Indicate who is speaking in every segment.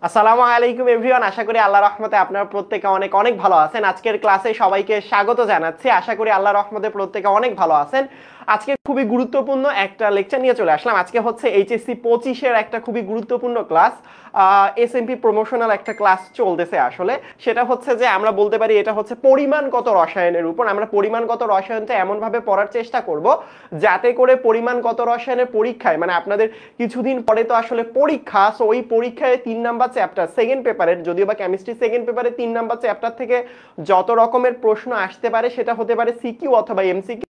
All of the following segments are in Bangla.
Speaker 1: আসসালামু আলাইকুম এভরিওয়ান। আশা করি আল্লাহর রহমতে আপনারা প্রত্যেকে অনেক অনেক ভালো আছেন। আজকের ক্লাসে সবাইকে স্বাগত জানাচ্ছি। আশা করি আল্লাহর রহমতে প্রত্যেকে অনেক ভালো আছেন। আজকে খুবই গুরুত্বপূর্ণ একটা লেকচার নিয়ে চলে আসলাম। আজকে হচ্ছে এইচএসসি 25-এর একটা খুবই গুরুত্বপূর্ণ ক্লাস, এসএমপি প্রমোশনাল একটা ক্লাস চলতেছে। আসলে সেটা হচ্ছে যে আমরা বলতে পারি এটা হচ্ছে পরিমাণগত রসায়নের উপর। আমরা পরিমাণগত রসায়নটা এমনভাবে পড়ার চেষ্টা করব যাতে করে পরিমাণগত রসায়নের পরীক্ষায়, মানে আপনাদের কিছুদিন পরে তো আসলে পরীক্ষা, সো ওই পরীক্ষায় 3 নাম্বার চ্যাপ্টার সেকেন্ড পেপারের, যদিও বা কেমিস্ট্রি সেকেন্ড পেপারে 3 নাম্বার চ্যাপ্টার থেকে যত রকমের প্রশ্ন আসতে পারে সেটা হতে পারে সিকিউ অথবা এমসিকিউ।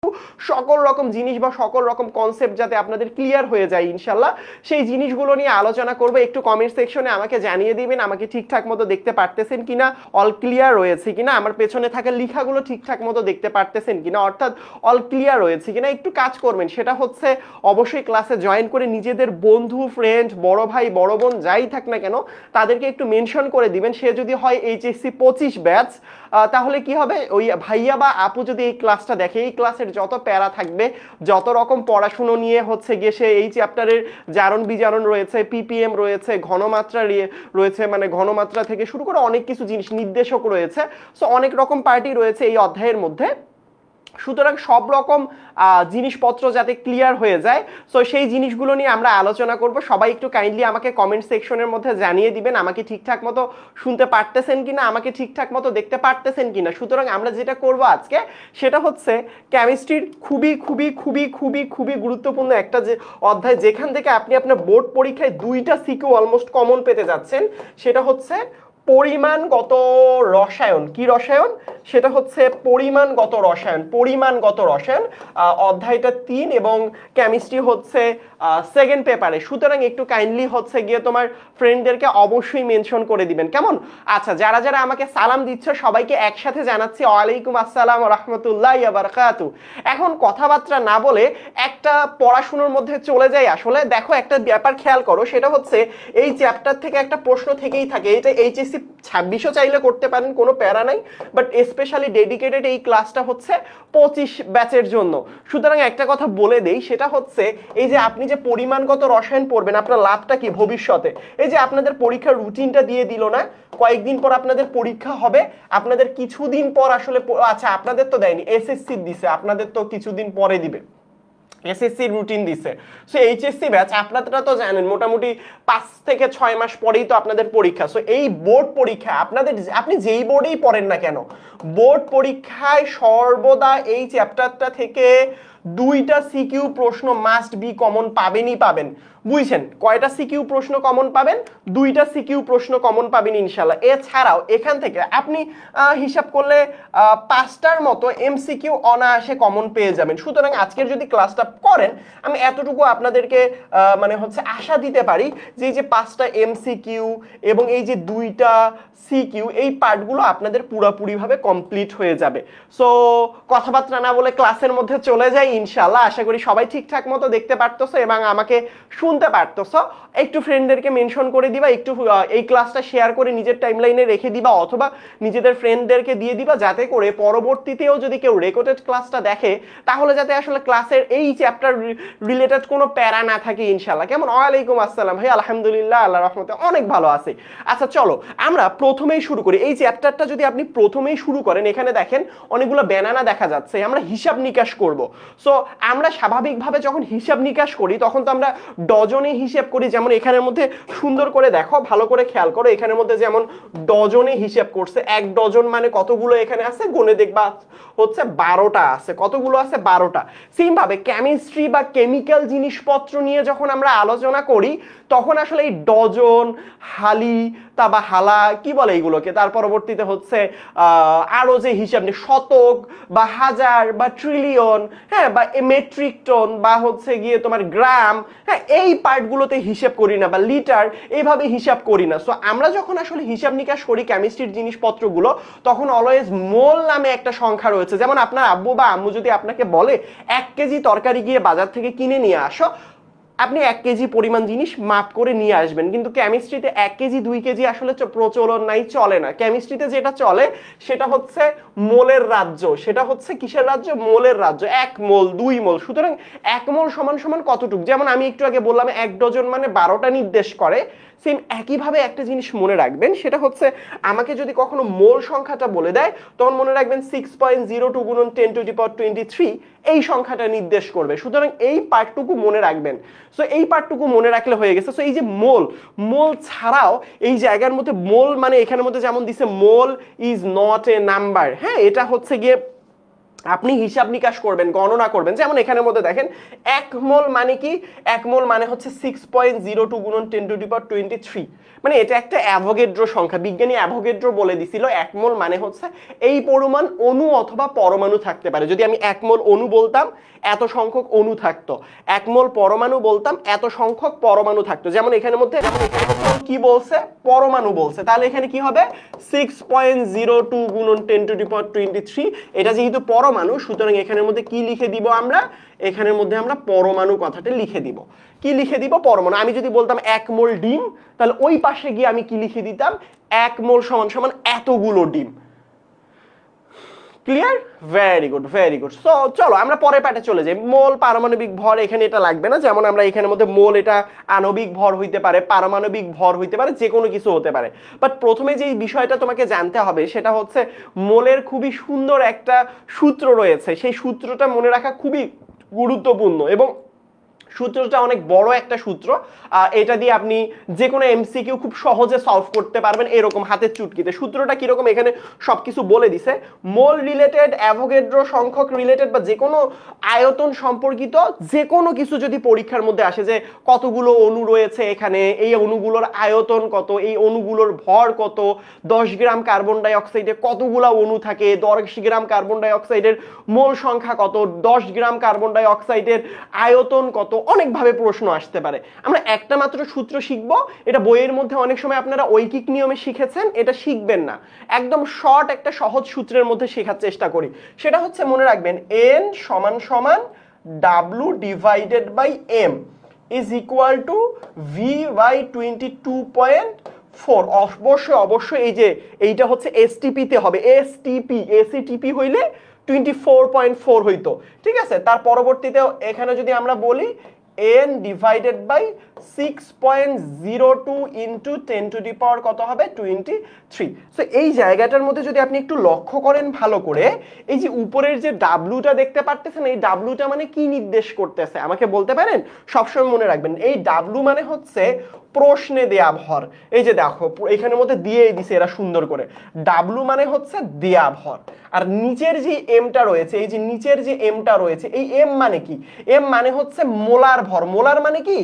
Speaker 1: সকল রকম জিনিস বা সকল রকম কনসেপ্ট যাতে আপনাদের ক্লিয়ার হয়ে যায় ইনশাল্লাহ, সেই জিনিসগুলো নিয়ে আলোচনা করবো। একটু কমেন্ট সেকশনে আমাকে জানিয়ে দিবেন আমাকে ঠিকঠাক মতো দেখতে পারতেছেন কিনা, অল ক্লিয়ার রয়েছে কিনা, আমার পেছনে থাকা লেখাগুলো ঠিকঠাক মতো দেখতে পারতেছেন কিনা, অর্থাৎ অল ক্লিয়ার রয়েছে কিনা। একটু কাজ করবেন, সেটা হচ্ছে অবশ্যই ক্লাসে জয়েন করে নিজেদের বন্ধু, ফ্রেন্ড, বড় ভাই, বড় বোন যাই থাক না কেন তাদেরকে একটু মেনশন করে দিবেন। সে যদি হয় এইচএসসি 25 ব্যাচ, তাহলে কি হবে, ওই ভাইয়া বা আপু যদি এই ক্লাসটা দেখে, এই ক্লাসের যত প্যারা থাকবে, যত রকম পড়াশুনো নিয়ে হচ্ছে গিয়ে সে এই চ্যাপ্টারের জারণ বিজারণ রয়েছে, পিপিএম রয়েছে, ঘনমাত্রা রয়েছে, মানে ঘনমাত্রা থেকে শুরু করে অনেক কিছু জিনিস, নির্দেশক রয়েছে, সো অনেক রকম পার্টি রয়েছে এই অধ্যায়ের মধ্যে। সুতরাং সব রকম জিনিসপত্র যাতে ক্লিয়ার হয়ে যায়, সো সেই জিনিসগুলো নিয়ে আমরা আলোচনা করব। সবাই একটু কাইন্ডলি আমাকে কমেন্ট সেকশনের মধ্যে জানিয়ে দিবেন আমাকে ঠিকঠাক মতো শুনতে পারতেছেন কিনা, আমাকে ঠিকঠাক মতো দেখতে পারতেছেন কিনা। সুতরাং আমরা যেটা করব আজকে সেটা হচ্ছে কেমিস্ট্রির খুবই খুবই খুবই খুবই খুবই গুরুত্বপূর্ণ একটা যে অধ্যায়, যেখান থেকে আপনি আপনার বোর্ড পরীক্ষায় 2টা সিকিউ অলমোস্ট কমন পেতে যাচ্ছেন। সেটা হচ্ছে পরিমাণগত রসায়ন। কি রসায়ন? সেটা হচ্ছে পরিমাণগত রসায়ন। পরিমাণগত রসায়ন অধ্যায়টা 3 এবং কেমিস্ট্রি হচ্ছে সেকেন্ড পেপারে। সুতরাং একটু কাইন্ডলি হচ্ছে গিয়ে তোমার ফ্রেন্ডদেরকে অবশ্যই মেনশন করে দিবেন, কেমন? আচ্ছা, যারা যারা আমাকে সালাম দিচ্ছ সবাইকে একসাথে জানাচ্ছি ওয়ালাইকুম আসসালাম রাহমাতুল্লাহি ওয়া বারাকাতু। এখন কথাবার্তা না বলে একটা পড়াশোনার মধ্যে চলে যাই। আসলে দেখো, একটা ব্যাপার খেয়াল করো, সেটা হচ্ছে এই চ্যাপ্টার থেকে একটা প্রশ্ন থেকেই থাকে। এটা এইচএসসি 26ও চাইলে করতে পারেন, কোনো প্যারা নাই, বাট স্পেশালি ডেডিকেটেড এই ক্লাসটা হচ্ছে 25 ব্যাচের জন্য। সুতরাং একটা কথা বলে দেই, সেটা হচ্ছে এই যে আপনি যে পরিমাণগত রসায়ন পড়বেন, আপনার লাভটা কি ভবিষ্যতে? এই যে আপনাদের পরীক্ষার রুটিনটা দিয়ে দিল না, কয়েকদিন পর আপনাদের পরীক্ষা হবে, আপনাদের কিছুদিন পর আসলে, আচ্ছা আপনাদের তো দেয়নি, এসএসসি দিছে, আপনাদের তো কিছুদিন পরে দিবে, এসএসসি রুটিন দিছে। সো এইচএসসি ব্যাচ আপনারা তো জানেন মোটামুটি 5 থেকে 6 মাস পরেই তো আপনাদের পরীক্ষা। সো এই বোর্ড পরীক্ষা আপনাদের, আপনি যেই বোর্ডেই পড়েন না কেন, বোর্ড পরীক্ষায় সর্বদা এই চ্যাপ্টারটা থেকে 2টা সিকিউ প্রশ্ন মাস্ট বি কমন পাবেনই পাবেন। বুঝছেন? কয়টা সিকিউ প্রশ্ন কমন পাবেন? 2টা সিকিউ প্রশ্ন কমন পাবেন ইনশাল্লাহ। এছাড়াও এখান থেকে আপনি হিসাব করলে 5টার মতো এমসিকিউ অনায়াসে কমন পেয়ে যাবেন। সুতরাং আজকের যদি ক্লাসটা করেন, আমি এতটুকু আপনাদেরকে মানে হচ্ছে আশা দিতে পারি যে এই যে 5টা এমসিকিউ এবং এই যে 2টা সিকিউ, এই পার্টগুলো আপনাদের পুরোপুরিভাবে কমপ্লিট হয়ে যাবে। সো কথাবার্তা না বলে ক্লাসের মধ্যে চলে যাই ইনশাল্লাহ। আশা করি সবাই ঠিকঠাক মতো দেখতে পারতেছো এবং আমাকে শুনতে পারতেছো। একটু ফ্রেন্ডদেরকে মেনশন করে দিবা, একটু এই ক্লাসটা শেয়ার করে নিজের টাইমলাইনে রেখে দিবা অথবা নিজেদের ফ্রেন্ডদেরকে দিয়ে দিবা, যাতে করে পরবর্তীতেও যদি কেউ রেকর্ডেড ক্লাসটা দেখে তাহলে যাতে আসলে ক্লাসের এই চ্যাপ্টার রিলেটেড কোনো প্যারা না থাকে ইনশাল্লাহ। কেমন? ওয়ালাইকুম আসসালাম ভাই, আলহামদুলিল্লাহ আল্লাহর রহমতে অনেক ভালো আছি। আচ্ছা চলো আমরা প্রথমেই শুরু করি। এই চ্যাপ্টারটা যদি আপনি প্রথমেই শুরু করেন, এখানে দেখেন অনেকগুলো ব্যানানা দেখা যাচ্ছে, আমরা হিসাব নিকাশ করব। সো আমরা স্বাভাবিকভাবে যখন হিসাব নিকাশ করি তখন তো আমরা ডজনে হিসাব করি। যেমন এখানের মধ্যে সুন্দর করে দেখো, ভালো করে খেয়াল করো, এখানের মধ্যে যেমন ডজনে হিসাব করছে, 1 ডজন মানে কতগুলো এখানে আছে গুনে দেখবা হচ্ছে 12টা আছে। কতগুলো আছে? 12টা। সেম ভাবে কেমিস্ট্রি বা কেমিক্যাল জিনিসপত্র নিয়ে যখন আমরা আলোচনা করি তখন আসলে এই ডজন, হালি তা বা হালা কি বলে এইগুলোকে, তার পরবর্তীতে হচ্ছে আরো যে হিসাব নেই, শতক বা হাজার বা ট্রিলিয়ন, হ্যাঁ, বা মেট্রিক টন বা হচ্ছে গিয়ে তোমার গ্রাম, হ্যাঁ, এই পার্টগুলোতে হিসাব করি না, বা লিটার, এইভাবে হিসাব করি না। সো আমরা যখন আসলে হিসাব নিকাশ করি কেমিস্ট্রির জিনিসপত্রগুলো, তখন অলওয়েজ মোল নামে একটা সংখ্যা রয়েছে। যেমন আপনার আব্বু বা আম্মু যদি আপনাকে বলে 1 কেজি তরকারি গিয়ে বাজার থেকে কিনে নিয়ে আসো, আপনি 1 কেজি পরিমাণ জিনিস মাপ করে নিয়ে আসবেন। কিন্তু কেমিস্ট্রিতে 1 কেজি 2 কেজি আসলে প্রচলন নাই, চলে না। কেমিস্ট্রিতে যেটা চলে সেটা হচ্ছে মোলের রাজ্য। সেটা হচ্ছে কিসের রাজ্য? মোলের রাজ্য। 1 মোল, 2 মোল। সুতরাং 1 মোল সমান সমান কতটুকু? যেমন আমি একটু আগে বললাম 1 ডজন মানে 12টা নির্দেশ করে। সেম একইভাবে একটা জিনিস মনে রাখবেন, সেটা হচ্ছে আমাকে যদি কখনো মোল সংখ্যাটা বলে দেয় তখন মনে রাখবেন 6.02 গুণন 10⁻23 এই সংখ্যাটা নির্দেশ করবে। সুতরাং এই পার্টটুকু মনে রাখবেন। সো এই পার্টটুকু মনে রাখলে হয়ে গেছে। সো এই যে মোল, মোল ছাড়াও এই জায়গার মধ্যে মোল মানে এখানের মধ্যে যেমন দিছে মোল ইজ নট এ নাম্বার, হ্যাঁ, এটা হচ্ছে গিয়ে আপনি হিসাব নিকাশ করবেন, গণনা করবেন। যেমন এখানের মধ্যে দেখেন 1 মোল মানে কি, 1 মোল মানে হচ্ছে 6.02 গুণন 10⁻23, মানে এটা একটা অ্যাভোগাড্রো সংখ্যা। বিজ্ঞানী অ্যাভোগাড্রো বলে দিছিল 1 মোল মানে হচ্ছে এই পরিমাণ অণু অথবা পরমাণু থাকতে পারে। যদি আমি 1 মোল অণু বলতাম এত সংখ্যক অণু থাকতো, 1 মোল পরমাণু বলতাম এত সংখ্যক পরমাণু থাকতো। যেমন এখানের মধ্যে কি বলছে, পরমাণু বলছে, তাহলে এখানে কি হবে 6.02 গুণন 10⁻23, এটা যেহেতু পরমাণু সুতরাং এখানের মধ্যে কি লিখে দিব আমরা, এখানের মধ্যে আমরা পরমাণু কথাটা লিখে দিব। কি লিখে দিব, পরমাণু। আমি যদি বলতাম 1 মোল ডিম, তাহলে ওই পাশে গিয়ে আমি কি লিখে দিতাম, 1 মোল সমান সমান এতগুলো ডিম। Clear? Very good, very good. So চলো আমরা পরের পার্টে চলে যাই। মোল, পারমাণবিক ভর, এখানে এটা লাগবে না। যেমন আমরা এখানের মধ্যে মোল, এটা আণবিক ভর হইতে পারে, পারমাণবিক ভর হইতে পারে, যে কোনো কিছু হতে পারে। বাট প্রথমে যে বিষয়টা তোমাকে জানতে হবে সেটা হচ্ছে মোলের খুবই সুন্দর একটা সূত্র রয়েছে, সেই সূত্রটা মনে রাখা খুবই গুরুত্বপূর্ণ এবং সূত্রটা অনেক বড় একটা সূত্র। এটা দিয়ে আপনি যে কোনো এমসিকিউ খুব সহজে সলভ করতে পারবেন এরকম হাতের চুটকিতে। সূত্রটা কিরকম এখানে সবকিছু বলে দিছে। মোল রিলেটেড, অ্যাভোগাড্রো সংখ্যক রিলেটেড বা যে কোনো আয়তন সম্পর্কিত যে কোনো কিছু যদি পরীক্ষার মধ্যে আসে, যে কতগুলো অণু রয়েছে এখানে, এই অণুগুলোর আয়তন কত, এই অণুগুলোর ভর কত, 10 গ্রাম কার্বন ডাই অক্সাইডে কতগুলো অণু থাকে, 10 গ্রাম কার্বন ডাই অক্সাইডের মোল সংখ্যা কত, 10 গ্রাম কার্বন ডাই অক্সাইডের আয়তন কত, অনেকভাবে প্রশ্ন আসতে পারে। আমরা একটা মাত্র সূত্র শিখবো, এটা বইয়ের মধ্যে অনেক সময় আপনারা ঐকিক নিয়মে শিখেছেন, এটা শিখবেন না, একদম শর্ট একটা সহজ সূত্রের মধ্যে শেখার চেষ্টা করি। সেটা হচ্ছে মনে রাখবেন n সমান সমান w divided by m is equal to v by 22.4। অবশ্যই এই যে এইটা হচ্ছে এসটিপি তে হবে, এসিটিপি হইলে 24.4 হইতো, ঠিক আছে। তার পরবর্তীতে এখানে যদি আমরা বলি n divided by 6.02 into 10 to the power কত হবে 23। সো এই জায়গাটার মধ্যে যদি আপনি একটু লক্ষ্য করেন ভালো করে, এই যে উপরের যে ডাব্লুটা দেখতে পারতেছেন, এই ডাব্লুটা মানে কি নির্দেশ করতেছে আমাকে বলতে পারেন? সবসময় মনে রাখবেন এই ডাব্লু মানে হচ্ছে প্রশ্নে দেয়া ভর। এই যে দেখো এখানের মধ্যে দিয়েই দিছে এরা সুন্দর করে, ডাব্লু মানে হচ্ছে দেয়া ভর। আর নিচের যে এমটা রয়েছে, এই যে নিচের যে এমটা রয়েছে, এই এম মানে কি, এম মানে হচ্ছে মোলার ভর। মোলার মানে কি,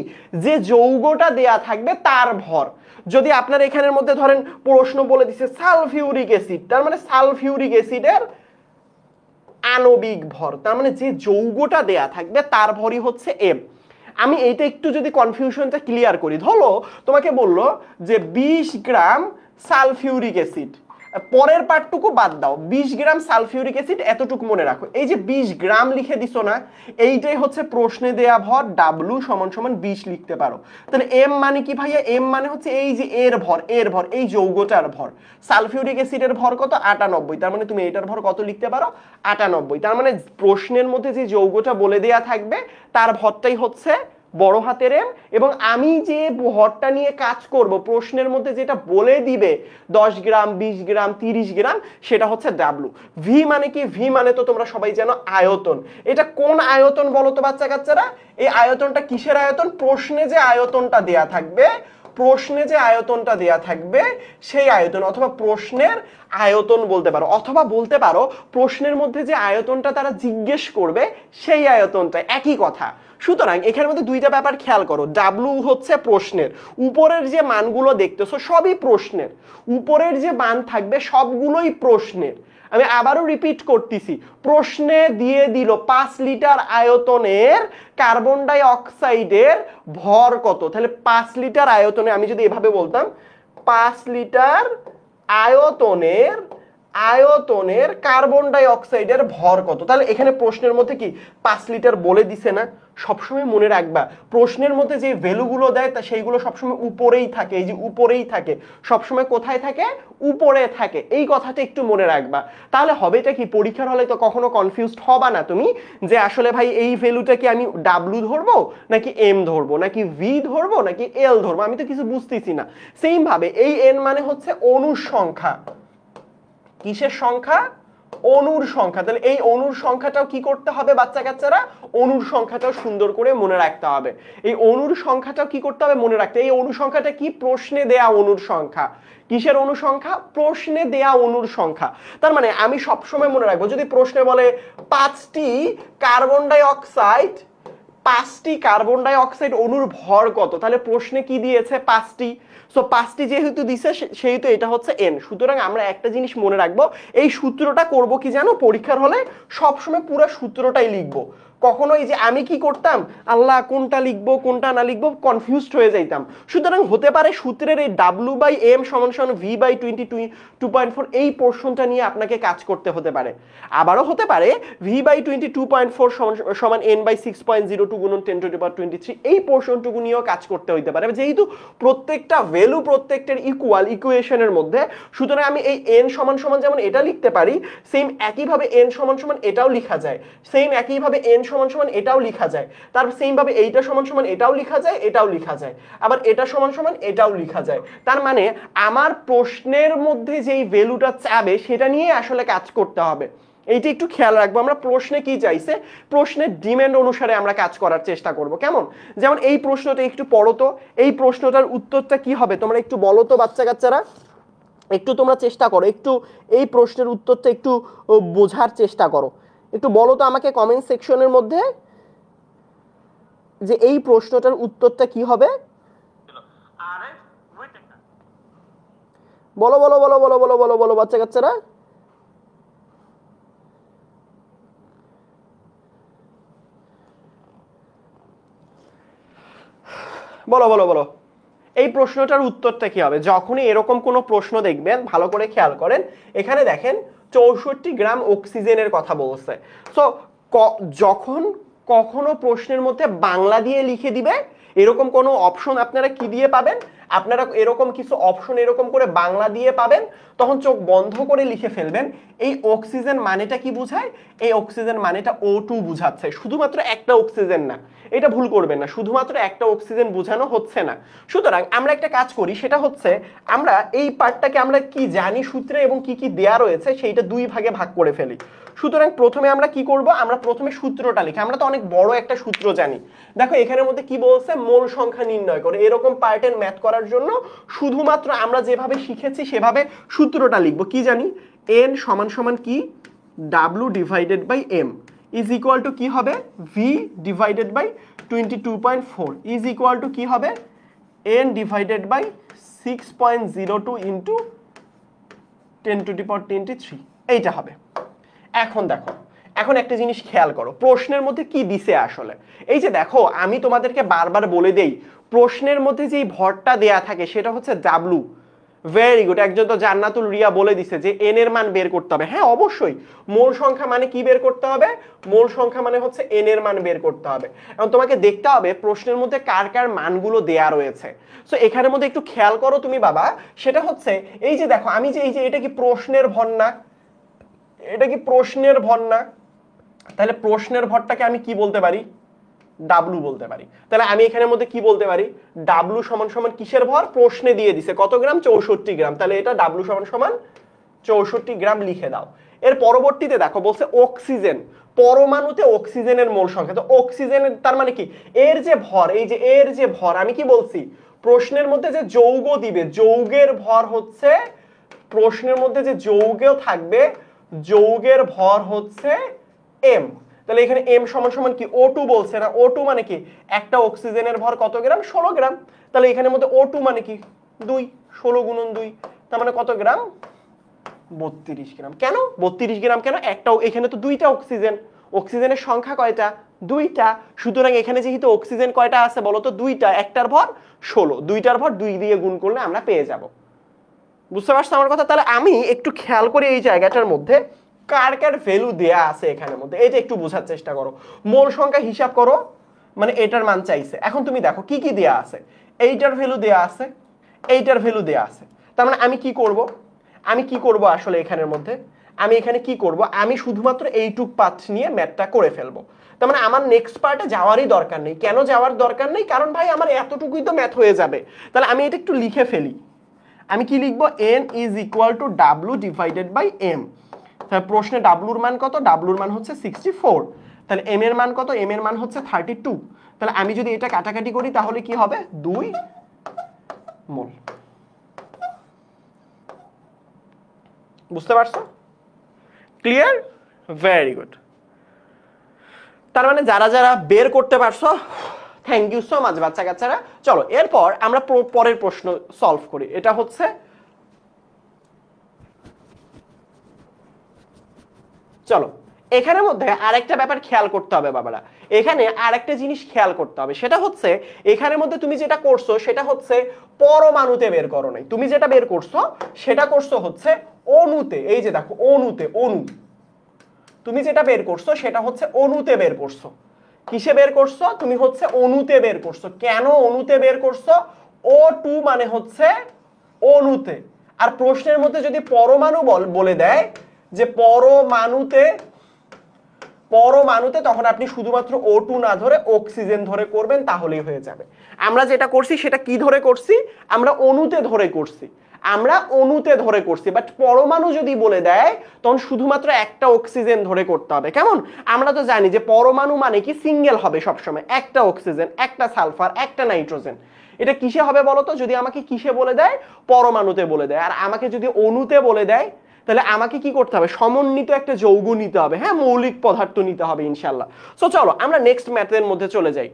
Speaker 1: যে যৌগটা দেয়া থাকবে তার ভর। যদি আপনার এখানের মধ্যে ধরেন প্রশ্ন বলে দিছে সালফিউরিক অ্যাসিড, তার মানে সালফিউরিক অ্যাসিডের আণবিক ভর, তার মানে যে যৌগটা দেয়া থাকবে তার ভরই হচ্ছে এম। আমি এইটা একটু যদি কনফিউশনটা ক্লিয়ার করি, ধরো তোমাকে বললো যে 20 গ্রাম সালফিউরিক অ্যাসিড, পরের পার্টটুকু বাদ দাও, 20 গ্রাম সালফিউরিক অ্যাসিড এতটুকু মনে রাখো। এই যে 20 গ্রাম লিখে দিছো না, এইটাই হচ্ছে প্রশ্নে দেয়া ভর, ডাব্লু সমান সমান 20 লিখতে পারো। তাহলে এম মানে কি ভাইয়া, এম মানে হচ্ছে এই যে এর ভর, এই যৌগটার ভর। সালফিউরিক অ্যাসিডের ভর কত 98, তার মানে তুমি এটার ভর কত লিখতে পারো 98। তার মানে প্রশ্নের মধ্যে যে যৌগটা বলে দেয়া থাকবে তার ভরটাই হচ্ছে বড় হাতের এম, এবং আমি যে ভরটা নিয়ে কাজ করব প্রশ্নের মধ্যে যেটা বলে দিবে 10 গ্রাম 20 গ্রাম 30 গ্রাম সেটা হচ্ছে ডাব্লু। ভি মানে কি, ভি মানে তো তোমরা সবাই জানো আয়তন। এটা কোন আয়তন বলো তো বাচ্চা কাচ্চারা? এই আয়তনটা কিসের আয়তন? প্রশ্নে যে আয়তনটা দেয়া থাকবে, প্রশ্নে যে আয়তনটা দেয়া থাকবে সেই আয়তন, অথবা প্রশ্নের আয়তন বলতে পারো, অথবা বলতে পারো প্রশ্নের মধ্যে যে আয়তনটা তারা জিজ্ঞেস করবে সেই আয়তনটা, একই কথা। সুতরাং এখানের মধ্যে দুইটা ব্যাপার খেয়াল করো, ডাব্লু হচ্ছে প্রশ্নের, উপরের যে মানগুলো দেখতেছো সবই প্রশ্নের, উপরের যে মান থাকবে সবগুলোই প্রশ্নের। আমি আবারও রিপিট করতেছি, প্রশ্নে দিয়ে দিল 5 লিটার আয়তনের কার্বন ডাই অক্সাইডের ভর কত, তাহলে 5 লিটার আয়তনে আমি যদি এভাবে বলতাম 5 লিটার আয়তনের কার্বন ডাই অক্সাইডের ভর কত। তাহলে এখানে প্রশ্নের মধ্যে কি 5 লিটার বলে দিছে না? সবসময় মনে রাখবা প্রশ্নের মধ্যে যে ভ্যালুগুলো দেয় তা সেইগুলো সবসময় উপরেই থাকে, এই যে উপরেই থাকে, সবসময় কোথায় থাকে? উপরে থাকে। এই কথাটা একটু মনে রাখবা, তাহলে হবে এটা কি পরীক্ষার হলে তো কখনো কনফিউজড হবা না তুমি যে আসলে ভাই এই ভ্যালুটা কি আমি ডাব্লু ধরবো নাকি এম ধরবো নাকি ভি ধরবো নাকি এল ধরবো, আমি তো কিছু বুঝতেছি না। সেম ভাবে এই এন মানে হচ্ছে অণুর সংখ্যা। কিসের সংখ্যা? অণুর সংখ্যা। তাহলে এই অণুর সংখ্যাটাও কি করতে হবে বাচ্চা কাচ্চারা? অণুর সংখ্যাটাও সুন্দর করে মনে রাখতে হবে। এই অণুর সংখ্যাটাও কি করতে হবে? মনে রাখতে। এই অণু সংখ্যাটা কি? প্রশ্নে দেয়া অণুর সংখ্যা। কিসের অণু সংখ্যা? প্রশ্নে দেয়া অণুর সংখ্যা। তার মানে আমি সবসময় মনে রাখবো যদি প্রশ্নে বলে 5টি কার্বন ডাই অক্সাইড, 5টি কার্বন ডাই অক্সাইড অণুর ভর কত, তাহলে প্রশ্নে কি দিয়েছে? 5টি। সো 5টি যেহেতু দিছে সেহেতু এটা হচ্ছে এন। সুতরাং আমরা একটা জিনিস মনে রাখবো, এই সূত্রটা করব কি জানো? পরীক্ষার হলে সবসময় পুরো সূত্রটাই লিখবো। কখনো এই যে আমি কি করতাম, আল্লাহ কোনটা লিখবো কোনটা না লিখবো কনফিউজড হয়ে যাইতাম। সুতরাং হতে পারে সূত্রের এই W/m = V/22.4 এই পোরশনটা নিয়ে আপনাকে কাজ করতে হতে পারে। আবারও হতে পারে V/22.4 সমান N/6.02 গুণন 10⁻23 এই পোরশনটুকু নিয়েও কাজ করতে হতে পারে, যেহেতু প্রত্যেকটা ভ্যালু প্রত্যেকটার ইকুয়াল ইকুয়েশনের মধ্যে। সুতরাং আমি এই n সমান সমান যেমন এটা লিখতে পারি, সেম একইভাবে n সমান সমান এটাও লেখা যায়, সেম একইভাবে n সমান সমান এটাও লেখা যায়, তার সেম ভাবে এইটা সমান সমান এটাও লেখা যায়, এটাও লেখা যায়, আবার এটা সমান সমান এটাও লেখা যায়। তার মানে আমার প্রশ্নের মধ্যে যেই ভ্যালুটা চাবে সেটা নিয়ে আসলে কাজ করতে হবে। এইটা একটু খেয়াল রাখবো, আমরা প্রশ্নে কি চাইছে প্রশ্নের ডিমান্ড অনুসারে আমরা কাজ করার চেষ্টা করব। কেমন? যেমন এই প্রশ্নটা একটু পড়ো তো, এই প্রশ্নটার উত্তরটা কি হবে তোমরা একটু বলো তো বাচ্চা কাচ্চারা, একটু তোমরা চেষ্টা করো, একটু এই প্রশ্নের উত্তরটা একটু বোঝার চেষ্টা করো। একটু বলো তো আমাকে কমেন্ট সেকশনের মধ্যে যে এই প্রশ্নটার উত্তরটা কি হবে। বলো বলো বলো বলো বলো বলো বলো বাচ্চা কাচ্চারা। বলো বলো বলো এই প্রশ্নটার উত্তরটা কি হবে? যখনই এরকম কোনো প্রশ্ন দেখবেন ভালো করে খেয়াল করেন, এখানে দেখেন 64 গ্রাম অক্সিজেনের কথা বলছে। সো যখন কখনো প্রশ্নের মধ্যে বাংলা দিয়ে লিখে দিবে এরকম কোনো অপশন আপনারা কি দিয়ে পাবেন? আপনারা এরকম কিছু অপশন এরকম করে বাংলা দিয়ে পাবেন, তখন চোখ বন্ধ করে লিখে ফেলবেন এই অক্সিজেন মানেটা কি বোঝায়। এই অক্সিজেন মানেটা O2 বুঝাচ্ছে, শুধুমাত্র একটা অক্সিজেন না, এটা ভুল করবেন না, শুধুমাত্র একটা অক্সিজেন বোঝানো হচ্ছে না। সুতরাং আমরা একটা কাজ করি, সেটা হচ্ছে আমরা এই পার্টটাকে আমরা কি জানি সূত্রে এবং কি কি দেয়া রয়েছে সেইটা দুই ভাগে ভাগ করে ফেলি। সুতরাং প্রথমে আমরা কি করব, আমরা প্রথমে সূত্রটা লিখি। আমরা তো অনেক বড় একটা সূত্র জানি, দেখো এখানের মধ্যে কি বলছে, মোল সংখ্যা নির্ণয় করে। এরকম পার্টের ম্যাথ করার জন্য শুধুমাত্র আমরা যেভাবে শিখেছি সেভাবে সূত্রটা লিখব। কি জানি, n সমান সমান কি W/m ইজ ইকুয়াল টু কি হবে, V/22.4 ইজ ইকুয়াল টু কি হবে, N/6.02 ইন্টু 10⁻23 এইটা হবে। এখন দেখো, এখন একটা জিনিস খেয়াল করো, প্রশ্নের মধ্যে কি দিছে আসলে। এই যে দেখো আমি তোমাদেরকে বারবার বলে দেই প্রশ্নের মধ্যে যে ভরটা দেয়া থাকে সেটা হচ্ছে W। ভেরি গুড, একজন তো জান্নাতুল রিয়া বলে দিছে যে n এর মান বের করতে হবে। হ্যাঁ অবশ্যই, মোল সংখ্যা মানে কি বের করতে হবে? মোল সংখ্যা মানে হচ্ছে n এর মান বের করতে হবে। এবং তোমাকে দেখতে হবে প্রশ্নের মধ্যে কার কার মানগুলো দেয়া রয়েছে। সো এখানের মধ্যে একটু খেয়াল করো তুমি বাবা, সেটা হচ্ছে এই যে দেখো আমি যে এই যে এটা কি প্রশ্নের ভর না, এটা কি প্রশ্নের ভর না, তাহলে প্রশ্নের ভরটাকে আমি কি বলতে পারি, ডাব্লু বলতে পারি। তাহলে আমি এখানের মধ্যে কি বলতে পারি, ডাব্লু সমান সমান কিসের ভর, প্রশ্নে দিয়ে দিছে কত গ্রাম, 64 গ্রাম, তাহলে এটা ডাব্লু সমান সমান 64 গ্রাম লিখে দাও। এর পরবর্তীতে দেখো বলছে অক্সিজেন, পরমাণুতে অক্সিজেনের মোল সংখ্যা। তো অক্সিজেনের তার মানে কি, এর যে ভর, এই যে এর যে ভর, আমি কি বলছি প্রশ্নের মধ্যে যে যৌগ দিবে যৌগের ভর হচ্ছে, প্রশ্নের মধ্যে যে যৌগ থাকবে যৌগের ভর হচ্ছে m। তাহলে এখানে m সমান সমান কি O2 বলছে না, O2 মানে কি একটা অক্সিজেনের ভর কত গ্রাম, 16 গ্রাম। তাহলে এখানের মধ্যে O2 মানে কি 2, 16 গুণন 2, তার মানে কত গ্রাম, 32 গ্রাম। কেন 32 গ্রাম কেন, একটাও এখানে তো দুইটা অক্সিজেন, অক্সিজেনের সংখ্যা কয়টা, দুইটা। সুতরাং এখানে যেহেতু অক্সিজেন কয়টা আছে বলো তো, দুইটা, একটার ভর 16, দুইটার ভর 2 দিয়ে গুণ করলে আমরা পেয়ে যাব। বুঝতে পারছো আমার কথা? তাহলে আমি একটু খেয়াল করি এই জায়গাটার মধ্যে কার কার ভ্যালু দেয়া আছে এখানের মধ্যে, এটা একটু বোঝার চেষ্টা করো। মোল সংখ্যা হিসাব করো, মানে এটার মান চাইছে। এখন তুমি দেখো কি কি দেয়া আছে, এইটার ভ্যালু দেয়া আছে, এইটার ভ্যালু দেয়া আছে। তার মানে আমি কি করব আসলে এখানের মধ্যে, আমি এখানে কি করব, আমি শুধুমাত্র এইটুক পাথ নিয়ে ম্যাথটা করে ফেলবো। তার মানে আমার নেক্সট পার্টে যাওয়ারই দরকার নেই। কেন যাওয়ার দরকার নেই? কারণ ভাই আমার এতটুকুই তো ম্যাথ হয়ে যাবে। তাহলে আমি এটা একটু লিখে ফেলি। আমি কি লিখবো? n is equal to W divided by M. তাহলে প্রশ্নে ডাব্লুর মান কত? ডাব্লুর মান হচ্ছে 64। তাহলে এম এর মান কত? এম এর মান হচ্ছে 32। তাহলে আমি যদি এটা কাটাকাটি করি তাহলে কি হবে? 2 মোল। বুঝতে পারছো? ক্লিয়ার? Very good. তার মানে যারা যারা বের করতে পারছো, থ্যাংক ইউ সো মাচ বাচ্চা কাচ্চারা। চলো এরপর আমরা পরের প্রশ্ন সলভ করি। এটা হচ্ছে, চলো এখানের মধ্যে আরেকটা ব্যাপার খেয়াল করতে হবে বাবারা। এখানে আরেকটা জিনিস খেয়াল করতে হবে, সেটা হচ্ছে এখানের মধ্যে তুমি যেটা করছো সেটা হচ্ছে পরমাণুতে বের করো নাই। তুমি যেটা বের করছো সেটা করছো হচ্ছে অণুতে। এই যে দেখো অণুতে, অণু। তুমি যেটা বের করছো সেটা হচ্ছে অণুতে বের করছো। কিসে বের করছো? তুমি হচ্ছে অণুতে বের করছো। কেন অণুতে বের করছো? O2 মানে হচ্ছে অণুতে। আর প্রশ্নের মধ্যে যদি পরমাণু বলে দেয় যে পরমাণুতে, তখন আপনি শুধুমাত্র O2 না ধরে অক্সিজেন ধরে করবেন, তাহলেই হয়ে যাবে। আমরা যেটা করছি সেটা কি ধরে করছি? আমরা অণুতে ধরে করছি। বাট পরমাণু যদি বলে দেয় তখন শুধুমাত্র একটা অক্সিজেন ধরে করতে হবে। কেমন? আমরা তো জানি যে পরমাণু মানে কি সিঙ্গেল হবে সবসময়, একটা অক্সিজেন, একটা সালফার, একটা নাইট্রোজেন। এটা কিসে হবে বলো তো? যদি আমাকে কিসে বলে দেয়? পরমাণুতে বলে দেয়। আর আমাকে যদি অণুতে বলে দেয় তাহলে আমাকে কি করতে হবে? সমন্বিত একটা যৌগ নিতে হবে, হ্যাঁ, মৌলিক পদার্থ নিতে হবে ইনশাল্লাহ। সো চলো আমরা নেক্সট ম্যাথের মধ্যে চলে যাই।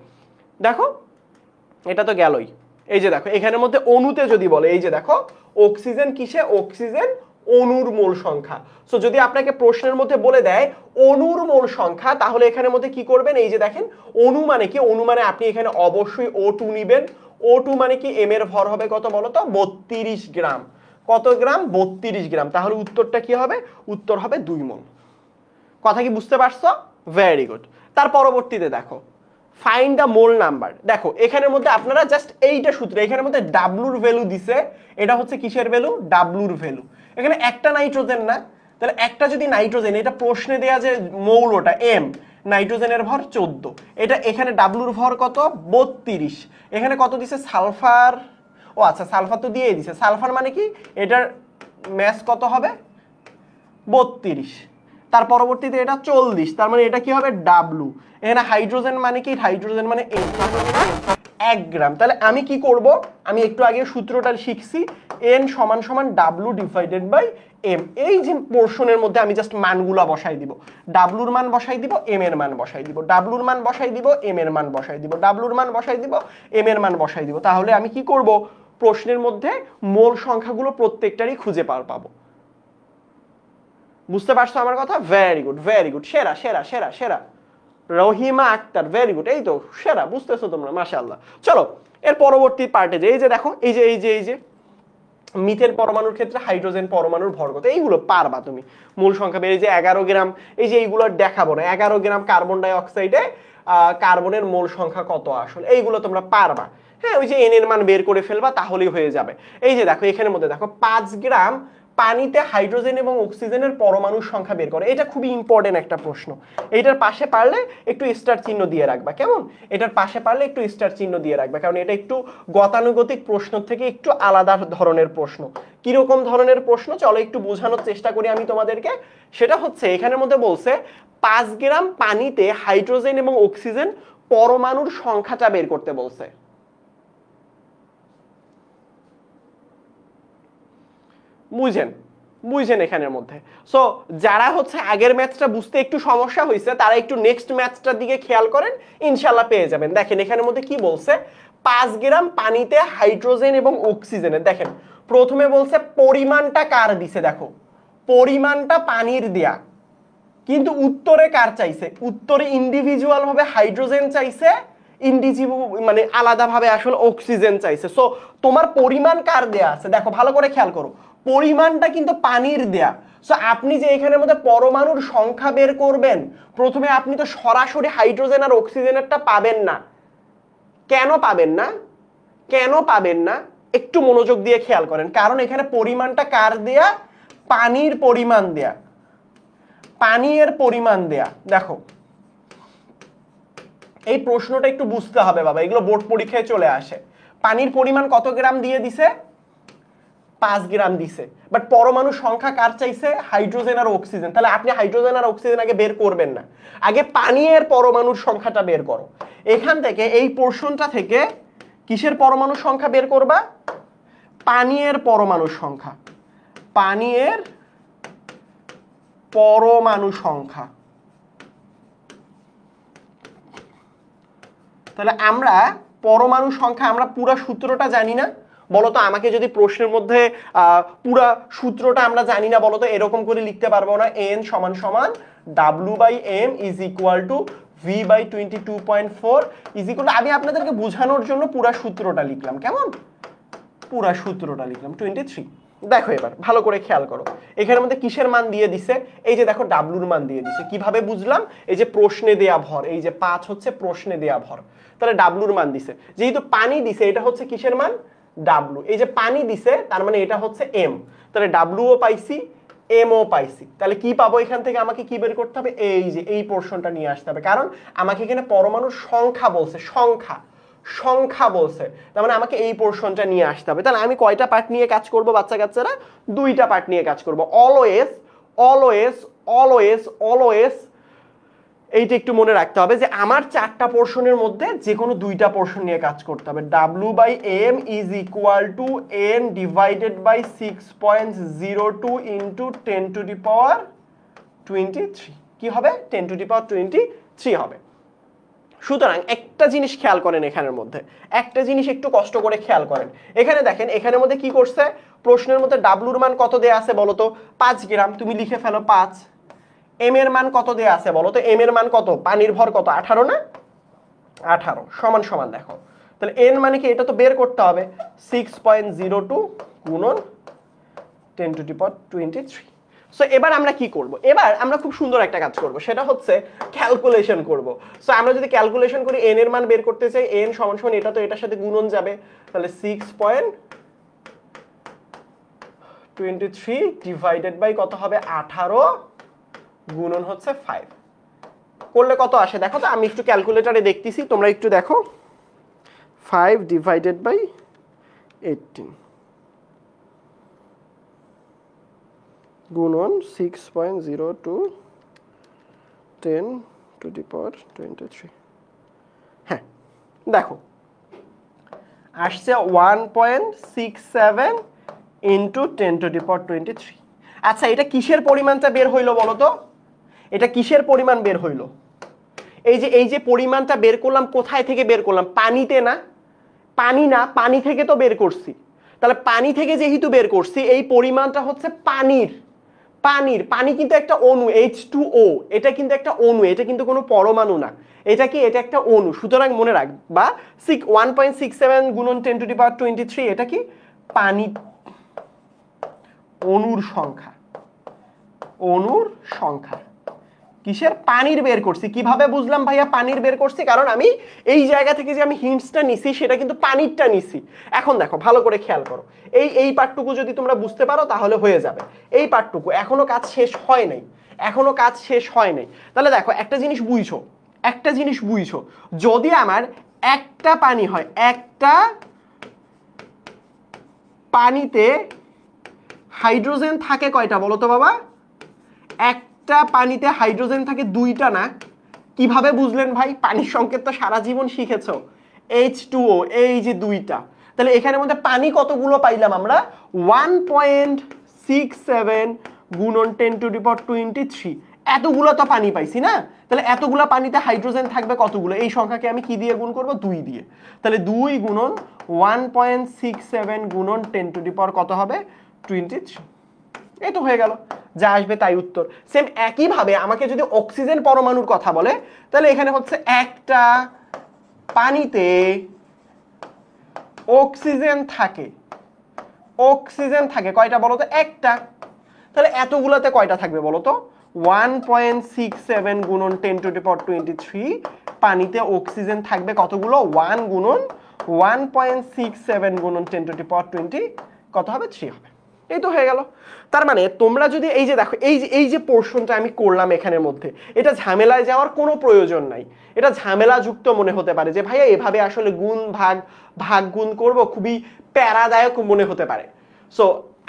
Speaker 1: দেখো এটা তো গেলই। এই যে দেখো এখানের মধ্যে অণুতে যদি বলে, এই যে দেখো অক্সিজেন কিসে? অক্সিজেন অণুর মোল সংখ্যা। সো যদি আপনাকে প্রশ্নের মধ্যে বলে দেয় অণুর মোল সংখ্যা, তাহলে এখানের মধ্যে কি করবেন? এই যে দেখেন অণু মানে কি? অণু মানে আপনি এখানে অবশ্যই O2 নিবেন। O2 মানে কি? এম এর ভর হবে কত বলো তো? 32 গ্রাম। কত গ্রাম? 32 গ্রাম। তাহলে উত্তরটা কি হবে? উত্তর হবে 2 মোল। কথা কি বুঝতে পারছো? Very good. তার পরবর্তীতে দেখো ফাইন্ড দ্য মোল নাম্বার। দেখো এখানের মধ্যে আপনারা জাস্ট এইটা সূত্র, এখানের মধ্যে ডাব্লুর ভ্যালু দিছে। এটা হচ্ছে কিসের ভ্যালু? ডাব্লুর ভ্যালু। এখানে একটা নাইট্রোজেন না, তাহলে একটা যদি নাইট্রোজেন, এটা প্রশ্নে দেয়া যে মৌলটা এম, নাইট্রোজেনের ভর 14, এটা এখানে ডাব্লুর ভর কত? 32। এখানে কত দিছে? সালফার। ও আচ্ছা, সালফার তো দিয়েই দিছে। সালফার মানে কি? এটার ম্যাস কত হবে? 32। তার পরবর্তীতে এটা 40, তার মানে এটা কি হবে? ডাব্লু। এখানে হাইড্রোজেন মানে কি? হাইড্রোজেন মানে 1 গ্রাম। তাহলে আমি কি করব? আমি একটু আগে সূত্রটা শিখছি, n সমান সমান ডাব্লু ডিভাইডেড বাই এম। এই যে পোর্শনের মধ্যে আমি জাস্ট মানগুলা বসাই দিব। ডাব্লুর মান বসাই দিব, এম এর মান বসাই দিব, ডাব্লুর মান বসাই দিব, এম এর মান বসাই দিব, ডাব্লুর মান বসাই দিব, এম এর মান বসাই দিব। তাহলে আমি কি করব? প্রশ্নের মধ্যে মোল সংখ্যাগুলো প্রত্যেকটারই খুঁজে পাবো। বুঝতে পারছো আমার কথা? Very good, very good. সেরা সেরা সেরা সেরা। Rahima Akter, very good. এই তো সেরা, বুঝতেছো তোমরা, মাশাআল্লাহ। চলো এর পরবর্তী পার্টে যে, এই যে দেখো এই যে মিথেন পরমাণুর ক্ষেত্রে হাইড্রোজেন পরমাণুর ভর কত, এইগুলো পারবা তুমি। মূল সংখ্যা বের, এই যে 11 গ্রাম, এই যে এইগুলো দেখাবো না। 11 গ্রাম কার্বন ডাই অক্সাইডে কার্বনের মোল সংখ্যা কত আসলে, এইগুলো তোমরা পারবা। হ্যাঁ, ওই যে এন এর মান বের করে ফেলবা, তাহলেই হয়ে যাবে। এই যে দেখো এখানের মধ্যে দেখো 5 গ্রাম পানিতে হাইড্রোজেন এবং অক্সিজেনের পরমাণুর সংখ্যা বের করে। এটা খুবই ইম্পর্টেন্ট একটা প্রশ্ন। এইটার পাশে পারলে একটু স্টার চিহ্ন দিয়ে রাখবা, কেমন? এটার পাশে পারলে একটু স্টার চিহ্ন দিয়ে রাখবা, কারণ এটা একটু গতানুগতিক প্রশ্ন থেকে একটু আলাদা ধরনের প্রশ্ন। কিরকম ধরনের প্রশ্ন চলো একটু বোঝানোর চেষ্টা করি আমি তোমাদেরকে। সেটা হচ্ছে এখানের মধ্যে বলছে 5 গ্রাম পানিতে হাইড্রোজেন এবং অক্সিজেন পরমাণুর সংখ্যাটা বের করতে বলছে। বুঝেন এখানের মধ্যে। সো যারা হচ্ছে আগের ম্যাথটা বুঝতে একটু সমস্যা হয়েছে, তারা একটু নেক্সট ম্যাথটার দিকে খেয়াল করেন, ইনশাল্লাহ পেয়ে যাবেন। দেখেন এখানের মধ্যে কি বলছে? 5 গ্রাম পানিতে হাইড্রোজেন এবং অক্সিজেনের, দেখেন প্রথমে বলছে পরিমাণটা কার দিছে, দেখো পরিমাণটা পানির দেয়া, কিন্তু উত্তরে কার চাইছে? উত্তরে ইন্ডিভিজুয়াল ভাবে হাইড্রোজেন চাইছে ইন্ডিজিবল মানে আলাদাভাবে আসলে অক্সিজেন চাইছে। সো তোমার পরিমাণ কার দেয়া আছে দেখো ভালো করে খেয়াল করো, পরিমাণটা কিন্তু পানির দেয়া। সো আপনি যে এখানের মধ্যে পরমাণুর সংখ্যা বের করবেন, প্রথমে আপনি তো সরাসরি হাইড্রোজেন আর অক্সিজেনেরটা পাবেন না। কেন পাবেন না? কেন পাবেন না একটু মনোযোগ দিয়ে খেয়াল করেন, কারণ এখানে পরিমাণটা কার দেয়া? পানির পরিমাণ দেয়া, পানির পরিমাণ দেয়া। দেখো এই প্রশ্নটা একটু বুঝতে হবে বাবা, এগুলো বোর্ড পরীক্ষায় চলে আসে। পানির পরিমাণ কত গ্রাম দিয়ে দিছে? 5 গ্রাম দিছে, বাট পরমাণু সংখ্যা কার চাইছে? হাইড্রোজেন আর অক্সিজেন। তাহলে আপনি হাইড্রোজেন আর অক্সিজেন আগে বের করবেন না, আগে পানির পরমাণুর সংখ্যাটা বের করো। এখান থেকে এই পোর্শনটা থেকে কিসের পরমাণু সংখ্যা বের করবা? পানির পরমাণু সংখ্যা, পানির পরমাণু সংখ্যা। তাহলে আমরা পরমাণু সংখ্যা, আমরা পুরো সূত্রটা জানি না, বলতো আমাকে যদি প্রশ্নের মধ্যে পুরো সূত্রটা আমরা জানি না বলতো, এরকম করে লিখতে পারবো না, n সমান সমান W/m is equal two V/22.4 is equal two, আমি আপনাদেরকে বোঝানোর জন্য পুরো সূত্রটা লিখলাম, কেমন? পুরো সূত্রটা লিখলাম 23। দেখো এবার ভালো করে খেয়াল করো, এখানের মধ্যে কিসের মান দিয়ে দিছে? এই যে দেখো ডাব্লুর মান দিয়ে দিছে। কিভাবে বুঝলাম? এই যে প্রশ্নে দেয়া ভর, এই যে 5 হচ্ছে প্রশ্নে দেয়া ভর, তাহলে ডাব্লুর মান দিছে। যেহেতু পানি দিছে, এটা হচ্ছে কিসের মান? ডাব্লু। এই যে পানি দিছে তার মানে এটা হচ্ছে এম, তাহলে ডাব্লুও পাইছি, এমও পাইছি। তাহলে কি পাবো এখান থেকে? আমাকে কি বের করতে হবে? এই যে এই পোর্শনটা নিয়ে আসতে হবে, কারণ আমাকে এখানে পরমাণুর সংখ্যা বলছে, সংখ্যা বলছে, তার মানে আমাকে এই পোর্শনটা নিয়ে আসতে হবে। তাহলে আমি কয়টা পার্ট নিয়ে কাজ করব বাচ্চা কাচ্চারা? 2টা পার্ট নিয়ে কাজ করব। অলওয়েজ অলওয়েজ অলওয়েজ অলওয়েজ এইটা একটু মনে রাখতে হবে যে আমার 4টা পোর্শনের মধ্যে যে কোনো 2টা পোর্শন নিয়ে কাজ করতে হবে। W/m is equal to n divided by 6.02 into 10⁻23। কি হবে? 10⁻23 হবে। সুতরাং একটা জিনিস খেয়াল করেন, এখানের মধ্যে একটা জিনিস একটু কষ্ট করে খেয়াল করেন। এখানে দেখেন, এখানের মধ্যে কি করছে? প্রশ্নের মধ্যে ডাব্লুর মান কত দেয়া আছে বলতো? 5 গ্রাম। তুমি লিখে ফেলো 5। এম এর মান কত দেয়া আছে বলতো? এম এর মান কত? পানির ভর কত? 18 না? 18 সমান সমান দেখো, তাহলে এন মানে কি? এটা তো বের করতে হবে, 6.02 গুণন 10⁻23। সো এবার আমরা কি করব? এবার আমরা খুব সুন্দর একটা কাজ করব, সেটা হচ্ছে ক্যালকুলেশন করব। সো আমরা যদি ক্যালকুলেশন করি, এন এর মান বের করতে চাই, এন সমান সমান এটা তো এটার সাথে গুণন যাবে, তাহলে 6.23 ডিভাইডেড বাই কত হবে? 18 গুণন হচ্ছে 5 করলে কত আসে দেখো তো? আমি একটু ক্যালকুলেটরে দেখতেছি, তোমরা একটু দেখো। 5 ডিভাইডেড বাই 18 গুণন 6.02 10⁻23। হ্যাঁ দেখো আসছে 1.67 ইন্টু 10⁻23। আচ্ছা এটা কিসের পরিমাণটা বের হইলো বলো তো? এটা কিসের পরিমাণ বের হইলো? এই যে পরিমাণটা বের করলাম, কোথায় থেকে বের করলাম? পানিতে না? পানি না, পানি থেকে তো বের করছি। তাহলে পানি থেকে যেহেতু বের করছি, এই পরিমাণটা হচ্ছে পানির। পানি কিন্তু একটা অণু, H2O, এটা কিন্তু একটা অণু, এটা কিন্তু কোনো পরমাণু না। এটা কি? এটা একটা অণু। সুতরাং মনে রাখবা 1.67 গুণন 10⁻23 এটা কি? পানি, অণুর সংখ্যা, অণুর সংখ্যা। কিসের? পানির বের করছি। কিভাবে বুঝলাম ভাইয়া পানির বের করছি? কারণ আমি এই জায়গা থেকে যে আমি হিন্টসটা নিছি সেটা কিন্তু পানিরটা নিছি। এখন দেখো ভালো করে খেয়াল করো, এই পার্টটুকু যদি তোমরা বুঝতে পারো তাহলে হয়ে যাবে। এই পার্টটুকু এখনো কাজ শেষ হয় নাই, এখনো কাজ শেষ হয় নাই। তাহলে দেখো একটা জিনিস বুঝছো, যদি আমার একটা পানি হয়, একটা পানিতে হাইড্রোজেন থাকে কয়টা বলো তো বাবা? একটা পানিতে হাইড্রোজেন থাকে 2টা না? কিভাবে বুঝলেন ভাই? পানির সংকেত তো সারা জীবন শিখেছো, H2O, এই যে 2টা। তাহলে এখানের মধ্যে পানি কতগুলো পাইলাম আমরা? 1.67 গুণন 10⁻23, এতগুলো তো পানি পাইছি না? তাহলে এতগুলো পানিতে হাইড্রোজেন থাকবে কতগুলো? এই সংখ্যাকে আমি কি দিয়ে গুণ করব? 2 দিয়ে। তাহলে 2 গুণন 1.67 গুণন 10⁻, কত হবে? 23। এই তো হয়ে গেল, যা আসবে তাই উত্তর। সেম একইভাবে আমাকে যদি অক্সিজেন পরমাণুর কথা বলে, তাহলে এখানে হচ্ছে একটা পানিতে অক্সিজেন থাকে, অক্সিজেন থাকে কয়টা বলো তো? একটা। তাহলে এতগুলাতে কয়টা থাকবে বলো তো? 1.67 গুণন 10⁻23 পানিতে অক্সিজেন থাকবে কতগুলো? 1 গুণন 1.67 গুণন 10⁻20 কত হবে? 3 হবে। এই তো হয়ে গেল। তার মানে তোমরা যদি এই যে দেখো এই যে পোর্শনটা আমি করলাম এখানের মধ্যে, এটা ঝামেলায় যাওয়ার কোনো প্রয়োজন নাই। এটা ঝামেলাযুক্ত মনে হতে পারে যে ভাইয়া এভাবে আসলে গুণ ভাগ ভাগ গুণ করব, খুবই প্যারাদায়ক মনে হতে পারে। সো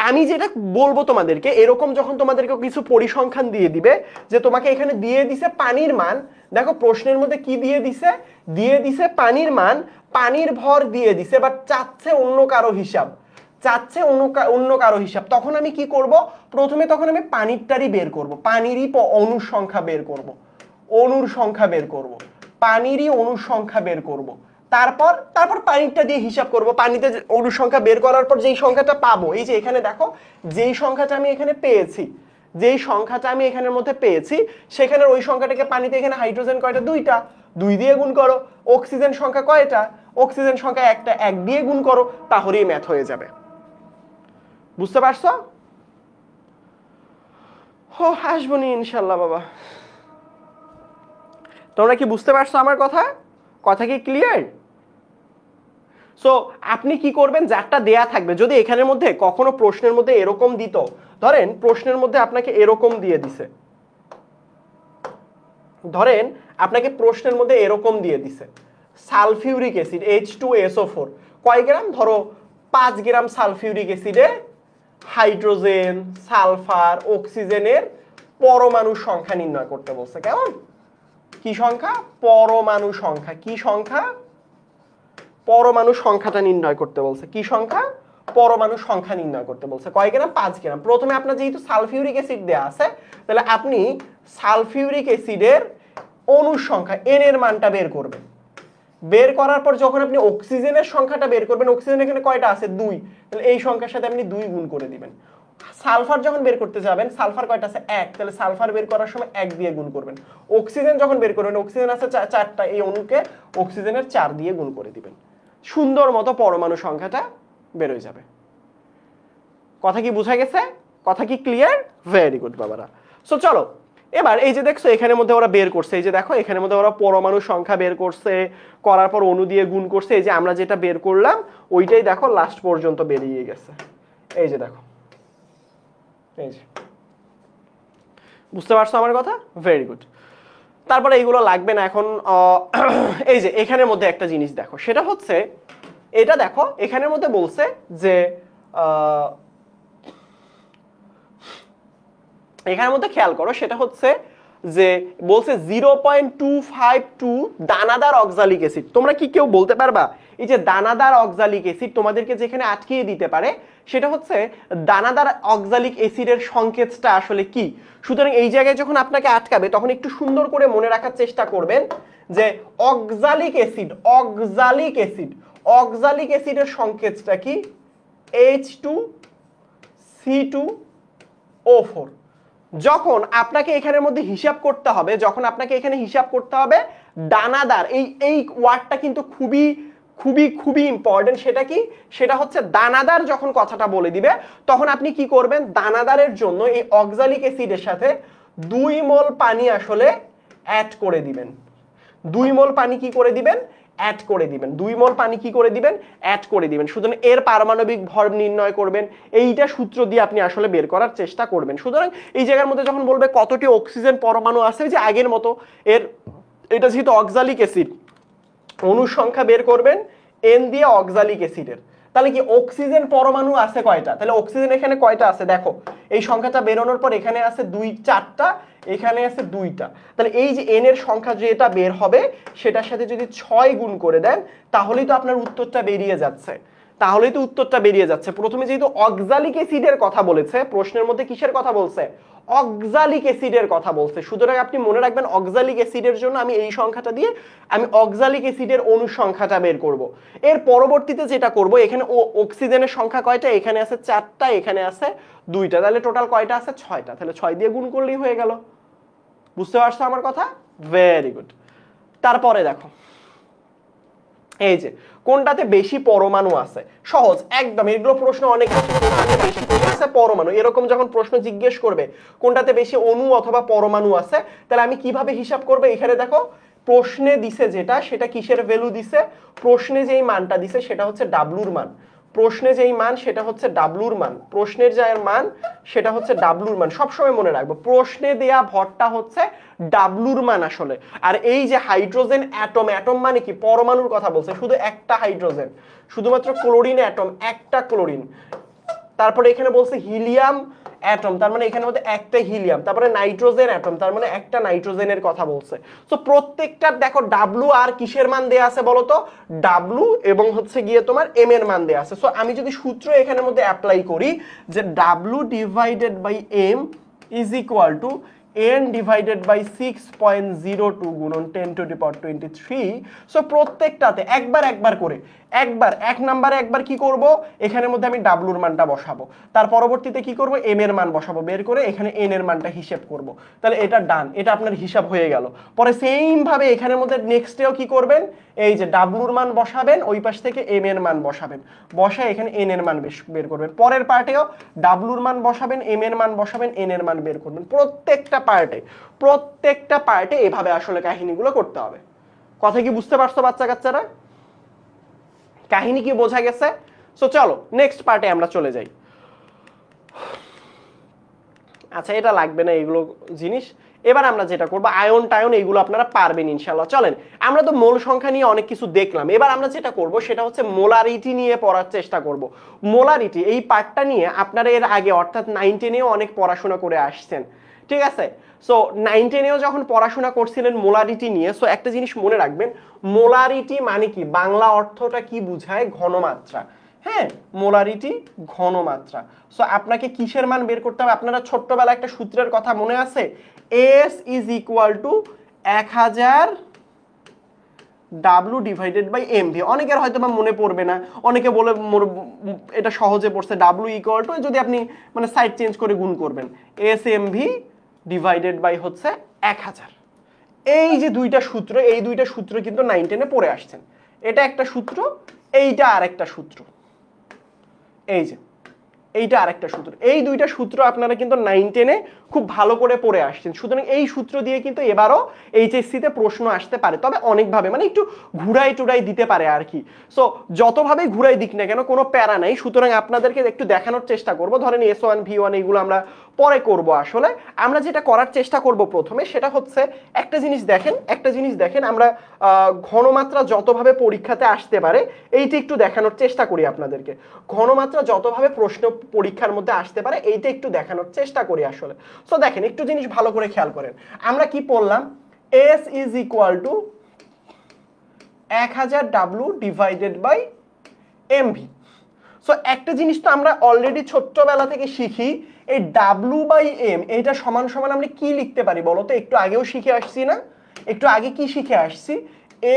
Speaker 1: আমি যেটা বলবো তোমাদেরকে, এরকম যখন তোমাদেরকে কিছু পরিসংখ্যান দিয়ে দিবে যে তোমাকে এখানে দিয়ে দিছে পানির মান, দেখো প্রশ্নের মধ্যে কি দিয়ে দিছে? দিয়ে দিছে পানির মান, পানির ভর দিয়ে দিছে, বাট চাচ্ছে অন্য কারো হিসাব, চাচ্ছে অন্য কারো হিসাব। তখন আমি কি করব? প্রথমে তখন আমি পানিরটারই বের করব, পানিরই অণুর সংখ্যা বের করব, অণুর সংখ্যা বের করব, পানিরই অণুর সংখ্যা বের করব। তারপর পানিটা দিয়ে হিসাব করব। পানিতে অণুর সংখ্যা বের করার পর যেই সংখ্যাটা পাবো, এই যে এখানে দেখো যেই সংখ্যাটা আমি এখানে পেয়েছি, যেই সংখ্যাটা আমি এখানের মধ্যে পেয়েছি, সেখানের ওই সংখ্যাটাকে পানিতে, এখানে হাইড্রোজেন কয়টা? 2টা, 2 দিয়ে গুণ করো। অক্সিজেন সংখ্যা কয়টা? অক্সিজেন সংখ্যা একটা, 1 দিয়ে গুণ করো, তাহলেই ম্যাথ হয়ে যাবে। বুঝতে পারছো? হো হাসবনি ইনশাল্লাহ বাবা। তোমরা কি বুঝতে পারছো আমার কথা? কথা কি ক্লিয়ার? সো আপনি কি করবেন? যারটা দেয়া থাকবে, যদি এখানের মধ্যে কখনো প্রশ্নের মধ্যে এরকম দিত, ধরেন প্রশ্নের মধ্যে আপনাকে এরকম দিয়ে দিছে, ধরেন আপনাকে প্রশ্নের মধ্যে এরকম দিয়ে দিছে সালফিউরিক অ্যাসিড H2SO4 কয় গ্রাম? ধরো 5 গ্রাম সালফিউরিক অ্যাসিডে হাইড্রোজেন, সালফার, অক্সিজেনের পরমাণু সংখ্যা নির্ণয় করতে বলছে। কেমন? কি সংখ্যা? পরমাণু সংখ্যা। কি সংখ্যা? পরমাণু সংখ্যাটা নির্ণয় করতে বলছে। কি সংখ্যা? পরমাণু সংখ্যা নির্ণয় করতে বলছে। কয় গ্রাম? 5 গ্রাম। প্রথমে আপনার যেহেতু সালফিউরিক অ্যাসিড দেয়া আছে, তাহলে আপনি সালফিউরিক অ্যাসিডের অণুর সংখ্যা n এর মানটা বের করবেন। বের করার পর যখন আপনি অক্সিজেনের সংখ্যাটা বের করবেন, অক্সিজেন এখানে কয়টা আছে? 2, তাহলে এই সংখ্যার সাথে আপনি 2 গুণ করে দিবেন। সালফার যখন বের করতে যাবেন, সালফার কয়টা আছে? 1, তাহলে সালফার বের করার সময় 1 দিয়ে গুণ করবেন। অক্সিজেন যখন বের করবেন, অক্সিজেন আছে 4টা, এই অণুকে অক্সিজেনের 4 দিয়ে গুণ করে দিবেন। সুন্দর মতো পরমাণু সংখ্যাটা বের হয়ে যাবে। কথা কি বোঝা গেছে? কথা কি ক্লিয়ার? ভেরি গুড বাবারা। সো চলো এবার এই যে দেখছো এখানের মধ্যে ওরা বের করছে, এই যে দেখো এখানের মধ্যে ওরা পরমাণু সংখ্যা বের করছে, করার পর অণু দিয়ে গুণ করছে। এই যে আমরা যেটা বের করলাম ওইটাই দেখো লাস্ট পর্যন্ত বেরিয়ে গেছে। এই যে দেখো, এই যে বুঝতে পারছো আমার কথা? Very good. তারপরে এইগুলো লাগবে না এখন। এই যে এখানের মধ্যে একটা জিনিস দেখো, সেটা হচ্ছে এটা দেখো এখানের মধ্যে বলছে যে এখানের মধ্যে খেয়াল করো, সেটা হচ্ছে যে বলছে 0.252 দানাদার অক্সালিক অ্যাসিড। তোমরা কি কেউ বলতে পারবা এই যে দানাদার অক্সালিক অ্যাসিড তোমাদেরকে যেখানে আটকিয়ে দিতে পারে, সেটা হচ্ছে দানাদার অক্সালিক অ্যাসিডের সংকেতটা আসলে কি? সুতরাং এই জায়গায় যখন আপনাকে আটকাবে তখন একটু সুন্দর করে মনে রাখার চেষ্টা করবেন যে oxalic acid, oxalic acid, oxalic অ্যাসিডের সংকেতটা কি? H2C2O4। যখন আপনাকে এখানের মধ্যে হিসাব করতে হবে, যখন আপনাকে এখানে হিসাব করতে হবে দানাদার, এই ওয়ার্ডটা কিন্তু খুবই খুবই খুবই ইম্পর্টেন্ট। সেটা কি? সেটা হচ্ছে দানাদার যখন কথাটা বলে দিবে তখন আপনি কি করবেন? দানাদারের জন্য এই অক্সালিক অ্যাসিডের সাথে 2 মোল পানি আসলে অ্যাড করে দিবেন। 2 মোল পানি কি করে দিবেন? অ্যাড করে দিবেন। 2 মোল পানি কি করে দিবেন? অ্যাড করে দিবেন। সুতরাং এর পারমাণবিক ভর নির্ণয় করবেন। এইটা সূত্র দিয়ে আপনি আসলে বের করার চেষ্টা করবেন। সুতরাং এই জায়গার মধ্যে যখন বলবে কতটি অক্সিজেন পরমাণু আছে, যে আগের মতো এটা যেহেতু অক্সালিক অ্যাসিড, অণুর সংখ্যা বের করবেন n দিয়ে অক্সালিক অ্যাসিডের। তাহলে কি অক্সিজেন পরমাণু আছে কয়টা? তাহলে অক্সিজেন এখানে কয়টা আছে দেখো, এই সংখ্যাটা বেরোনোর পর এখানে আছে 4টা, এখানে আছে 2টা। তাহলে এই যে n এর সংখ্যা যেটা বের হবে সেটার সাথে যদি 6 গুণ করে দেন তাহলেই তো আপনার উত্তরটা বেরিয়ে যাচ্ছে। তাহলেই তো উত্তরটা বেরিয়ে যাচ্ছে। প্রথমে যেহেতু অক্সালিক অ্যাসিডের কথা বলেছে, প্রশ্নের মধ্যে কিসের কথা বলছে? অক্সালিক অ্যাসিডের কথা বলছে। সুতরাং আপনি মনে রাখবেন অক্সালিক অ্যাসিডের জন্য আমি এই সংখ্যাটা দিয়ে আমি অক্সালিক অ্যাসিডের অণু সংখ্যাটা বের করব। এর পরবর্তীতে যেটা করব, এখানে অক্সিজেনের সংখ্যা কয়টা? এখানে আছে 4টা, এখানে আছে 2টা, তাহলে টোটাল কয়টা আছে? 6টা। তাহলে 6 দিয়ে গুণ করলেই হয়ে গেল। বুঝতে পারছো আমার কথা? Very good. তারপরে দেখো এই যে কোনটাতে বেশি পরমাণু আছে, সহজ একদম, এগুলো প্রশ্ন অনেক বেশি আছে পরমাণু, এরকম যখন প্রশ্ন জিজ্ঞেস করবে কোনটাতে বেশি অণু অথবা পরমাণু আছে, তাহলে আমি কিভাবে হিসাব করব? এখানে দেখো প্রশ্নে দিছে যেটা, সেটা কিসের ভ্যালু দিছে? প্রশ্নে যেই মানটা দিছে সেটা হচ্ছে ডাব্লুর মান। প্রশ্নে যেই মান সেটা হচ্ছে ডাব্লুর মান, প্রশ্নের যার মান সেটা হচ্ছে ডাব্লুর মান। সবসময় মনে রাখবো প্রশ্নে দেয়া ভরটা হচ্ছে ডাব্লুর মান আসলে। আর এই যে হাইড্রোজেন অ্যাটম, অ্যাটম মানে কি? পরমাণুর কথা বলছে, শুধু একটা হাইড্রোজেন, শুধুমাত্র ক্লোরিন অ্যাটম, একটা ক্লোরিন। তারপরে এখানে বলছে হিলিয়াম অ্যাটম, তার মানে এখানে মধ্যে একটা হিলিয়াম। তারপরে নাইট্রোজেন অ্যাটম, তার মানে একটা নাইট্রোজেনের কথা বলছে। সো প্রত্যেকটার দেখো ডাব্লু আর কিসের মান দেয়া আছে বলো তো? ডাব্লু এবং হচ্ছে গিয়ে তোমার এম এর মান দেয়া আছে। সো আমি যদি সূত্র এখানের মধ্যে অ্যাপ্লাই করি যে W divided by M is equal to n divided by 6.02 গুণন 10 টু দি পাওয়ার 23। সো প্রত্যেকটাতে একবার একবার করে, একবার এক নাম্বারে একবার কি করব, এখানের মধ্যে আমি ডাব্লুর মানটা বসাবো, তার পরবর্তীতে কি করব, এম এর মান বসাবো, বের করে এখানে এন এর মানটা হিসাব করব। তাহলে এটা ডান, এটা আপনার হিসাব হয়ে গেল। পরে সেম ভাবে এখানের মধ্যে নেক্সটেও কি করবেন, এই যে ডাব্লুর মান বসাবেন, ওই পাশ থেকে এম এর মান বসাবেন, বসায় এখানে এন এর মান বের করবেন। পরের পার্টেও ডাব্লুর মান বসাবেন, এম এর মান বসাবেন, এন এর মান বের করবেন। প্রত্যেকটা পার্টে এভাবে আসলে কাহিনীগুলো করতে হবে। কথা কি বুঝতে পারছো বাচ্চা কাচ্চারা? কাহিনী কি বোঝা গেছে? সো চলো নেক্সট পার্টে আমরা চলে যাই। আচ্ছা এটা লাগবে না এগুলো জিনিস। এবার আমরা যেটা করব, আয়ন টায়ন এইগুলো আপনারা পারবেন ইনশাআল্লাহ। চলেন, আমরা তো মোল সংখ্যা নিয়ে অনেক কিছু দেখলাম, এবার আমরা যেটা করব সেটা হচ্ছে মোলারিটি নিয়ে পড়ার চেষ্টা করব। মোলারিটি এই পার্টটা নিয়ে আপনারা এর আগে অর্থাৎ 9 10-এও অনেক পড়াশোনা করে আসছেন, ঠিক আছে? সো 9 10-এও যখন পড়াশোনা করছিলেন মোলারিটি নিয়ে, সো একটা জিনিস মনে রাখবেন, মোলারিটি মানে কি, বাংলা অর্থটা কি বুঝায়? ঘনমাত্রা। হ্যাঁ, মোলারিটি ঘনমাত্রা। সো আপনাকে কিসের মান বের করতে হবে? আপনারা ছোট্টবেলায় একটা সূত্রের কথা মনে আছে, S is equal to 1000 W divided by MV. অনেকের হয়তো বা মনে পড়বে না, অনেকে বলে এটা সহজে পড়ছে, ডাব্লু ইকুয়াল টু, যদি আপনি মানে সাইড চেঞ্জ করে গুণ করবেন, এস এমভি ডিভাইডেড বাই হচ্ছে 1000। এই যে দুইটা সূত্র, এই দুইটা সূত্র কিন্তু 9 10-এ পড়ে আসছেন। এটা একটা সূত্র, এইটা আরেকটা সূত্র, এই যে এইটা আরেকটা সূত্র। এই দুইটা সূত্র আপনারা কিন্তু 9 10-এ খুব ভালো করে পড়ে আসছেন। সুতরাং এই সূত্র দিয়ে কিন্তু এবারও এইচএসসি-তে প্রশ্ন আসতে পারে, তবে অনেকভাবে, মানে একটু ঘুরাই টুরাই দিতে পারে আর কি। সো যতভাবে ঘুরাই দিক না কেন কোনো প্যারা নাই। সুতরাং আপনাদেরকে একটু দেখানোর চেষ্টা করব, ধরেন S1 V1 এইগুলো আমরা পরে করব। আসলে আমরা যেটা করার চেষ্টা করব প্রথমে সেটা হচ্ছে একটা জিনিস দেখেন, আমরা ঘনমাত্রা যতভাবে পরীক্ষাতে আসতে পারে এইটা একটু দেখানোর চেষ্টা করি আপনাদেরকে। ঘনমাত্রা যতভাবে প্রশ্ন পরীক্ষার মধ্যে আসতে পারে এইটা একটু দেখানোর চেষ্টা করি আসলে। সো দেখেন একটু জিনিস ভালো করে খেয়াল করেন, আমরা কি পড়লাম, S is equal to 1000 W divided by MV. So একটা জিনিস তো আমরা অলরেডি ছোট্টবেলা থেকে শিখি, এই ডাব্লু বাই এম এইটা সমান সমান আমরা কি লিখতে পারি বলো তো? একটু আগেও শিখে আসছি না? একটু আগে কি শিখে আসছি?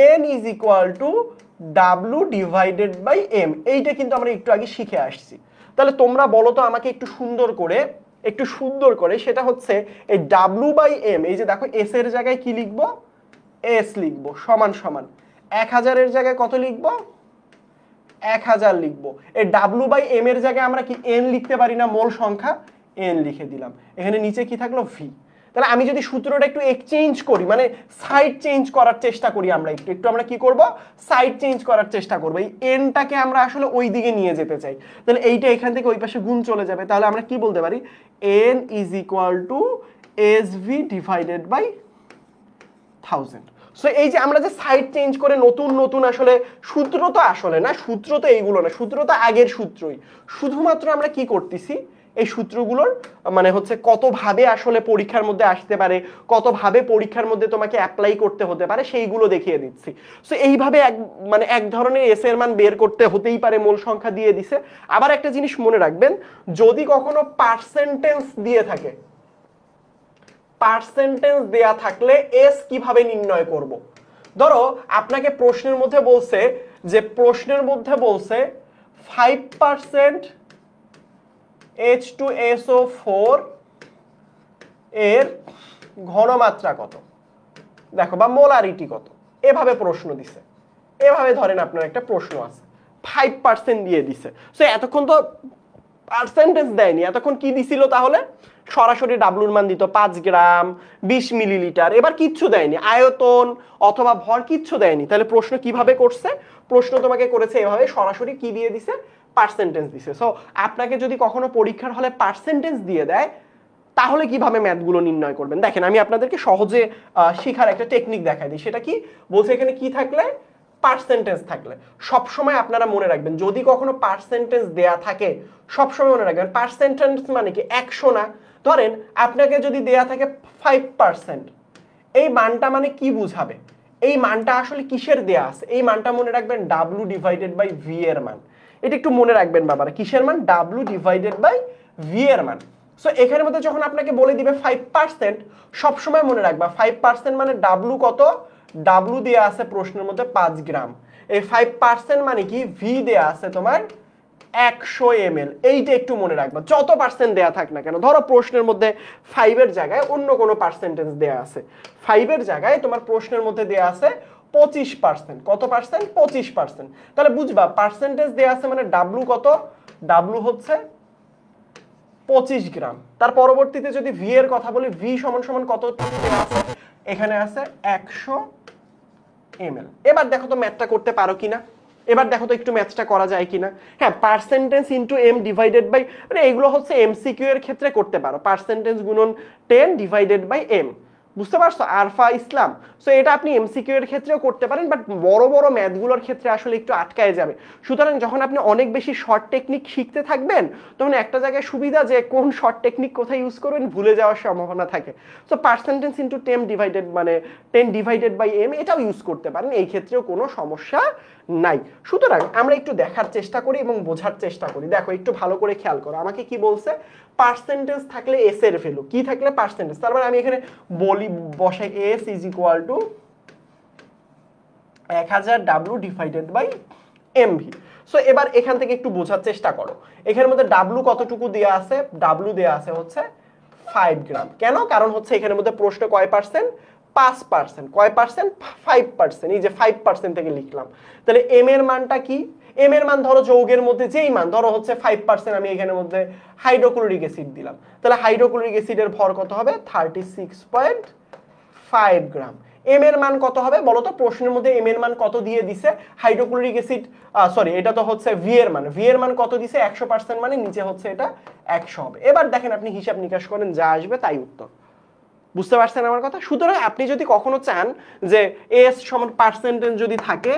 Speaker 1: N is equal to W divided by M, এইটা কিন্তু আমরা একটু আগে শিখে আসছি। তাহলে তোমরা বলো তো আমাকে একটু সুন্দর করে, সেটা হচ্ছে এই ডাব্লু বাই এম, এই যে দেখো এস এর জায়গায় কি লিখবো? এস লিখবো, সমান সমান 1000-এর জায়গায় কত লিখবো? 1000 লিখবো। এই ডাব্লু বাই এম এর জায়গায় আমরা কি এন লিখতে পারি না? মোল সংখ্যা, এন লিখে দিলাম। এখানে নিচে কি থাকলো? ভি। তাহলে আমি যদি সূত্রটা একটু এক্সচেঞ্জ করি, মানে সাইড চেঞ্জ করার চেষ্টা করি, আমরা একটু আমরা কি করব? সাইড চেঞ্জ করার চেষ্টা করব। এই এনটাকে আমরা আসলে ওই দিকে নিয়ে যেতে চাই। তাহলে এইটা এখান থেকে ওই পাশে গুণ চলে যাবে। তাহলে আমরা কি বলতে পারি? N is equal to S V divided by 1000। So এই যে আমরা যে সাইড চেঞ্জ করে নতুন আসলে সূত্র তো আসলে না, সূত্র তো এইগুলো না, সূত্র তো আগের সূত্রই। শুধুমাত্র আমরা কি করতেছি, এই সূত্রগুলোর মানে হচ্ছে কতভাবে আসলে পরীক্ষার মধ্যে আসতে পারে, কতভাবে পরীক্ষার মধ্যে তোমাকে অ্যাপ্লাই করতে হতে পারে সেইগুলো দেখিয়ে দিচ্ছি। সো এইভাবে এক ধরনের এস এর মান বের করতে হতেই পারে, মূল সংখ্যা দিয়ে দিছে। আবার একটা জিনিস মনে রাখবেন, যদি কখনো পার্সেন্টেজ দিয়ে থাকে, পার্সেন্টেজ দেয়া থাকলে এস কিভাবে নির্ণয় করব? ধরো আপনাকে প্রশ্নের মধ্যে বলছে 5% H2SO4 এর ঘনমাত্রা কত, দেখো, বা মোলারিটি কত, এভাবে প্রশ্ন দিছে। এভাবে ধরেন আপনার একটা প্রশ্ন আছে, 5% দিয়ে দিছে। সো এতক্ষণ তো পার্সেন্টেজ দেয়নি, এতক্ষণ কি দিছিল তাহলে? সরাসরি ডাব্লুর মান দিত 5 গ্রাম 20 মিলিলিটার, এবার কিচ্ছু দেয়নি, আয়তন অথবা ভর কিচ্ছু দেয়নি। তাহলে প্রশ্ন কিভাবে করছে? প্রশ্ন তোমাকে করেছে এভাবে, সরাসরি কি দিয়ে দিছে? পার্সেন্টেজ দিছে। সো আপনাকে যদি কখনো পরীক্ষার হলে পার্সেন্টেজ দিয়ে দেয় তাহলে কিভাবে ম্যাথগুলো নির্ণয় করবেন? দেখেন আমি আপনাদেরকে সহজে শেখার একটা টেকনিক দেখাই দিই। সেটা কি বলছে, এখানে কি থাকলে? পার্সেন্টেজ থাকলে সবসময় আপনারা মনে রাখবেন, যদি কখনো পার্সেন্টেজ দেয়া থাকে সবসময় মনে রাখবেন পার্সেন্টেজ মানে কি 100 না। ধরেন আপনাকে যদি দেয়া থাকে 5%, এই মানটা মানে কি বুঝাবে? এই মানটা আসলে কিসের দেয়া আছে? এই মানটা মনে রাখবেন W ডিভাইডেড বাই V এর মান। এটা একটু মনে রাখবেন বাবারা, কিসের মান? W ডিভাইডেড বাই V এর মান। সো এখানের মধ্যে যখন আপনাকে বলে দিবে 5%, সবসময় মনে রাখবা 5% মানে W কত? W দেয়া আছে প্রশ্নের মধ্যে 5 গ্রাম। এই 5% মানে কি? V দেয়া আছে তোমার 100 ml। এইটা একটু মনে রাখবা, যত পার্সেন্ট দেয়া থাক না কেন। ধরো প্রশ্নের মধ্যে 5 এর জায়গায় অন্য কোনো পার্সেন্টেজ দেয়া আছে, 5 এর জায়গায় তোমার প্রশ্নের মধ্যে দেয়া আছে 25%। কত পার্সেন্ট? 25%। তাহলে বুঝবা পার্সেন্টেজ দেয়া আছে মানে W কত? W হচ্ছে 25 গ্রাম। তার পরবর্তীতে যদি V এর কথা বলি, V সমান সমান কত দেয়া আছে? এখানে আছে 100 ml। এবার দেখো তো ম্যাথটা করতে পারো কিনা, এবার দেখো তো একটু ম্যাথটা করা যায় কিনা। হ্যাঁ, percentage into m divided by, মানে এগুলো হচ্ছে এমসিকিউ এর ক্ষেত্রে করতে পারো, পার্সেন্টেজ গুণন 10 ডিভাইডেড বাই m। বুঝতে পারছো আরফা ইসলাম? সো এটা আপনি এমসিকিউ এর ক্ষেত্রেও করতে পারেন, বাট বড় বড় ম্যাথগুলোর ক্ষেত্রে আসলে একটু আটকায় যাবে। সুতরাং যখন আপনি অনেক বেশি শর্ট টেকনিক শিখতে থাকবেন, তখন একটা জায়গায় সুবিধা যে কোন শর্ট টেকনিক কোথায় ইউজ করবেন ভুলে যাওয়ার সম্ভাবনা থাকে। সো পার্সেন্টেজ ইনটু 10 ডিভাইডেড মানে 10 ডিভাইডেড বাই m, এটাও ইউজ করতে পারেন, এই ক্ষেত্রেও কোনো সমস্যা নাই। সুতরাং আমরা একটু দেখার চেষ্টা করি এবং বোঝার চেষ্টা করি। দেখো একটু ভালো করে খেয়াল করো, আমাকে কি বলছে? পার্সেন্টেজ থাকলে s এর ভ্যালু কি থাকলে? পার্সেন্টেজ। তার মানে আমি এখানে বলি বসাই s is equal to 1000 W divided by mv। So এবার এখান থেকে একটু বোঝার চেষ্টা করো, এখানের মধ্যে W কতটুকু দেয়া আছে? W দেয়া আছে হচ্ছে 5 গ্রাম। কেন? কারণ হচ্ছে এখানের মধ্যে প্রশ্ন কয় পার্সেন্ট? 5%। কয় পার্সেন্ট? 5%। এই যে 5% থেকে লিখলাম। তাহলে m এর মানটা কি? m এর মান ধরো যৌগের মধ্যে যেই মান, ধরো হচ্ছে 5%, আমি এখানের মধ্যে হাইড্রোক্লোরিক অ্যাসিড দিলাম। তাহলে হাইড্রোক্লোরিক অ্যাসিডের ভর কত হবে? 36.5 গ্রাম। m এর মান কত হবে বলো তো? প্রশ্নের মধ্যে m এর মান কত দিয়ে দিছে? হাইড্রোক্লোরিক অ্যাসিড, সরি এটা তো হচ্ছে v এর মান। v এর মান কত দিছে? 100%, মানে নিচে হচ্ছে এটা 100 হবে। এবার দেখেন আপনি হিসাব নিকাশ করেন, যা আসবে তাই উত্তর। বুঝতে পারছেন আমার কথা? সুতরাং আপনি যদি কখনো চান যে s সমান পার্সেন্টেজ যদি থাকে,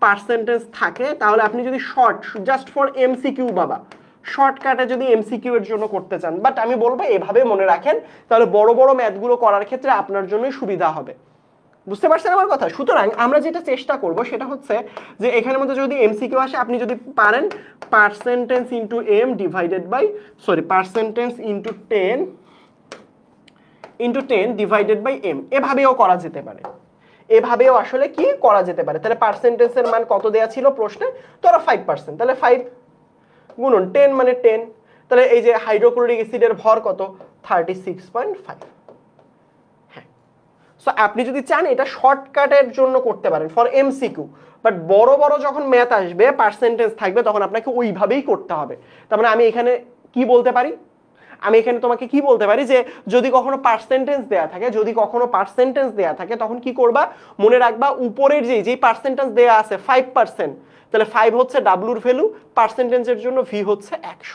Speaker 1: পার্সেন্টেজ থাকে, তাহলে আপনি যদি শর্ট জাস্ট ফর এমসিকিউ বাবা, শর্টকাটে যদি এমসিকিউ এর জন্য করতে চান, বাট আমি বলবো এভাবে মনে রাখেন, তাহলে বড় বড় ম্যাথগুলো করার ক্ষেত্রে আপনার জন্যই সুবিধা হবে। বুঝতে পারছেন আমার কথা? সুতরাং আমরা যেটা চেষ্টা করব সেটা হচ্ছে যে এখানের মধ্যে যদি এমসিকিউ আসে, আপনি যদি পারেন percentage into m divided by, sorry percentage into 10 divided by m, এভাবেও করা যেতে পারে। এভাবেও আসলে কি করা যেতে পারে। তাহলে পার্সেন্টেজের মান কত দেয়া ছিল প্রশ্নে? ধরো 5%, তাহলে 5 গুণন 10 মানে 10। তাহলে এই যে হাইড্রোক্লোরিক অ্যাসিডের ভর কত? 36.5। হ্যাঁ, সো আপনি যদি চান এটা শর্টকাটের জন্য করতে পারেন ফর এমসিকিউ, বাট বড় বড় যখন ম্যাথ আসবে, পার্সেন্টেজ থাকবে, তখন আপনাকে ওইভাবেই করতে হবে। তার মানে আমি এখানে কি বলতে পারি? আমি এখানে তোমাকে কি বলতে পারি যে যদি কখনো পার্সেন্টেজ দেয়া থাকে, যদি কখনো পার্সেন্টেজ দেয়া থাকে, তখন কি করবা? মনে রাখবা উপরের যেই পার্সেন্টেজ দেয়া আছে 5%, তাহলে 5 হচ্ছে ডাব্লুর ভ্যালু, পার্সেন্টেজের জন্য v হচ্ছে 100।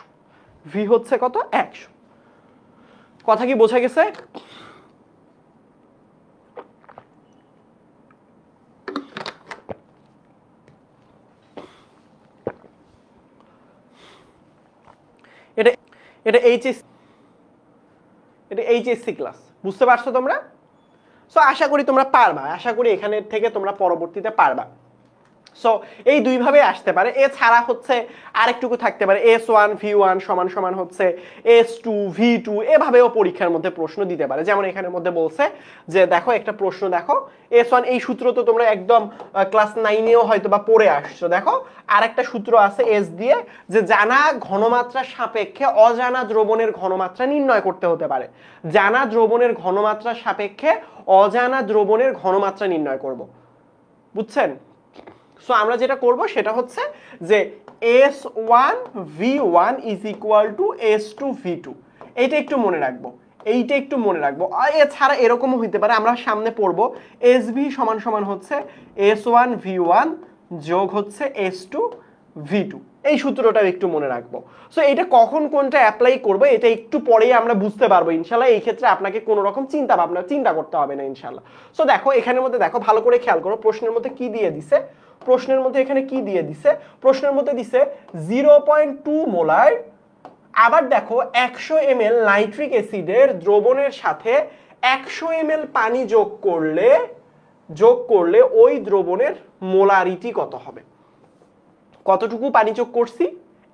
Speaker 1: v হচ্ছে কত? 100। কথা কি বোঝা গেছে? এটা এটা এইচএসসি ক্লাস। বুঝতে পারছো তোমরা? সো আশা করি তোমরা পারবা, আশা করি এখানে থেকে তোমরা পরবর্তীতে পারবা। সো এই দুই ভাবে আসতে পারে। এছাড়া হচ্ছে আরেকটুকু থাকতে পারে s1 v1 সমান সমান হচ্ছে s2 v2, এভাবেও পরীক্ষার মধ্যে প্রশ্ন দিতে পারে। যেমন এখানের মধ্যে বলছে যে দেখো একটা প্রশ্ন, দেখো s1, এই সূত্র তো তোমরা একদম ক্লাস 9এও হয়তো বা পড়ে আসছো। দেখো আরেকটা সূত্র আছে s দিয়ে, যে জানা ঘনমাত্রার সাপেক্ষে অজানা দ্রবণের ঘনমাত্রা নির্ণয় করতে হতে পারে। জানা দ্রবণের ঘনমাত্রার সাপেক্ষে অজানা দ্রবণের ঘনমাত্রা নির্ণয় করব। বুঝছেন? সো আমরা যেটা করব সেটা হচ্ছে যে S1V1 is equal two S2V2, এইটা একটু মনে রাখবো, এইটা একটু মনে রাখবো। এছাড়া এরকমও হইতে পারে, আমরা সামনে পড়বো SV সমান সমান হচ্ছে S1V1 যোগ হচ্ছে S2V2, এই সূত্রটা একটু মনে রাখবো। সো এটা কখন কোনটা অ্যাপ্লাই করবো এটা একটু পরেই আমরা বুঝতে পারবো ইনশাল্লাহ। এই ক্ষেত্রে আপনাকে কোনো রকম চিন্তা করতে হবে না ইনশাল্লাহ। সো দেখো এখানের মধ্যে দেখো ভালো করে খেয়াল করো, প্রশ্নের মধ্যে কি দিয়ে দিছে, প্রশ্নের মধ্যে এখানে কি দিয়ে দিছে, প্রশ্নের মধ্যে দিছে 0.2 মোলার। আবার দেখো 100 ml নাইট্রিক অ্যাসিডের দ্রবণের সাথে 100 ml পানি যোগ করলে ওই দ্রবণের মোলারিটি কত হবে। কতটুকু পানি যোগ করছি,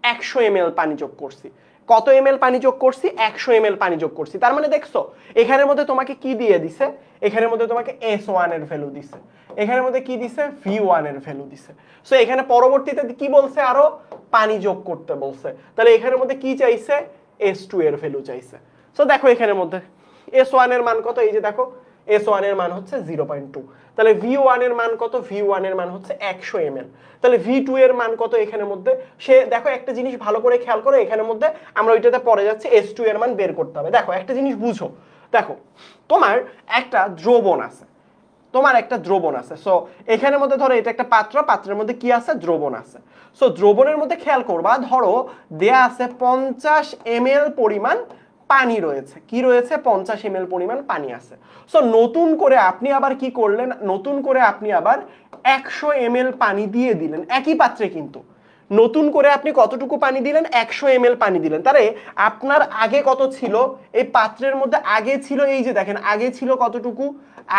Speaker 1: 100 ml পানি যোগ করছি। কত ml পানি যোগ করছি, 100 ml পানি যোগ করছি। তার মানে দেখছো এখানের মধ্যে তোমাকে কি দিয়ে দিছে, এখানের মধ্যে তোমাকে S1 এর ভ্যালু দিছে, এখানের মধ্যে কি দিছে, V1 এর ভ্যালু দিছে। সো এখানে পরবর্তীতে কি বলছে, আরো পানি যোগ করতে বলছে। তাহলে এখানের মধ্যে কি চাইছে, S2 এর ভ্যালু চাইছে। সো দেখো এখানের মধ্যে S1 এর মান কত, এই যে দেখো S1 এর মান হচ্ছে 0.2। তাহলে V1 এর মান কত, V1 এর মান হচ্ছে 100 ml। তাহলে V2 এর মান কত এখানের মধ্যে, সে দেখো একটা জিনিস ভালো করে খেয়াল করো, এখানের মধ্যে আমরা ওইটাতে পরে যাচ্ছি, S2 এর মান বের করতে হবে। দেখো একটা জিনিস বুঝো, দেখো তোমার একটা দ্রবণ আছে, তোমার একটা দ্রবণ আছে। সো এখানের মধ্যে ধরো এটা একটা পাত্র, পাত্রের মধ্যে কি আছে, দ্রবণ আছে। সো দ্রবণের মধ্যে খেয়াল করবা, ধরো দেয়া আছে 50 ml পরিমাণ পানি রয়েছে, কি রয়েছে, 50 ml পরিমাণ পানি আছে। সো নতুন করে আপনি আবার কি করলেন, নতুন করে আপনি আবার 100 ml পানি দিয়ে দিলেন একই পাত্রে, কিন্তু নতুন করে আপনি কতটুকু পানি দিলেন, 100 ml পানি দিলেন। তাহলে আপনার আগে কত ছিল, এই পাত্রের মধ্যে আগে ছিল, এই যে দেখেন আগে ছিল কতটুকু,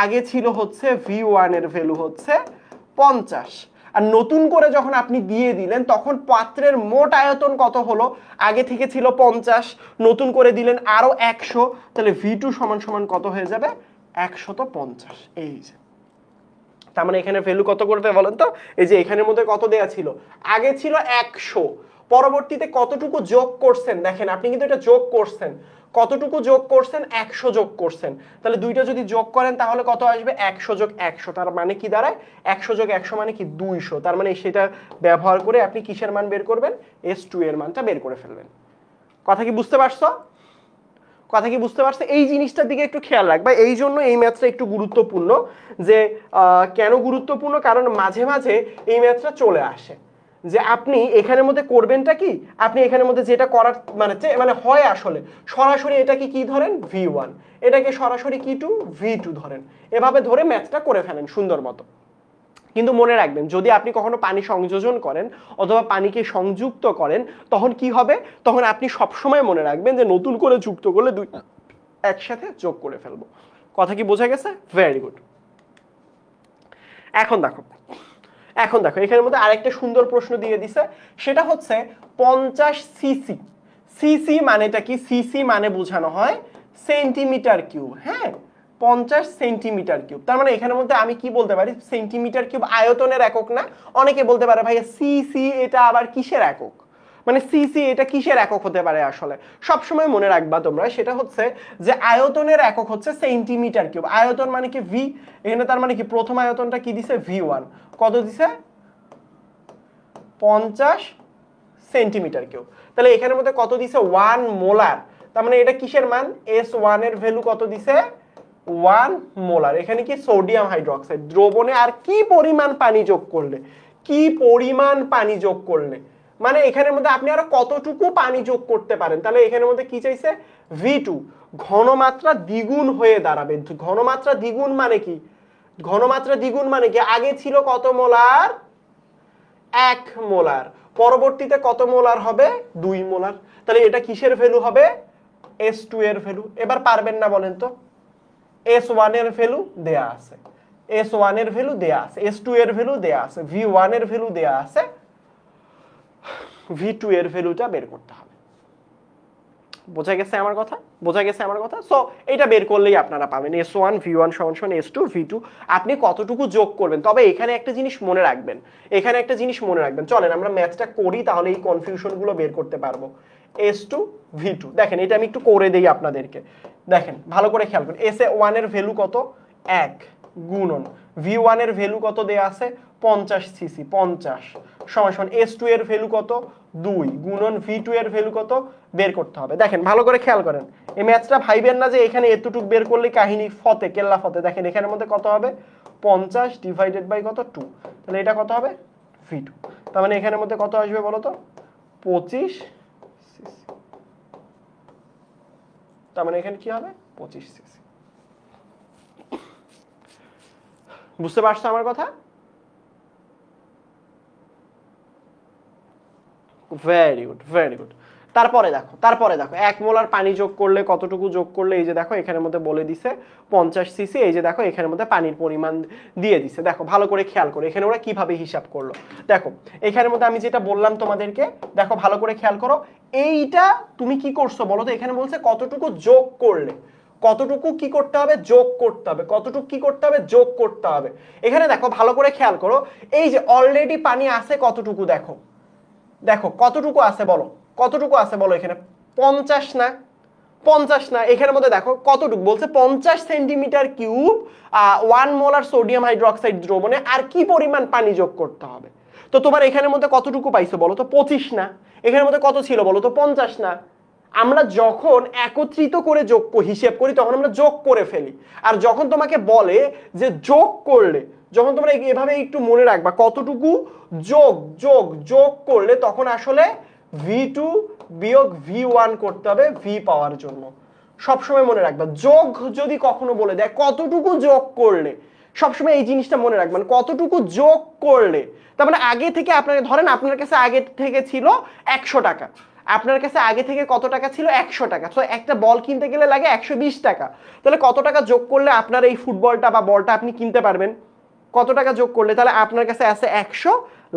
Speaker 1: আগে ছিল হচ্ছে V1 এর ভ্যালু হচ্ছে 50, আর নতুন করে যখন আপনি দিয়ে দিলেন তখন পাত্রের মোট আয়তন কত হলো, আগে থেকে ছিল 50, নতুন করে দিলেন আরো 100, তাহলে V2 সমান সমান কত হয়ে যাবে, 150। এই যে তার মানে এখানে ভ্যালু কত করতে বলেন তো, এই যে এখানের মধ্যে কত দেয়া ছিল, আগে ছিল 100, পরবর্তীতে কতটুকু যোগ করছেন, দেখেন আপনি কিন্তু এটা যোগ করছেন, কতটুকু যোগ করছেন, 100 যোগ করছেন। তাহলে দুইটা যদি যোগ করেন তাহলে কত আসবে, 100 যোগ 100, তার মানে কি দাঁড়ায়, 100 যোগ 100 মানে কি 200। তার মানে সেটা ব্যবহার করে আপনি কিসের মান বের করবেন, S2 এর মানটা বের করে ফেলবেন। কথা কি বুঝতে পারছো, কথা কি বুঝতে পারছে, এই জিনিসটার দিকে একটু খেয়াল রাখবা। এই জন্য এই ম্যাথটা একটু গুরুত্বপূর্ণ। যে কেন গুরুত্বপূর্ণ, কারণ মাঝে মাঝে এই ম্যাথটা চলে আসে যে আপনি এখানের মধ্যে করবেনটা কি, আপনি এখানের মধ্যে যেটা করার মানে হয় আসলে সরাসরি এটাকে কি ধরেন, V1, এটাকে সরাসরি কি টু V2 ধরেন, এভাবে ধরে ম্যাথটা করে ফেলেন সুন্দর মতো। কিন্তু মনে রাখবেন যদি আপনি কখনো পানি সংযোজন করেন অথবা পানিকে সংযুক্ত করেন তখন কি হবে, তখন আপনি সবসময় মনে রাখবেন যে নতুন করে যুক্ত করলে দুই একসাথে যোগ করে ফেলবো। কথা কি বোঝা গেছে, ভেরি গুড। এখন দেখো এখানের মধ্যে আরেকটা সুন্দর প্রশ্ন দিয়ে দিছে, সেটা হচ্ছে 50 সিসি। সিসি মানেটা কি, সিসি মানে বোঝানো হয় সেন্টিমিটার কিউব। হ্যাঁ, 50 সেন্টিমিটার কিউব। তার মানে এখানের মধ্যে আমি কি বলতে পারি, সেন্টিমিটার কিউব আয়তনের একক না। অনেকে বলতে পারে ভাইয়া সিসি এটা আবার কিসের একক, মানে সিসি এটা কিসের একক হতে পারে। আসলে সবসময় মনে রাখবা তোমরা, সেটা হচ্ছে যে আয়তনের একক হচ্ছে সেন্টিমিটার কিউব। আয়তন মানে কি ভি, এখানে তার মানে কি প্রথম আয়তনটা কি দিছে, V1, কত দিছে, 50 সেন্টিমিটার কিউব। তাহলে এখানের মধ্যে কত দিছে, 1 মোলার। তার মানে এটা কিসের মান, S1 এর ভ্যালু কত দিছে, 1 মোলার। এখানে কি সোডিয়াম হাইড্রোক্সাইড দ্রবণে আর কি পরিমাণ পানি যোগ করলে, কি পরিমাণ পানি যোগ করলে, মানে এখানের মধ্যে আপনি আরো কতটুকু পানি যোগ করতে পারেন। তাহলে এখানের মধ্যে কি চাইছে, V2, ঘনমাত্রা দ্বিগুণ হয়ে দাঁড়াবে। ঘনমাত্রা দ্বিগুণ মানে কি, ঘনমাত্রা দ্বিগুণ মানে কি, আগে ছিল কত মোলার, 1 মোলার, পরবর্তীতে কত মোলার হবে, 2 মোলার। তাহলে এটা কিসের ভ্যালু হবে, S2 এর ভ্যালু। এবার পারবেন না বলেন তো, S1 এর ভ্যালু দেয়া আছে, S1 এর ভ্যালু দেয়া আছে, S2 এর ভ্যালু দেয়া আছে, V1 এর ভ্যালু দেয়া আছে, V2 এর ভ্যালুটা বের করতে হবে। বোঝা গেছে আমার কথা, বোঝা গেছে আমার কথা। সো এটা বের করলেই আপনারা পাবেন S1 V1 সমান S2 V2 আপনি কতটুকু যোগ করবেন। তবে এখানে একটা জিনিস মনে রাখবেন, এখানে একটা জিনিস মনে রাখবেন, চলেন আমরা ম্যাথটা করি তাহলে এই কনফিউশনগুলো বের করতে পারবো। S2 V2 দেখেন এটা আমি একটু করে দেই আপনাদেরকে, দেখেন ভালো করে খেয়াল করুন। S1 এর ভ্যালু কত, 1, গুণন V1 এর ভ্যালু কত দেয়া আছে 50 সিসি 50 সমান S2 এর ভ্যালু কত 2 গুণন V2 এর ভ্যালু কত বের করতে হবে। দেখেন ভালো করে খেয়াল করেন, এই ম্যাথটা ভাইবেন না যে এখানে এতটুকু বের করলে কাহিনী ফতে কেল্লা ফতে। দেখেন এখানের মধ্যে কত হবে 50 ডিভাইডেড বাই কত 2, তাহলে এটা কত হবে V2। তার মানে এখানের মধ্যে কত আসবে বলো তো 25 সিসি। তার মানে এখানে কি হবে 25 সিসি। বুঝতে পারছো আমার কথা? Very good very good. তারপরে দেখো 1 মোলার পানি যোগ করলে কতটুকু যোগ করলে, এই যে দেখো এখানের মধ্যে বলে দিছে 50 সিসি। এই যে দেখো এখানের মধ্যে পানির পরিমাণ দিয়ে দিছে। দেখো ভালো করে খেয়াল করো এখানে ওরা কিভাবে হিসাব করলো। দেখো এখানের মধ্যে আমি যেটা বললাম তোমাদেরকে, দেখো ভালো করে খেয়াল করো, এইটা তুমি কি করছো বলো তো, এখানে বলছে কতটুকু যোগ করলে, কতটুকু কি করতে হবে যোগ করতে হবে, কতটুকু কি করতে হবে যোগ করতে হবে। এখানে দেখো ভালো করে খেয়াল করো, এই যে অলরেডি পানি আছে কতটুকু, দেখো দেখো কতটুকু আছে বলো, কতটুকু আছে বলো এখানে 50 না 50 না। এখানের মধ্যে দেখো কতটুকু বলছে 50 centimetre cube 1 molar sodium hydroxide দ্রবণে আর কি পরিমাণ পানি যোগ করতে হবে। তো তোমার এখানের মধ্যে কতটুকু পাইছো বলো তো 25 না। এখানের মধ্যে কত ছিল বলো তো 50 না। আমরা যখন একত্রিত করে যোগ হিসেব করি তখন আমরা যোগ করে ফেলি, আর যখন তোমাকে বলে যে যোগ করলে, যখন তোমরা এভাবে একটু মনে রাখবা কতটুকু যোগ যোগ যোগ করলে তখন আসলে V2 বিয়োগ V1 করতে হবে V পাওয়ার জন্য। সবসময় মনে রাখবা যোগ যদি কখনো বলে দেয় কতটুকু যোগ করলে, সবসময় এই জিনিসটা মনে রাখবেন কতটুকু যোগ করলে। তার মানে আগে থেকে আপনাকে ধরেন আপনার কাছে আগে থেকে ছিল 100 টাকা, আপনার কাছে আগে থেকে কত টাকা ছিল 100 টাকা। তো একটা বল কিনতে গেলে লাগে 120 টাকা, তাহলে কত টাকা যোগ করলে আপনার এই ফুটবলটা বা বলটা আপনি কিনতে পারবেন, কত টাকা যোগ করলে, তাহলে আপনার কাছে আছে 100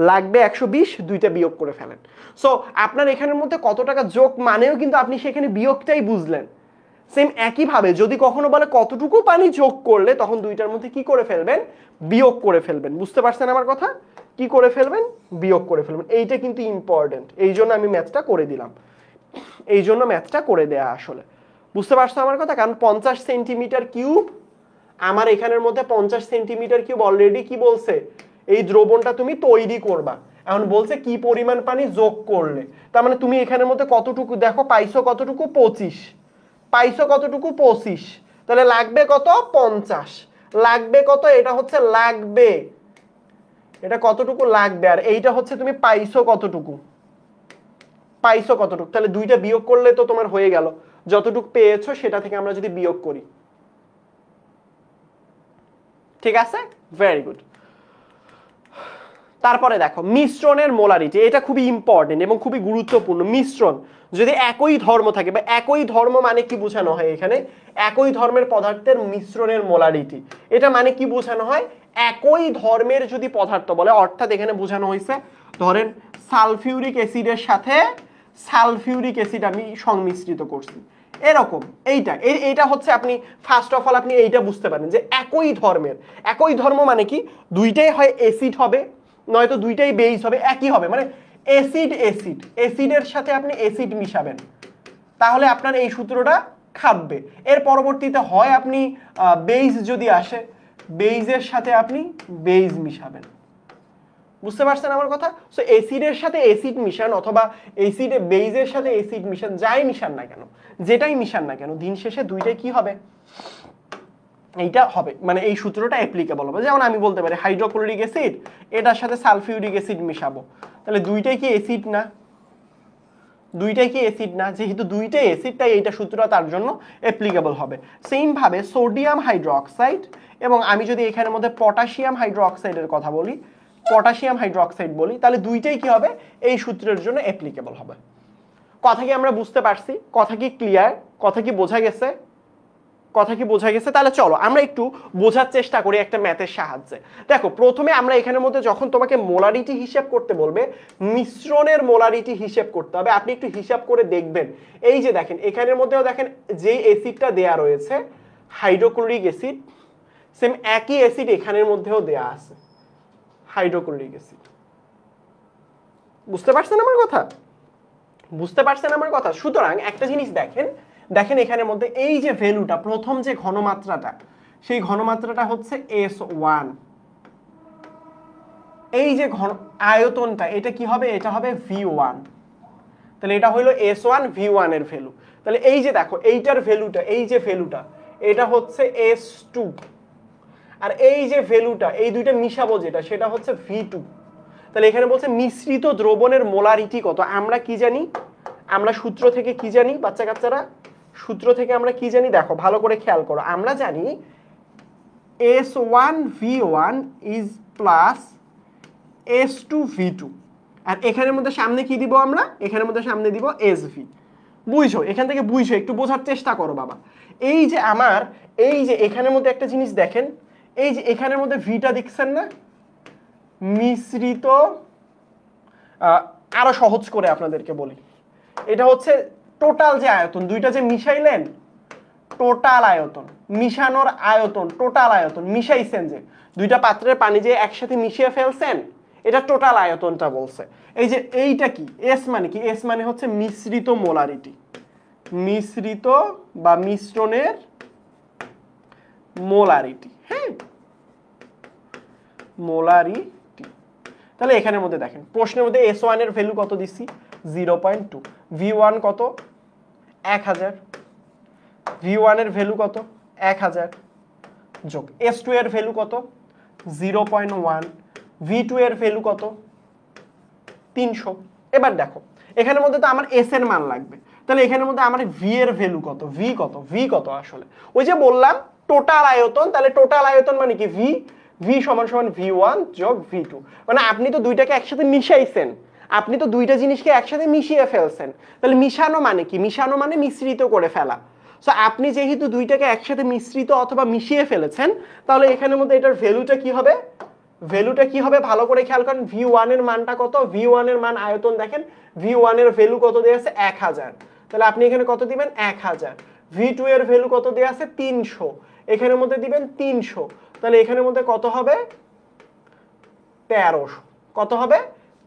Speaker 1: লাগবে 120, দুইটা বিয়োগ করে ফেলেন। সো আপনার এখানের মধ্যে কত টাকা যোগ মানেও কিন্তু আপনি সেখানে বিয়োগটাই বুঝলেন। সেম একইভাবে যদি কখনো বলে কতটুকু পানি যোগ করলে তখন দুইটার মধ্যে কি করে ফেলবেন বিয়োগ করে ফেলবেন। বুঝতে পারছেন আমার কথা? কি করে ফেলবেন বিয়োগ করে ফেলবেন। এইটা কিন্তু ইম্পর্টেন্ট, এই জন্য আমি ম্যাথটা করে দিলাম, এই জন্য ম্যাথটা করে দেয়া আসলে। বুঝতে পারছো আমার কথা? কারণ 50 সেন্টিমিটার কিউব, আমার এখানের মধ্যে 50 সেন্টিমিটার কিউব অলরেডি কি বলছে এই দ্রবণটা তুমি তৈরি করবা। এখন বলছে কি পরিমাণ পানি যোগ করলে, তার মানে তুমি এখানের মধ্যে কতটুকু দেখো পাইছো কতটুকু 25, পাইছো কতটুকু 25, তাহলে লাগবে কত 50, লাগবে কত, এটা হচ্ছে লাগবে, এটা কতটুকু লাগবে, আর এইটা হচ্ছে তুমি পাইছো কতটুকু, পাইছো কতটুকু, তাহলে দুইটা বিয়োগ করলে তো তোমার হয়ে গেল। যতটুকু পেয়েছো সেটা থেকে আমরা যদি বিয়োগ করি, ঠিক আছে ভেরি গুড। তারপরে দেখো মিশ্রণের মোলারিটি, এটা খুবই ইম্পর্টেন্ট এবং খুবই গুরুত্বপূর্ণ। মিশ্রণ যদি একই ধর্ম থাকে, বা একই ধর্ম মানে কি বোঝানো হয় এখানে, একই ধর্মের পদার্থের মিশ্রণের মোলারিটি, এটা মানে কি বোঝানো হয়, একই ধর্মের যদি পদার্থ বলে, অর্থাৎ এখানে বোঝানো হয়েছে ধরেন সালফিউরিক অ্যাসিডের সাথে সালফিউরিক অ্যাসিড আমি সংমিশ্রিত করছি, এরকম। এইটা হচ্ছে আপনি ফার্স্ট অফ অল আপনি এইটা বুঝতে পারেন যে একই ধর্মের, একই ধর্ম মানে কি দুইটাই হয় অ্যাসিড হবে, নয়তো দুইটাই বেস হবে, একই হবে, মানে অ্যাসিড অ্যাসিড, অ্যাসিডের সাথে আপনি অ্যাসিড মিশাবেন তাহলে আপনার এই সূত্রটা খাটবে। এর পরবর্তীতে হয় আপনি বেস যদি আসে, বেইজের সাথে আপনি বেইজ মিশাবেন। বুঝতে পারছেন আমার কথা? সো অ্যাসিডের সাথে অ্যাসিড মিশান অথবা অ্যাসিড বেইজের সাথে অ্যাসিড মিশান, যাই মিশান না কেন, যেটাই মিশান না কেন, দিন শেষে দুইটাই কি হবে, এইটা হবে, মানে এই সূত্রটা অ্যাপ্লিকেবল হবে। যেমন আমি বলতে পারি হাইড্রোক্লোরিক অ্যাসিড এটার সাথে সালফিউরিক অ্যাসিড মিশাবো, তাহলে দুইটাই কি অ্যাসিড না, দুইটাই কি অ্যাসিড না, যেহেতু দুইটাই অ্যাসিড তাই এইটা সূত্রটা তার জন্য অ্যাপ্লিকেবল হবে। সেম ভাবে সোডিয়াম হাইড্রোক্সাইড এবং আমি যদি এখানের মধ্যে পটাশিয়াম হাইড্রোক্সাইডের কথা বলি, পটাশিয়াম হাইড্রোক্সাইড বলি, তাহলে দুইটাই কি হবে এই সূত্রের জন্য অ্যাপ্লিকেবল হবে। কথা কি আমরা বুঝতে পারছি? কথা কি ক্লিয়ার? কথা কি বোঝা গেছে? কথা কি বোঝা গেছে? তাহলে চলো আমরা একটু বোঝার চেষ্টা করি একটা ম্যাথের সাহায্যে। দেখো প্রথমে আমরা এখানের মধ্যে যখন তোমাকে মোলারিটি হিসাব করতে বলবে, মিশ্রণের মোলারিটি হিসাব করতে হবে, আপনি একটু হিসাব করে দেখবেন। এই যে দেখেন এখানের মধ্যেও দেখেন যেই অ্যাসিডটা দেয়া রয়েছে হাইড্রোক্লোরিক অ্যাসিড, সেম একই অ্যাসিড এখানের মধ্যেও দেয়া আছে হাইড্রোক্লোরিক অ্যাসিড। বুঝতে পারছেন আমার কথা? বুঝতে পারছেন আমার কথা? সুতরাং একটা জিনিস দেখেন, দেখেন এখানের মধ্যে এই যে ভ্যালুটা, প্রথম যে ঘনমাত্রাটা, সেই ঘনমাত্রাটা হচ্ছে S1। এই যে আয়তনটা এটা কি হবে, এটা হবে V1। তাহলে এটা হলো S1 V1 এর ভ্যালু। তাহলে এই যে দেখো এইটার ভ্যালুটা, এই যে ভ্যালুটা এটা হচ্ছে S2, আর এই যে ভ্যালুটা এই দুইটা মিশাবো যেটা সেটা হচ্ছে V2। তাহলে এখানে বলছে মিশ্রিত দ্রবণের মোলারিটি কত। আমরা কি জানি, আমরা সূত্র থেকে কি জানি বাচ্চা কাচ্চারা, সূত্র থেকে আমরা কি জানি দেখো ভালো করে খেয়াল করো। আমরা জানি S1 V1 is plus S2 V2, আর এখানের মধ্যে সামনে কি দিব আমরা, এখানের মধ্যে সামনে দিব SV। বুঝছো, এখান থেকে বুঝছো, একটু বোঝার চেষ্টা করো বাবা। এই যে আমার এই যে এখানের মধ্যে একটা জিনিস দেখেন, এই যে এখানের মধ্যে ভিটা দেখছেন না, মিশ্রিত, আরো সহজ করে আপনাদেরকে বলি, এটা হচ্ছে টোটাল যে আয়তন, দুইটা যে মিশাইলেন টোটাল আয়তন, মিশানোর আয়তন, টোটাল আয়তন মিশাইছেন, যে দুইটা পাত্রের পানি যে একসাথে মিশিয়ে ফেলছেন, এটা টোটাল আয়তনটা বলছে। এই যে এইটা কি, এস মানে কি, এস মানে হচ্ছে মিশ্রিত মোলারিটি, মিশ্রিত বা মিশ্রণের মোলারিটি। হ্যাঁ, মোলারিটি। তাহলে এখানের মধ্যে দেখেন প্রশ্নের মধ্যে S1 এর ভ্যালু কত দিছি 0.2, V1 কত 1000, V1 এর ভ্যালু কত 1000 যোগ S2 এর ভ্যালু কত 0.1, V2 এর ভ্যালু কত 300। এবার দেখো এখানের মধ্যে তো আমার S এর মান লাগবে, তাহলে এখানের মধ্যে আমার V এর ভ্যালু কত, V কত, V কত আসলে ওই যে বললাম টোটাল আয়তন। তাহলে টোটাল আয়তন মানে কি V সমান সমান V1 যোগ V2। মানে আপনি তো দুইটাকে একসাথে মিশাইছেন, আপনি তো দুইটা জিনিসকে একসাথে মিশিয়ে ফেলছেন। তাহলে মিশানো মানে কি, মিশানো মানে মিশ্রিত করে ফেলা। সো আপনি যেহেতু দুইটাকে একসাথে মিশ্রিত অথবা মিশিয়ে ফেলেছেন, তাহলে এখানের মধ্যে এটার ভ্যালুটা কি হবে, ভ্যালুটা কি হবে ভালো করে খেয়াল করেন। V1 এর মানটা কত, V1 এর মান আয়তন দেখেন, V1 এর ভ্যালু কত দেয়া আছে 1000, তাহলে আপনি এখানে কত দিবেন 1000। V2 এর ভ্যালু কত দেয়া আছে 300, এখানের মধ্যে দিবেন 300, তাহলে এখানের মধ্যে কত হবে 1300, কত হবে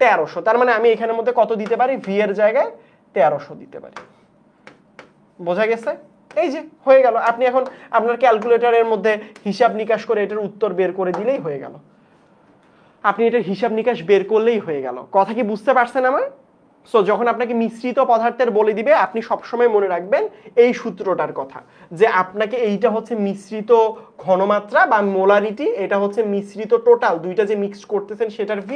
Speaker 1: 1300। তার মানে আমি এখানের মধ্যে কত দিতে পারি, V এর জায়গায় 1300 দিতে পারি। বোঝা গেছে? এই যে হয়ে গেল, আপনি এখন আপনার ক্যালকুলেটরের মধ্যে হিসাব নিকাশ করে এটার উত্তর বের করে দিলেই হয়ে গেল, আপনি এটার হিসাব নিকাশ বের করলেই হয়ে গেল। কথা কি বুঝতে পারছেন আমার? সো যখন আপনাকে মিশ্রিত পদার্থের বলে দিবে, আপনি সবসময় মনে রাখবেন এই সূত্রটার কথা, যে আপনাকে এইটা হচ্ছে মিশ্রিত ঘনমাত্রা বা মোলারিটি, এটা হচ্ছে মিশ্রিত টোটাল, দুইটা যে মিক্স করতেছেন সেটার V,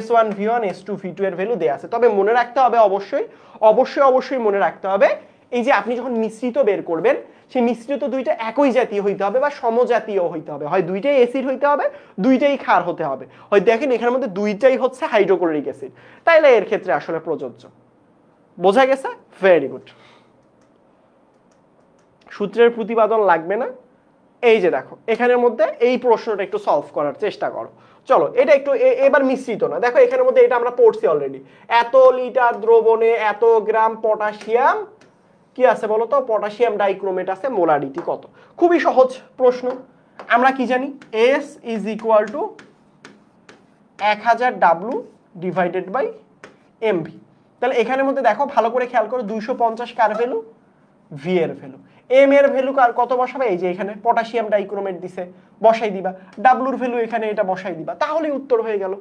Speaker 1: S1 V1 S2 V2 এর ভ্যালু দেয়া আছে। তবে মনে রাখতে হবে অবশ্যই অবশ্যই অবশ্যই মনে রাখতে হবে, এই যে আপনি যখন মিশ্রিত বের করবেন, সেই মিশ্রিত দুইটা একই জাতীয় হইতে হবে বা সমজাতীয় হইতে হবে, হয় দুইটাই অ্যাসিড হইতে হবে, দুইটাই ক্ষার হতে হবে। হয় দেখেন এখানের মধ্যে দুইটাই হচ্ছে হাইড্রোক্লোরিক অ্যাসিড, তাইলে এর ক্ষেত্রে আসলে প্রযোজ্য। বোঝা গেছে? Very good. সূত্রের প্রতিপাদন লাগবে না। এই যে দেখো এখানের মধ্যে এই প্রশ্নটা একটু সলভ করার চেষ্টা করো। চলো এটা একটু এবার মিশ্রিত না, দেখো এখানের মধ্যে এটা আমরা পড়ছি অলরেডি, এত লিটার দ্রবণে এত গ্রাম পটাশিয়াম কি আছে বলো তো, পটাশিয়াম ডাইক্রোমেট আছে, মোলারিটি কত। খুবই সহজ প্রশ্ন, আমরা কি জানি S is equal to 1000 W divided by MV। তাহলে এখানের মধ্যে দেখো ভালো করে খেয়াল করো, 250 কার ভ্যালু, V এর ভ্যালু, M এর ভ্যালু কার কত বসাবে, এই যে এখানে পটাশিয়াম ডাইক্রোমেট দিছে বসাই দিবা, W এর ভ্যালু এখানে এটা বসাই দিবা, তাহলেই উত্তর হয়ে গেল।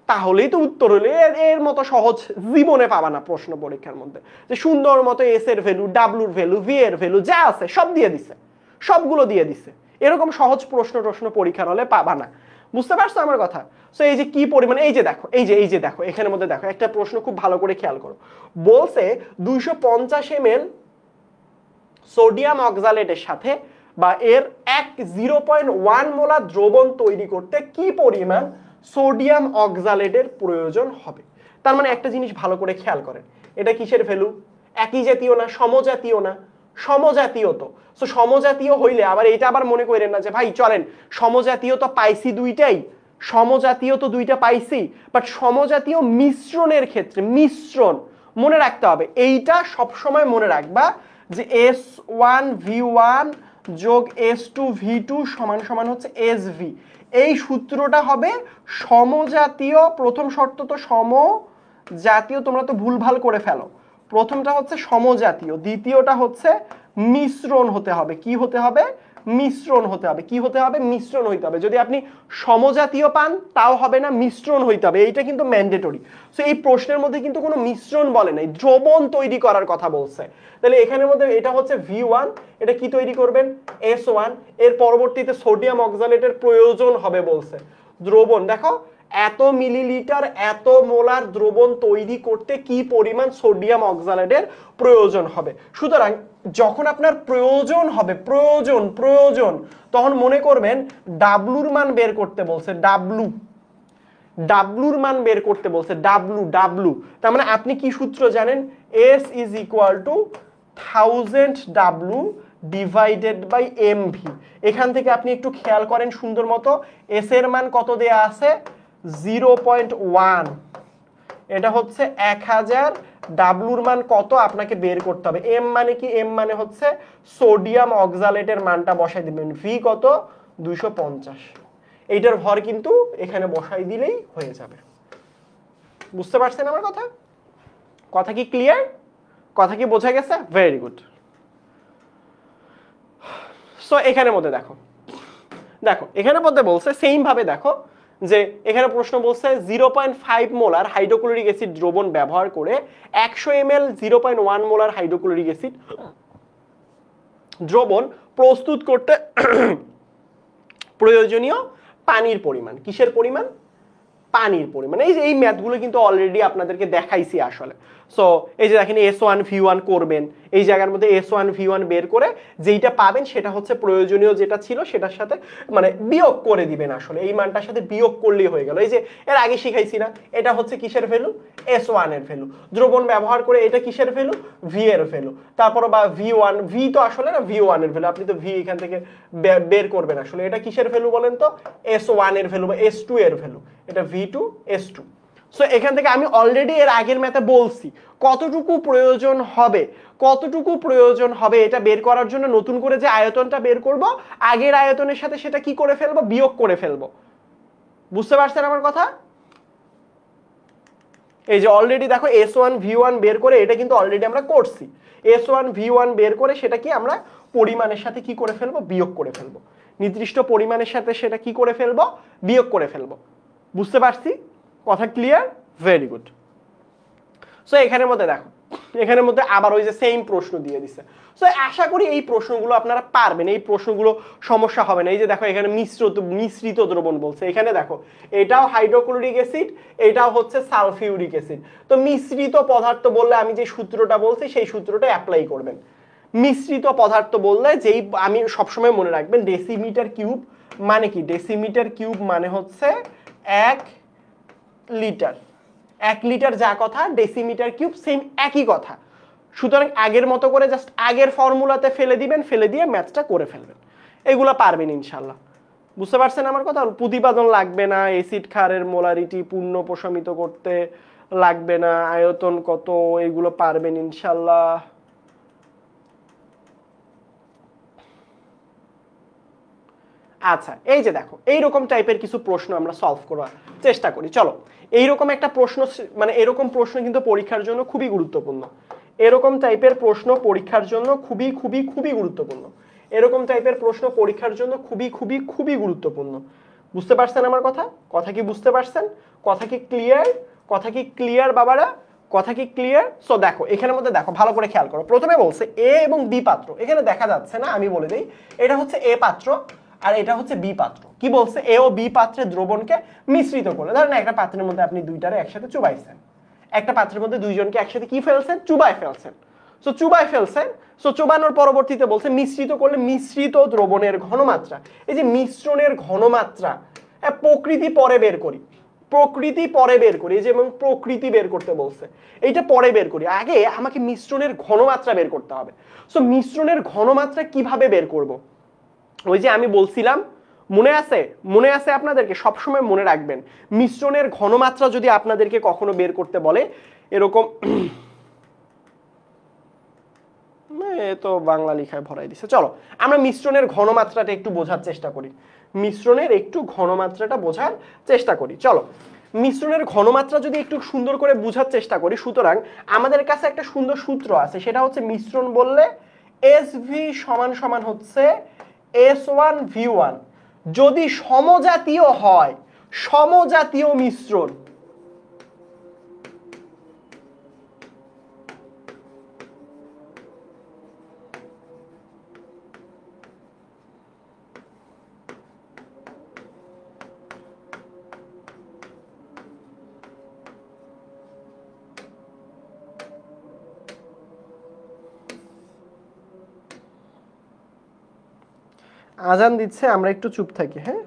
Speaker 1: তাহলেই তো উত্তর হলো। এর মতো সহজ জীবনে পাবা না প্রশ্ন পরীক্ষার মধ্যে, যে সুন্দর মতো S এর ভ্যালু, W এর ভ্যালু, V এর ভ্যালু যা আছে সব দিয়ে দিছে, সবগুলো দিয়ে দিছে। এরকম সহজ প্রশ্ন পরীক্ষার হলে পাবা না। বুঝতে পারছো আমার কথা? সো এই যে কি পরিমাণে, এই যে দেখো এই যে দেখো এখানের মধ্যে দেখো একটা প্রশ্ন খুব ভালো করে খেয়াল করো, বলছে 250 ml সোডিয়াম অক্সালেটের সাথে বা এর 0.1 মোলার দ্রবণ তৈরি করতে কি পরিমাণ সোডিয়াম অক্সালেটের প্রয়োজন হবে। তার মানে একটা জিনিস ভালো করে খেয়াল করেন, এটা কিসের ভ্যালু, একই জাতীয় না, সমজাতীয় না, সমজাতীয়। তো সো সমজাতীয় হইলে আবার এটা আবার মনে করেন না যে ভাই চলেন সমজাতীয় তো পাইছি দুইটাই, সমজাতীয় তো দুইটা পাইছি, বাট সমজাতীয় মিশ্রণের ক্ষেত্রে মিশ্রণ মনে রাখতে হবে, এইটা সবসময় মনে রাখবা যে S1 V1 যোগ S2 V2 সমান সমান হচ্ছে SV। এই সূত্রটা হবে সমজাতীয়, প্রথম শর্ত তো সমজাতীয়, তোমরা তো ভুলভাল করে ফেলো, প্রথমটা হচ্ছে সমজাতীয়, দ্বিতীয়টা হচ্ছে মিশ্রণ হতে হবে, কি হতে হবে, মিশ্রণ হতে হবে। কি হতে হবে? মিশ্রণ হইতে হবে। যদি আপনি সমজাতীয় পান তাও হবে না, মিশ্রণ হইতে হবে। এইটা কিন্তু ম্যান্ডেটরি। সো এই প্রশ্নের মধ্যে কিন্তু কোনো মিশ্রণ বলে নাই, দ্রবণ তৈরি করার কথা বলছে। তাহলে এখানের মধ্যে এটা হচ্ছে V1, এটা কি তৈরি করবেন? S1। এর পরবর্তীতে সোডিয়াম অক্সালেটের প্রয়োজন হবে বলছে। দ্রবণ দেখো, এত মিলিলিটার এত মোলার দ্রবণ তৈরি করতে কি পরিমাণ সোডিয়াম অক্সালেটের প্রয়োজন হবে। সুতরাং যখন আপনার প্রয়োজন হবে, প্রয়োজন, তখন মনে করবেন ডাব্লুর মান বের করতে বলছে। ডাব্লুর মান বের করতে বলছে। ডাব্লু। তার মানে আপনি কি সূত্র জানেন? S is equal to 1000 W divided by MV। এখান থেকে আপনি একটু খেয়াল করেন সুন্দর মতো, এস এর মান কত দেয়া আছে? 0.1। এটা হচ্ছে 1000, ডাব্লুর মান কত আপনাকে বের করতে হবে। এম মানে কি? এম মানে হচ্ছে সোডিয়াম অক্সালেটের মানটা বসাই দিবেন। ভি কত? 250। এইটার ভর কিন্তু এখানে বসাই দিলেই হয়ে যাবে। বুঝতে পারছেন আমার কথা? কথা কি ক্লিয়ার? কথা কি বোঝা গেছে? Very good. সো এখানের মধ্যে দেখো এখানের মধ্যে বলছে সেম ভাবে দেখো যে এখানে প্রশ্ন বলছে 0.5 মোলার হাইড্রোক্লোরিক অ্যাসিড দ্রবণ ব্যবহার করে 100 ml 0.1 মোলার হাইড্রোক্লোরিক অ্যাসিড দ্রবণ প্রস্তুত করতে প্রয়োজনীয় পানির পরিমাণ। কিসের পরিমাণ? পানির পরিমাণ। এই যে এই ম্যাথগুলো কিন্তু অলরেডি আপনাদেরকে দেখাইছি আসলে। সো এই যে দেখেন S1 V1 করবেন, এই জায়গার মধ্যে S1 V1 বের করে যেইটা পাবেন সেটা হচ্ছে প্রয়োজনীয় যেটা ছিল সেটার সাথে মানে বিয়োগ করে দিবেন। আসলে এই মানটার সাথে বিয়োগ করলেই হয়ে গেল। এই যে এর আগে শিখাইছি না, এটা হচ্ছে কিসের ভ্যালু? S1 এর ভ্যালু। দ্রবণ ব্যবহার করে এটা কিসের ভ্যালু? V এর ভ্যালু। তারপর বা V1, V তো আসলে না V1 এর ভ্যালু, আপনি তো V এখান থেকে বের করবেন। আসলে এটা কিসের ভ্যালু বলেন তো? S1 এর ভ্যালু বা S2 এর ভ্যালু। এটা V2 S2। সো এখান থেকে আমি অলরেডি এর আগের ম্যাথে বলছি কতটুকু প্রয়োজন হবে এটা বের করার জন্য নতুন করে যে আয়তনটা বের করব, আগের আয়তনের সাথে সেটা কি করে ফেলবো? বিয়োগ করে ফেলবো। বুঝতে পারছেন আমার কথা? এই যে অলরেডি দেখো S1 V1 বের করে এটা কিন্তু অলরেডি আমরা করছি। S1 V1 বের করে সেটা কি আমরা পরিমাণের সাথে কি করে ফেলবো? বিয়োগ করে ফেলবো। নির্দিষ্ট পরিমাণের সাথে সেটা কি করে ফেলবো? বিয়োগ করে ফেলবো। বুঝতে পারছি? কথা ক্লিয়ার? Very good. সো এখানের মধ্যে দেখো, এখানের মধ্যে আবার ওই যে সেম প্রশ্ন দিয়ে দিছে। সো আশা করি এই প্রশ্নগুলো আপনারা পারবেন, এই প্রশ্নগুলো সমস্যা হবে না। এই যে দেখো এখানে মিশ্রিত দ্রবণ বলছে। এখানে দেখো এটাও হাইড্রোক্লোরিক অ্যাসিড, এটাও হচ্ছে সালফিউরিক অ্যাসিড। তো মিশ্রিত পদার্থ বললে আমি যে সূত্রটা বলছি সেই সূত্রটা অ্যাপ্লাই করবেন। মিশ্রিত পদার্থ বললে যেই আমি সবসময় মনে রাখবেন ডেসিমিটার কিউব মানে কি? ডেসিমিটার কিউব মানে হচ্ছে 1 লিটার। 1 লিটার যা কথা, ডেসিমিটার কিউব সেম একই কথা। সুতরাং আগের মতো করে জাস্ট আগের ফর্মুলাতে ফেলে দিবেন, ফেলে দিয়ে ম্যাথটা করে ফেলবেন। এগুলো পারবেন ইনশাল্লাহ। বুঝতে পারছেন আমার কথা? প্রতিপাদন লাগবে না, অ্যাসিড ক্ষারের মোলারিটি পূর্ণ প্রশমিত করতে লাগবে না, আয়তন কত, এগুলো পারবেন ইনশাল্লাহ। আচ্ছা, এই যে দেখো এইরকম টাইপের কিছু প্রশ্ন আমরা সলভ করার চেষ্টা করি। চলো, এইরকম একটা প্রশ্ন, মানে এরকম প্রশ্ন কিন্তু পরীক্ষার জন্য খুবই গুরুত্বপূর্ণ। এরকম টাইপের প্রশ্ন পরীক্ষার জন্য খুবই গুরুত্বপূর্ণ। এরকম টাইপের প্রশ্ন পরীক্ষার জন্য খুবই গুরুত্বপূর্ণ। বুঝতে পারছেন আমার কথা? কথা কি বুঝতে পারছেন? কথা কি ক্লিয়ার? কথা কি ক্লিয়ার বাবারা? কথা কি ক্লিয়ার? সো দেখো এখানের মধ্যে দেখো ভালো করে খেয়াল করো। প্রথমে বলছে এ এবং বি পাত্র। এখানে দেখা যাচ্ছে না, আমি বলে দিই, এটা হচ্ছে এ পাত্র আর এটা হচ্ছে বি পাত্র। কি বলছে? এ ও বি পাত্রের দ্রবণকে মিশ্রিত করলে, ধরেন একটা পাত্রের মধ্যে আপনি দুইটারে একসাথে চুবাইছেন, একটা পাত্রের মধ্যে দুইজনকে একসাথে কি ফেলছেন? চুবাই ফেলছেন। সো চুবাই ফেলছেন, সো চুবানোর পরবর্তীতে বলছে মিশ্রিত করলে মিশ্রিত দ্রবণের ঘনমাত্রা। এই যে মিশ্রণের ঘনমাত্রা প্রকৃতি পরে বের করি, এই যে এবং প্রকৃতি বের করতে বলছে, এইটা পরে বের করি, আগে আমাকে মিশ্রণের ঘনমাত্রা বের করতে হবে। সো মিশ্রণের ঘনমাত্রা কিভাবে বের করব? ওই যে আমি বলছিলাম, মনে আছে আপনাদেরকে? সবসময় মনে রাখবেন মিশ্রণের ঘনমাত্রা যদি আপনাদেরকে কখনো বের করতে বলে এরকম, এ তো বাংলা লেখায় ভরাই দিছে। চলো আমরা মিশ্রণের ঘনমাত্রাটা একটু বোঝার চেষ্টা করি। চলো মিশ্রণের ঘনমাত্রা যদি একটু সুন্দর করে বোঝার চেষ্টা করি, সুতরাং আমাদের কাছে একটা সুন্দর সূত্র আছে, সেটা হচ্ছে মিশ্রণ বললে SV সমান সমান হচ্ছে S1V1 যদি সমজাতীয় হয়, সমজাতীয় মিশ্রণ, আজান দিচ্ছে, আমরা একটু চুপ থাকি। হ্যাঁ,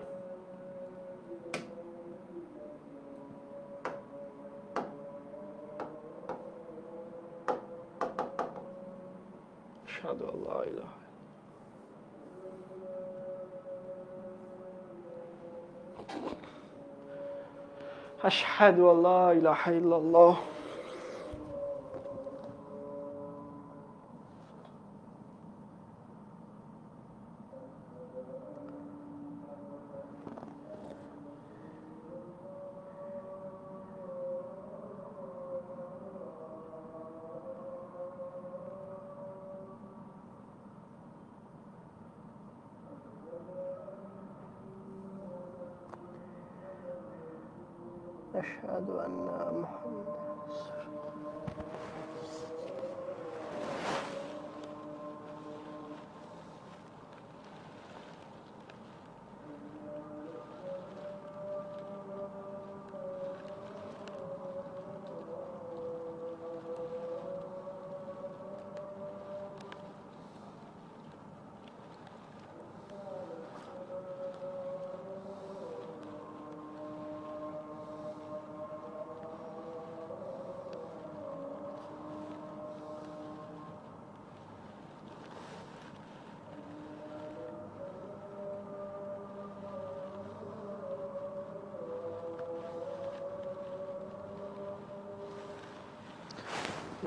Speaker 1: আশহাদু আল্লা ইলাহা আশহাদু আল্লা ইলাহা ইল্লাল্লাহ। أشهد أن محمد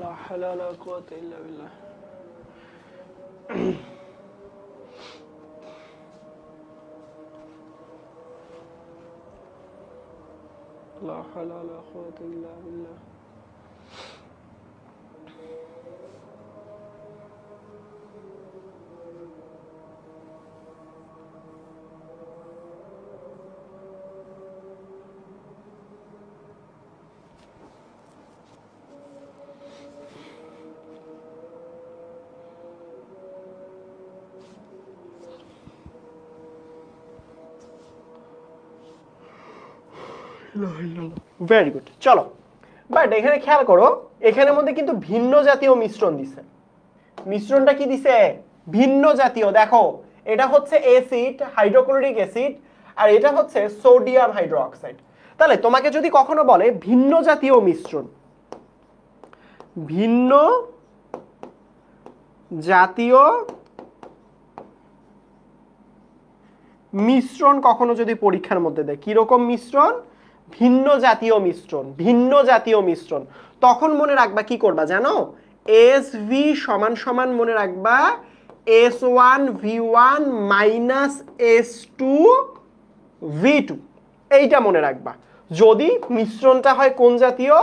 Speaker 1: لا حول ولا قوة إلا بالله. لا حول ولا قوة إلا بالله. Very good. চলো, বাট এখানে খেয়াল করো, এখানের মধ্যে কিন্তু ভিন্ন জাতীয় মিশ্রণ দিছে। মিশ্রণটা কি দিছে? ভিন্ন জাতীয়। দেখো, এটা হচ্ছে অ্যাসিড, হাইড্রোক্লোরিক অ্যাসিড, আর এটা হচ্ছে সোডিয়াম হাইড্রোক্সাইড। তাহলে তোমাকে যদি কখনো বলে ভিন্ন জাতীয় মিশ্রণ, ভিন্ন জাতীয় মিশ্রণ কখনো যদি পরীক্ষার মধ্যে দেয়, কিরকম মিশ্রণ? ভিন্ন জাতীয় মিশ্রণ, ভিন্ন জাতীয় মিশ্রণ, তখন মনে রাখবা কি করবা জানো? SV সমান সমান মনে রাখবা S1V1 মাইনাস S2V2, এইটা মনে রাখবা। যদি মিশ্রণটা হয় কোন জাতীয়?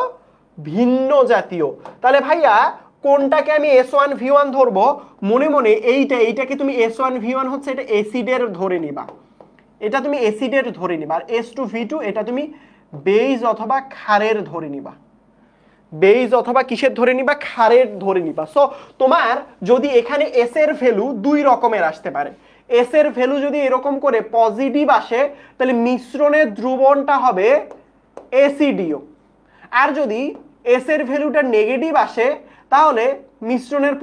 Speaker 1: ভিন্ন জাতীয়। তাহলে ভাইয়া কোনটাকে আমি S1V1 ধরবো? মনে মনে এইটাকে তুমি S1V1 হচ্ছে এটা অ্যাসিডের ধরে নিবা, এটা তুমি অ্যাসিডের ধরে নিবা। আর S2V2 এটা তুমি বেজ অথবা ক্ষারের ধরে নিবা, বেজ অথবা কিসের ধরে নিবা? ক্ষারের ধরে নিবা। সো তোমার যদি এখানে S এর ভ্যালু দুই রকমের আসতে পারে। S এর ভ্যালু যদি এরকম করে পজিটিভ আসে, তাহলে মিশ্রণের দ্রবণটা হবে অ্যাসিডীয়। আর যদি S এর ভ্যালুটা নেগেটিভ আসে, তাহলে মিশ্রণের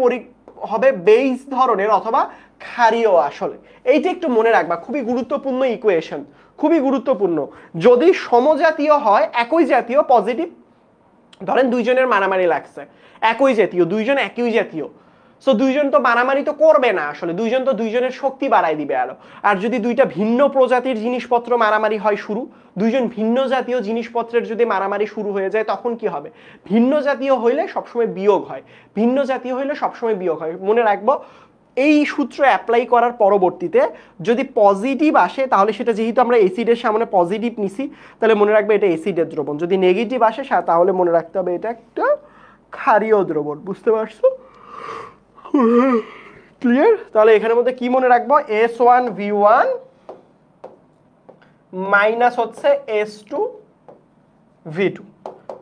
Speaker 1: হবে বেজ ধরনের অথবা ক্ষারীয়। আসলে এইটা একটু মনে রাখবা, খুবই গুরুত্বপূর্ণ ইকুয়েশন, খুবই গুরুত্বপূর্ণ। যদি সমজাতীয় হয়, একই জাতীয়, পজিটিভ, ধরেন দুইজনের মারামারি লাগছে, একই জাতীয়, দুইজন একই জাতীয়, সো দুইজন তো মারামারি তো করবে না, আসলে দুইজন তো দুইজনের শক্তি বাড়ায় দিবে আরো। আর যদি দুইটা ভিন্ন প্রজাতির জিনিসপত্র মারামারি হয় শুরু, দুইজন ভিন্ন জাতীয় জিনিসপত্রের যদি মারামারি শুরু হয়ে যায়, তখন কি হবে? ভিন্ন জাতীয় হইলে সবসময় বিয়োগ হয়, ভিন্ন জাতীয় হইলে সবসময় বিয়োগ হয়। মনে রাখবো, এই সূত্র অ্যাপ্লাই করার পরবর্তীতে যদি পজিটিভ আসে, তাহলে সেটা যেহেতু আমরা অ্যাসিডের সামনে পজিটিভ নিছি, তাহলে মনে রাখবে এটা অ্যাসিডের দ্রবণ। যদি নেগেটিভ আসে, তাহলে মনে রাখতে হবে এটা একটা ক্ষারীয় দ্রবণ। বুঝতে পারছো? ক্লিয়ার? তাহলে এখানের মধ্যে কি মনে রাখবো, S1 V1 মাইনাস হচ্ছে S2 V2।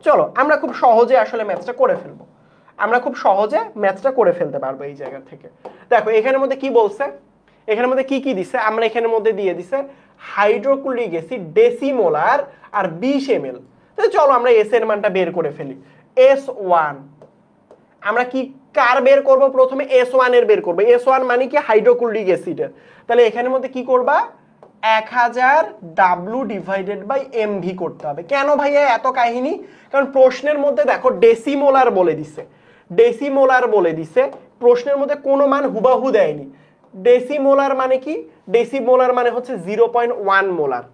Speaker 1: চলো আমরা খুব সহজে আসলে ম্যাথটা করে ফেলবো, আমরা খুব সহজে ম্যাথটা করে ফেলতে পারবো এই জায়গা থেকে। দেখো এখানের মধ্যে কি বলছে, এখানের মধ্যে কি দিছে, আমরা এখানের মধ্যে দিয়ে দিছে হাইড্রোক্লোরিক অ্যাসিড ডেসিমোলার আর 20 ml। তাহলে চলো আমরা এস এর মানটা বের করে ফেলি। S1 আমরা কি কার বের করব, প্রথমে S1 এর বের করব। S1 মানে কি হাইড্রোক্লোরিক অ্যাসিডের। তাহলে এখানের মধ্যে কি করবা, 1000 W ডিভাইডেড বাই MV করতে হবে। কেন ভাইয়া এত কাহিনী, কারণ প্রশ্নের মধ্যে দেখো ডেসিমোলার বলে দিছে, ডেসিমোলার বলে দিছে, প্রশ্নের মধ্যে কোনো মান হুবাহু দেয়নি। ডেসিমোলার মানে কি, ডেসিমোলার মানে হচ্ছে 0.1 মোলার,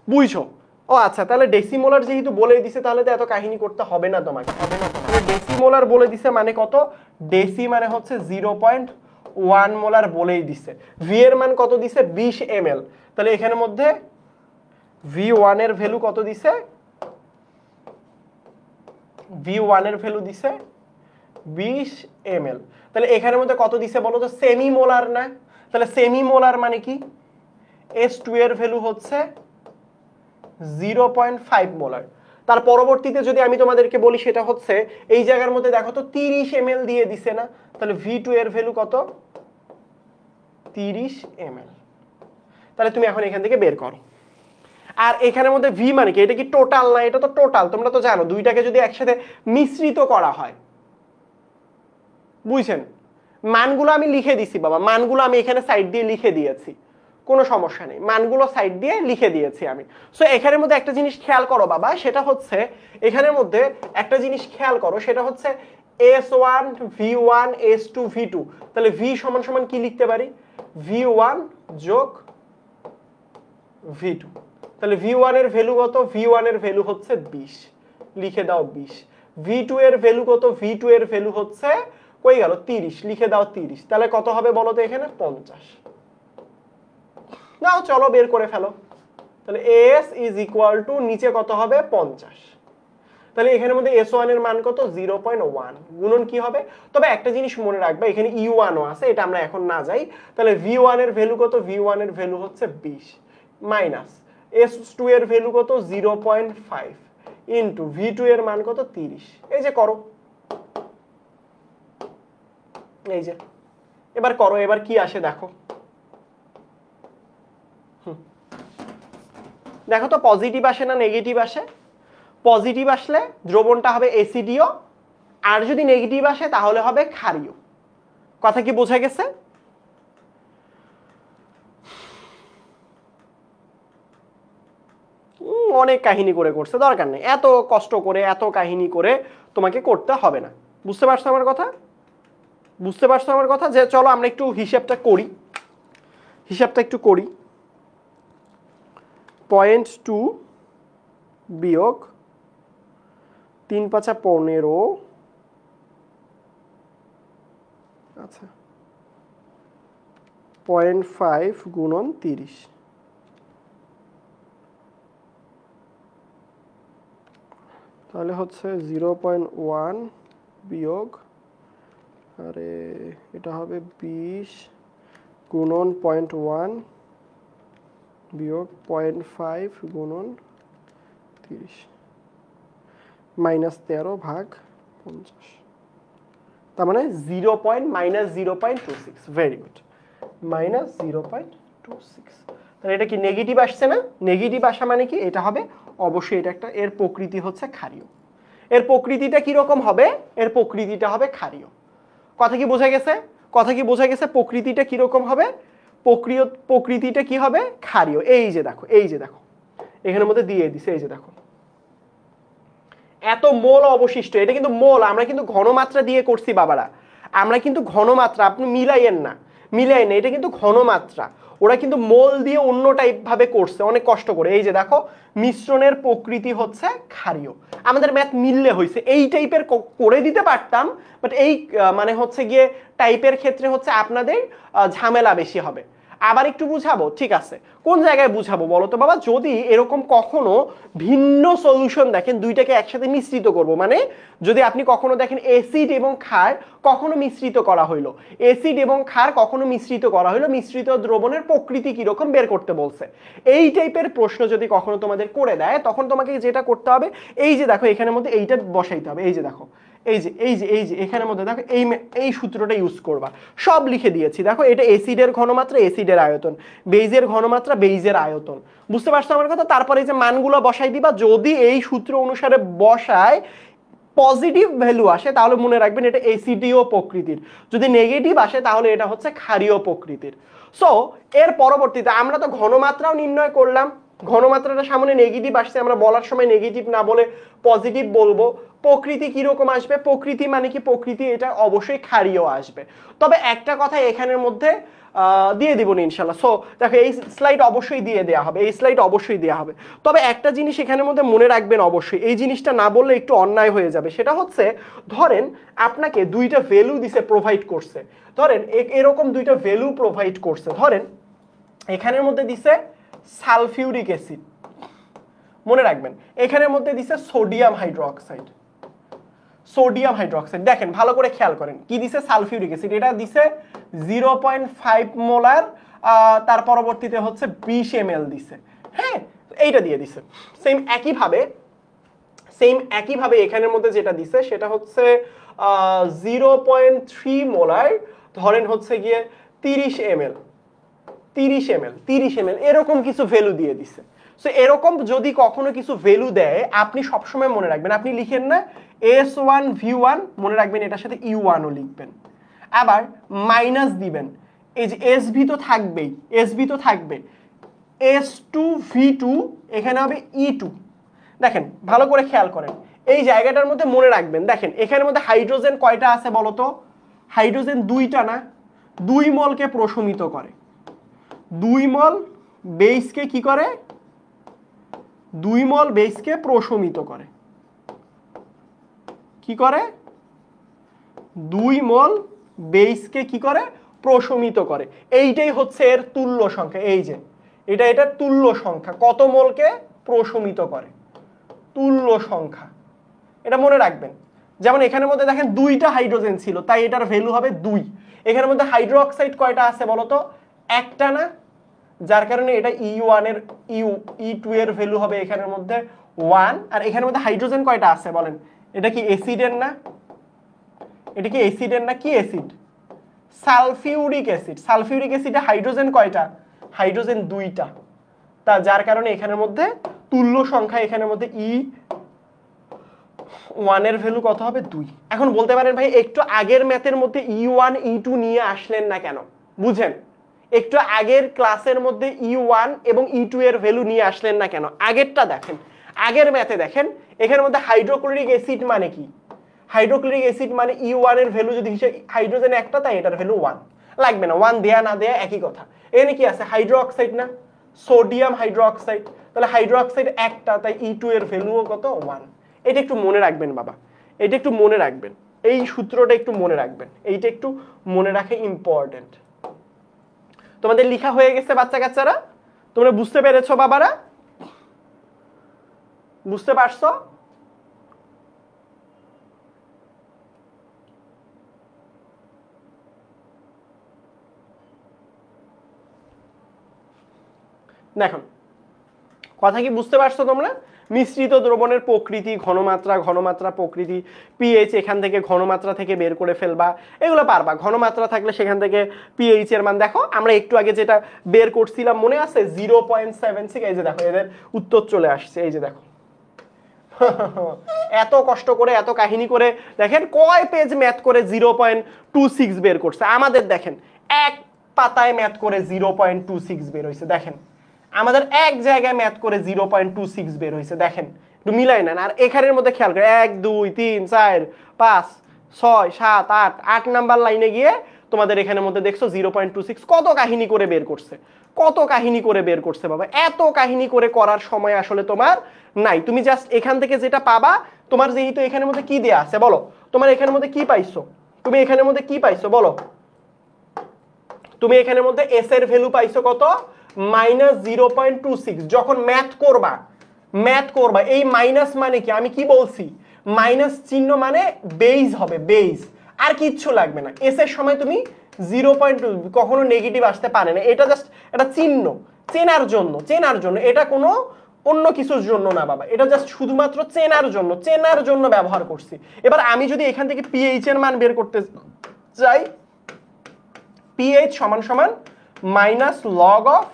Speaker 1: বুঝছো? ও আচ্ছা, তাহলে ডেসিমোলার যেহেতু বলে দিছে তাহলে তো এত কাহিনী করতে হবে না তোমাকে, হবে না। তাহলে ডেসিমোলার বলে দিছে মানে কত, ডেসি মানে হচ্ছে 0.1 মোলার বলেই দিছে। ভি এর মান কত দিছে, 20 ml। তাহলে এখানের মধ্যে V1 এর ভ্যালু কত দিছে, V1 এর ভ্যালু দিছে 20 ml। তাহলে এখানের মধ্যে কত দিছে বলো তো, সেমি মোলার না? তাহলে সেমি মোলার মানে কি, S2 এর ভ্যালু হচ্ছে 0.5 মোলার। তার পরবর্তীতে যদি আমি তোমাদেরকে বলি সেটা হচ্ছে এই জায়গার মধ্যে দেখো তো 30 ml দিয়ে দিছে না? তাহলে V2 এর ভ্যালু কত, 30 ml। তাহলে তুমি এখন এখান থেকে বের করো। আর এখানের মধ্যে ভি মানে কি, এটা কি টোটাল না? এটা তো টোটাল, তোমরা তো জানো দুইটাকে যদি একসাথে মিশ্রিত করা হয়, বুঝছেন? মানগুলো আমি লিখে দিছি বাবা, মানগুলো আমি এখানে সাইড দিয়ে লিখে দিয়েছি, কোনো সমস্যা নেই, মানগুলো সাইড দিয়ে লিখে দিয়েছি আমি। সো এখানের মধ্যে একটা জিনিস খেয়াল করো বাবা, সেটা হচ্ছে এখানের মধ্যে একটা জিনিস খেয়াল করো, সেটা হচ্ছে S1 V1 S2 V2। তাহলে V সমান সমান কি লিখতে পারি, V1 যোগ V2। তাহলে V1 এর ভ্যালু কত, V1 এর ভ্যালু হচ্ছে 20, লিখে দাও 20। V2 এর ভ্যালু কত, V2 এর ভ্যালু হচ্ছে কই গেল 30, লিখে দাও 30। তাহলে কত হবে বলো তো এখানে, 50। নাও চলো বের করে ফেলো। তাহলে S ইজ ইকুয়াল টু নিচে কত হবে, 50। তাহলে এখানের মধ্যে S1 এর মান কত, 0.1, গুণন কি হবে। তবে একটা জিনিস মনে রাখবে, এখানে E1 ও আছে, এটা আমরা এখন না যাই। তাহলে V1 এর ভ্যালু কত, V1 এর ভ্যালু হচ্ছে 20 মাইনাস S2 এর ভ্যালু কত, 0.5 ইনটু V2 এর মান কত, 30। এই যে করো, এই যে এবার করো, এবার কি আসে দেখো। দেখো তো পজিটিভ আসে না নেগেটিভ আসে? পজিটিভ আসলে দ্রবণটা হবে অ্যাসিডীয়, আর যদি নেগেটিভ আসে তাহলে হবে ক্ষারীয়। কথা কি বোঝা গেছে? অনেক কাহিনী করে করছে, দরকার নেই এত কষ্ট করে, এত কাহিনী করে তোমাকে করতে হবে না। বুঝতে পারছো আমার কথা? বুঝতে পারছো আমার কথা? যে চলো আমরা একটু হিসাবটা করি, হিসাবটা একটু করি। 0.2 বিয়োগ 3 × 5 = 15, আচ্ছা 0.5 গুণন 30, তাহলে হচ্ছে 0.1 বিয়োগ, আরে এটা হবে 20 গুণন 0.1 বিয়োগ 0.5 গুণন 30 -13 ভাগ 50, তার মানে -0.26। Very good, -0.26। তাহলে এটা কি নেগেটিভ আসছে না? নেগেটিভ আসা মানে কি, এটা হবে অবশ্যই এটা একটা, এর প্রকৃতি হচ্ছে ক্ষারীয়। এর প্রকৃতিটা কি রকম হবে? এর প্রকৃতিটা হবে ক্ষারীয়। কথা কি বোঝা গেছে? কথা কি বোঝা গেছে? প্রকৃতিটা কি রকম হবে? প্রকৃতিটা কি হবে? ক্ষারীয়। এই যে দেখো, এই যে দেখো এখানের মধ্যে দিয়ে দিছে, এই যে দেখো এত মোল অবশিষ্ট। এটা কিন্তু মোল, আমরা কিন্তু ঘনমাত্রা দিয়ে করছি বাবারা, আমরা কিন্তু ঘনমাত্রা, আপনি মিলাইয়েন না, মিলাইয়েন না, এটা কিন্তু ঘনমাত্রা। ওরা কিন্তু মোল দিয়ে অন্য টাইপ ভাবে করছে, অনেক কষ্ট করে। এই যে দেখো মিশ্রণের প্রকৃতি হচ্ছে ক্ষারীয়। আমাদের ম্যাথ মিললে হয়েছে, এই টাইপের করে দিতে পারতাম, বাট এই মানে হচ্ছে গিয়ে টাইপের ক্ষেত্রে হচ্ছে আপনাদের ঝামেলা বেশি হবে। আবার একটু বুঝাবো, ঠিক আছে, কোন জায়গায় বুঝাবো বলো তো বাবা? যদি এরকম কখনো ভিন্ন সলিউশন দেখেন, দুইটাকে একসাথে মিশ্রিত করব, মানে যদি আপনি কখনো দেখেন অ্যাসিড এবং ক্ষার কখনো মিশ্রিত করা হইলো, অ্যাসিড এবং ক্ষার কখনো মিশ্রিত করা হইলো, মিশ্রিত দ্রবণের প্রকৃতি কিরকম বের করতে বলছে, এই টাইপের প্রশ্ন যদি কখনো তোমাদের করে দেয়, তখন তোমাকে যেটা করতে হবে, এই যে দেখো এখানের মধ্যে এইটা বসাইতে হবে, এই যে দেখো, এই যে এখানের মধ্যে দেখো এই সূত্রটা ইউজ করবা, সব লিখে দিয়েছি দেখো, এটা অ্যাসিডের ঘনমাত্রা, অ্যাসিডের আয়তন, বেইজের ঘনমাত্রা, বেইজের আয়তন, বুঝতে পারছো আমার কথা? তারপরে এই যে মানগুলো বসাই দিবা, যদি এই সূত্র অনুসারে বসায় পজিটিভ ভ্যালু আসে তাহলে মনে রাখবেন এটা অ্যাসিডীয় প্রকৃতির, যদি নেগেটিভ আসে তাহলে এটা হচ্ছে ক্ষারীয় প্রকৃতির। সো এর পরবর্তীতে আমরা তো ঘনমাত্রাও নির্ণয় করলাম, ঘনমাত্রাটা সামনে নেগেটিভ আসছে, আমরা বলার সময় নেগেটিভ না বলে পজিটিভ বলবো। প্রকৃতি কিরকম আসবে? প্রকৃতি মানে কি? প্রকৃতি এটা অবশ্যই ক্ষারীয় আসবে। তবে একটা কথা এখানের মধ্যে দিয়ে দিব না ইনশাল্লাহ। সো দেখো এই স্লাইড অবশ্যই দিয়ে দেওয়া হবে, এই স্লাইড অবশ্যই দেওয়া হবে। তবে একটা জিনিস এখানের মধ্যে মনে রাখবেন অবশ্যই, এই জিনিসটা না বললে একটু অন্যায় হয়ে যাবে, সেটা হচ্ছে ধরেন আপনাকে দুইটা ভ্যালু দিছে, প্রোভাইড করছে, ধরেন এরকম দুইটা ভ্যালু প্রোভাইড করছে, ধরেন এখানের মধ্যে দিছে সালফিউরিক অ্যাসিড, মনে রাখবেন এখানের মধ্যে দিছে সোডিয়াম হাইড্রোক্সাইড, সোডিয়াম হাইড্রোক্সাইড, দেখেন ভালো করে খেয়াল করেন কি দিছে, সালফিউরিক অ্যাসিড, এটা দিছে 0.5 মোলার, তার পরবর্তীতে হচ্ছে 20 ml দিছে, হ্যাঁ এইটা দিয়ে দিছে। সেম একইভাবে এখানের মধ্যে যেটা দিছে সেটা হচ্ছে 0.3 মোলার, ধরেন হচ্ছে গিয়ে 30 ml এরকম কিছু ভ্যালু দিয়ে দিছে। সো এরকম যদি কখনো কিছু ভ্যালু দেয়, আপনি সবসময় মনে রাখবেন, আপনি লিখেন না S1 V1, মনে রাখবেন এটার সাথে E1 ও লিখবেন, আবার মাইনাস দিবেন, এই যে SB তো থাকবে, S2 V2 এখানে হবে E2। দেখেন ভালো করে খেয়াল করেন এই জায়গাটার মধ্যে, মনে রাখবেন দেখেন এখানের মধ্যে হাইড্রোজেন কয়টা আছে বলো তো? হাইড্রোজেন 2টা না, 2 মলকে প্রশমিত করে, 2 মল বেসকে কি করে? 2 মল বেসকে প্রশমিত করে, কি করে? 2 মল বেসকে কি করে? প্রশমিত করে। এইটাই হচ্ছে এর তুল্য সংখ্যা, এই যে এটার তুল্য সংখ্যা, কত মলকে প্রশমিত করে, তুল্য সংখ্যা, এটা মনে রাখবেন। যেমন এখানের মধ্যে দেখেন 2টা হাইড্রোজেন ছিল, তাই এটার ভ্যালু হবে 2। এখানের মধ্যে হাইড্রোক্সাইড কয়টা আছে বলতো? একটা না, যার কারণে এটা E1 এর E2 এর ভ্যালু হবে এখানের মধ্যে 1। আর এখানের মধ্যে হাইড্রোজেন কয়টা আছে বলেন? এটা কি অ্যাসিডের না? এটা কি অ্যাসিডের না? কি অ্যাসিড? Sulphuric acid. সালফিউরিক অ্যাসিডে হাইড্রোজেন কয়টা? হাইড্রোজেন 2টা, তা যার কারণে এখানের মধ্যে তুল্য সংখ্যা, এখানের মধ্যে E1 এর ভ্যালু কত হবে? 2। এখন বলতে পারেন ভাই একটু আগের ম্যাথের মধ্যে E1 E2 নিয়ে আসলেন না কেন? বুঝেন, একটু আগের ক্লাসের মধ্যে E1 এবং E2 এর ভ্যালু নিয়ে আসলেন না কেন? আগেরটা দেখেন, আগের ম্যাথে দেখেন এখানের মধ্যে হাইড্রোক্লোরিক অ্যাসিড মানে কি? হাইড্রোক্লোরিক অ্যাসিড মানে E1 এর ভ্যালু যদি হিসেবে হাইড্রোজেন একটা, তাই এটার ভ্যালু 1, লাগবে না 1 দেয়া না দেয়া একই কথা। এখানে কি আছে? হাইড্রোক্সাইড না, সোডিয়াম হাইড্রোক্সাইড, তাহলে হাইড্রোক্সাইড একটা, তাই E2 এর ভ্যালুও কত? 1। এটা একটু মনে রাখবেন বাবা, এটা একটু মনে রাখবেন, এই সূত্রটা একটু মনে রাখবেন, এইটা একটু মনে রাখা ইম্পর্টেন্ট। তোমাদের লেখা হয়ে গেছে বাচ্চা কাচ্চারা? তোমরা বুঝতে পেরেছো বাবারা? বুঝতে পারছো? দেখুন কথা কি বুঝতে পারছো তোমরা? মিশ্রিত দ্রবণের প্রকৃতি, ঘনমাত্রা প্রকৃতি, পিএইচ এখান থেকে ঘনমাত্রা থেকে বের করে ফেলবা, এগুলো পারবা। ঘনমাত্রা থাকলে সেখান থেকে পিএইচ এর মান, দেখো আমরা একটু আগে যেটা বের করছিলাম মনে আছে 0.76, এই যে দেখো এদের উত্তর চলে আসছে, এই যে দেখো এত কষ্ট করে এত কাহিনী করে দেখেন কয় পেজ ম্যাথ করে 0.26 বের করছে। আমাদের দেখেন এক পাতায় ম্যাথ করে 0.26 বের হয়েছে, দেখেন আমাদের এক জায়গায় ম্যাথ করে 0.26 বের হয়েছে, দেখেন একটু মিলাই নেন। আর এখানের মধ্যে খেয়াল করে 1 2 3 4 5 6 7 8 8 নাম্বার লাইনে গিয়ে তোমাদের এখানের মধ্যে দেখছো 0.26 কত কাহিনী করে বের করছে, কত কাহিনী করে বের করছে বাবা। এত কাহিনী করে করার সময় আসলে তোমার নাই, তুমি জাস্ট এখান থেকে যেটা পাবা, তোমার যেহেতু এখানের মধ্যে কি দেয়া আছে বলো, তোমার এখানের মধ্যে কি পাইছো, তুমি এখানের মধ্যে কি পাইছো বলো? তুমি এখানের মধ্যে এস এর ভ্যালু পাইছো কত -0.26 যখন ম্যাথ করবা এই মাইনাস মানে কি আমি কি বলছি মাইনাস চিহ্ন মানে বেজ হবে বেজ আর কিচ্ছু লাগবে না এস এর সময় তুমি 0.2 কখনো নেগেটিভ আসতে পারে না এটা জাস্ট এটা চিহ্ন চেনার জন্য এটা কোনো অন্য কিছুর জন্য না বাবা এটা জাস্ট শুধুমাত্র চেনার জন্য ব্যবহার করছি এবার আমি যদি এখান থেকে পিএইচ এর মান বের করতে চাই পিএইচ সমান সমান minus log of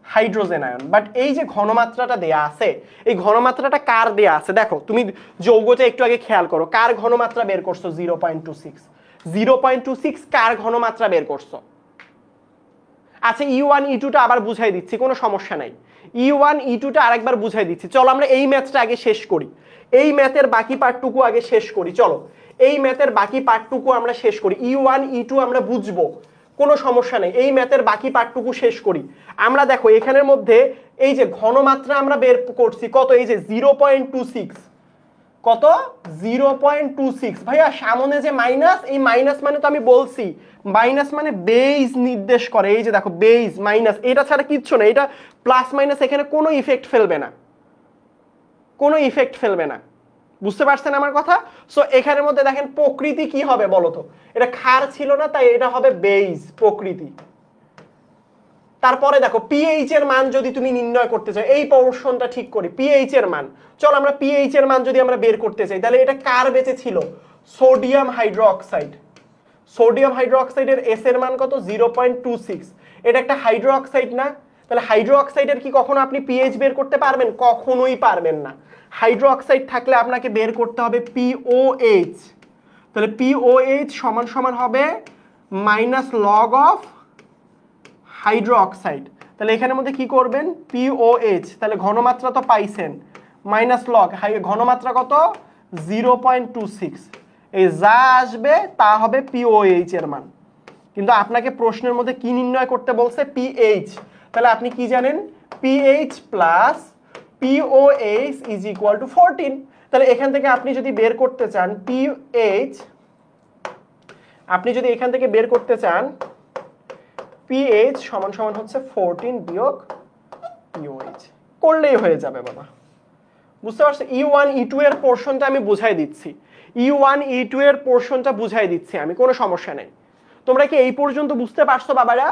Speaker 1: hydrogen ion but এই যে ঘনমাত্রাটা দেয়া আছে এই ঘনমাত্রাটা কার দেয়া আছে দেখো তুমি যৌগটা একটু আগে খেয়াল করো কার ঘনমাত্রা বের করছো 0.26 কার ঘনমাত্রা বের করছো আচ্ছা E1 E2 টা আবার বুঝাই দিচ্ছি কোনো সমস্যা নাই E1 E2 টা আরেকবার বুঝাই দিচ্ছি চলো আমরা এই ম্যাথটা আগে শেষ করি এই ম্যাথের বাকি পার্টটুকু আগে শেষ করি চলো এই ম্যাথের বাকি পার্টটুকু আমরা শেষ করি E1 E2 আমরা বুঝবো কোনো সমস্যা নেই এই ম্যাথের বাকি পার্টটুকু শেষ করি আমরা দেখো এখানের মধ্যে এই যে ঘনমাত্রা আমরা বের করছি কত এই যে 0.26 কত 0.26 ভাইয়া সামনে যে মাইনাস এই মাইনাস মানে তো আমি বলছি মাইনাস মানে বেজ নির্দেশ করে এই যে দেখো বেজ মাইনাস এটা ছাড়া কিচ্ছু না এটা প্লাস মাইনাস এখানে কোনো ইফেক্ট ফেলবে না বুঝতে পারছেন আমার কথা সো এখানের মধ্যে দেখেন প্রকৃতি কি হবে বলো তো এটা ক্ষার ছিল না তাই এটা হবে বেজ প্রকৃতি তারপরে দেখো পিএইচ এর মান যদি তুমি নির্ণয় করতে চাও এই পোরশনটা ঠিক করি পিএইচ এর মান চলো আমরা পিএইচ এর মান যদি আমরা বের করতে চাই তাহলে এটা কার বেঁচে ছিল সোডিয়াম হাইড্রোক্সাইডের এস এর মান কত 0.26 এটা একটা হাইড্রোক্সাইড না তাহলে হাইড্রোক্সাইডের কি কখনো আপনি পিএইচ বের করতে পারবেন কখনোই পারবেন না হাইড্রোক্সাইড থাকলে আপনাকে বের করতে হবে পিওএইচ তাহলে পিওএইচ সমান সমান হবে মাইনাস লগ অফ হাইড্রোক্সাইড তাহলে এখানের মধ্যে কি করবেন পিওএইচ তাহলে ঘনমাত্রা তো পাইছেন মাইনাস লগ ঘনমাত্রা কত 0.26 এই যা আসবে তা হবে পিওএইচ এর মান কিন্তু আপনাকে প্রশ্নের মধ্যে কি নির্ণয় করতে বলছে পিএইচ তাহলে আপনি কি জানেন pH plus pOH is equal two 14 তাহলে এখান থেকে আপনি যদি বের করতে চান পিএইচ আপনি যদি এখান থেকে বের করতে চান পিএইচ সমান সমান হচ্ছে 14 বিয়োগ পিওএইচ করলেই হয়ে যাবে বাবা বুঝতে পারছো E1 E2 এর পোরশনটা আমি বুঝাই দিচ্ছি E1 E2 এর পোরশনটা বুঝাই দিচ্ছি আমি কোনো সমস্যা নেই তোমরা কি এই পর্যন্ত বুঝতে পারছো বাবারা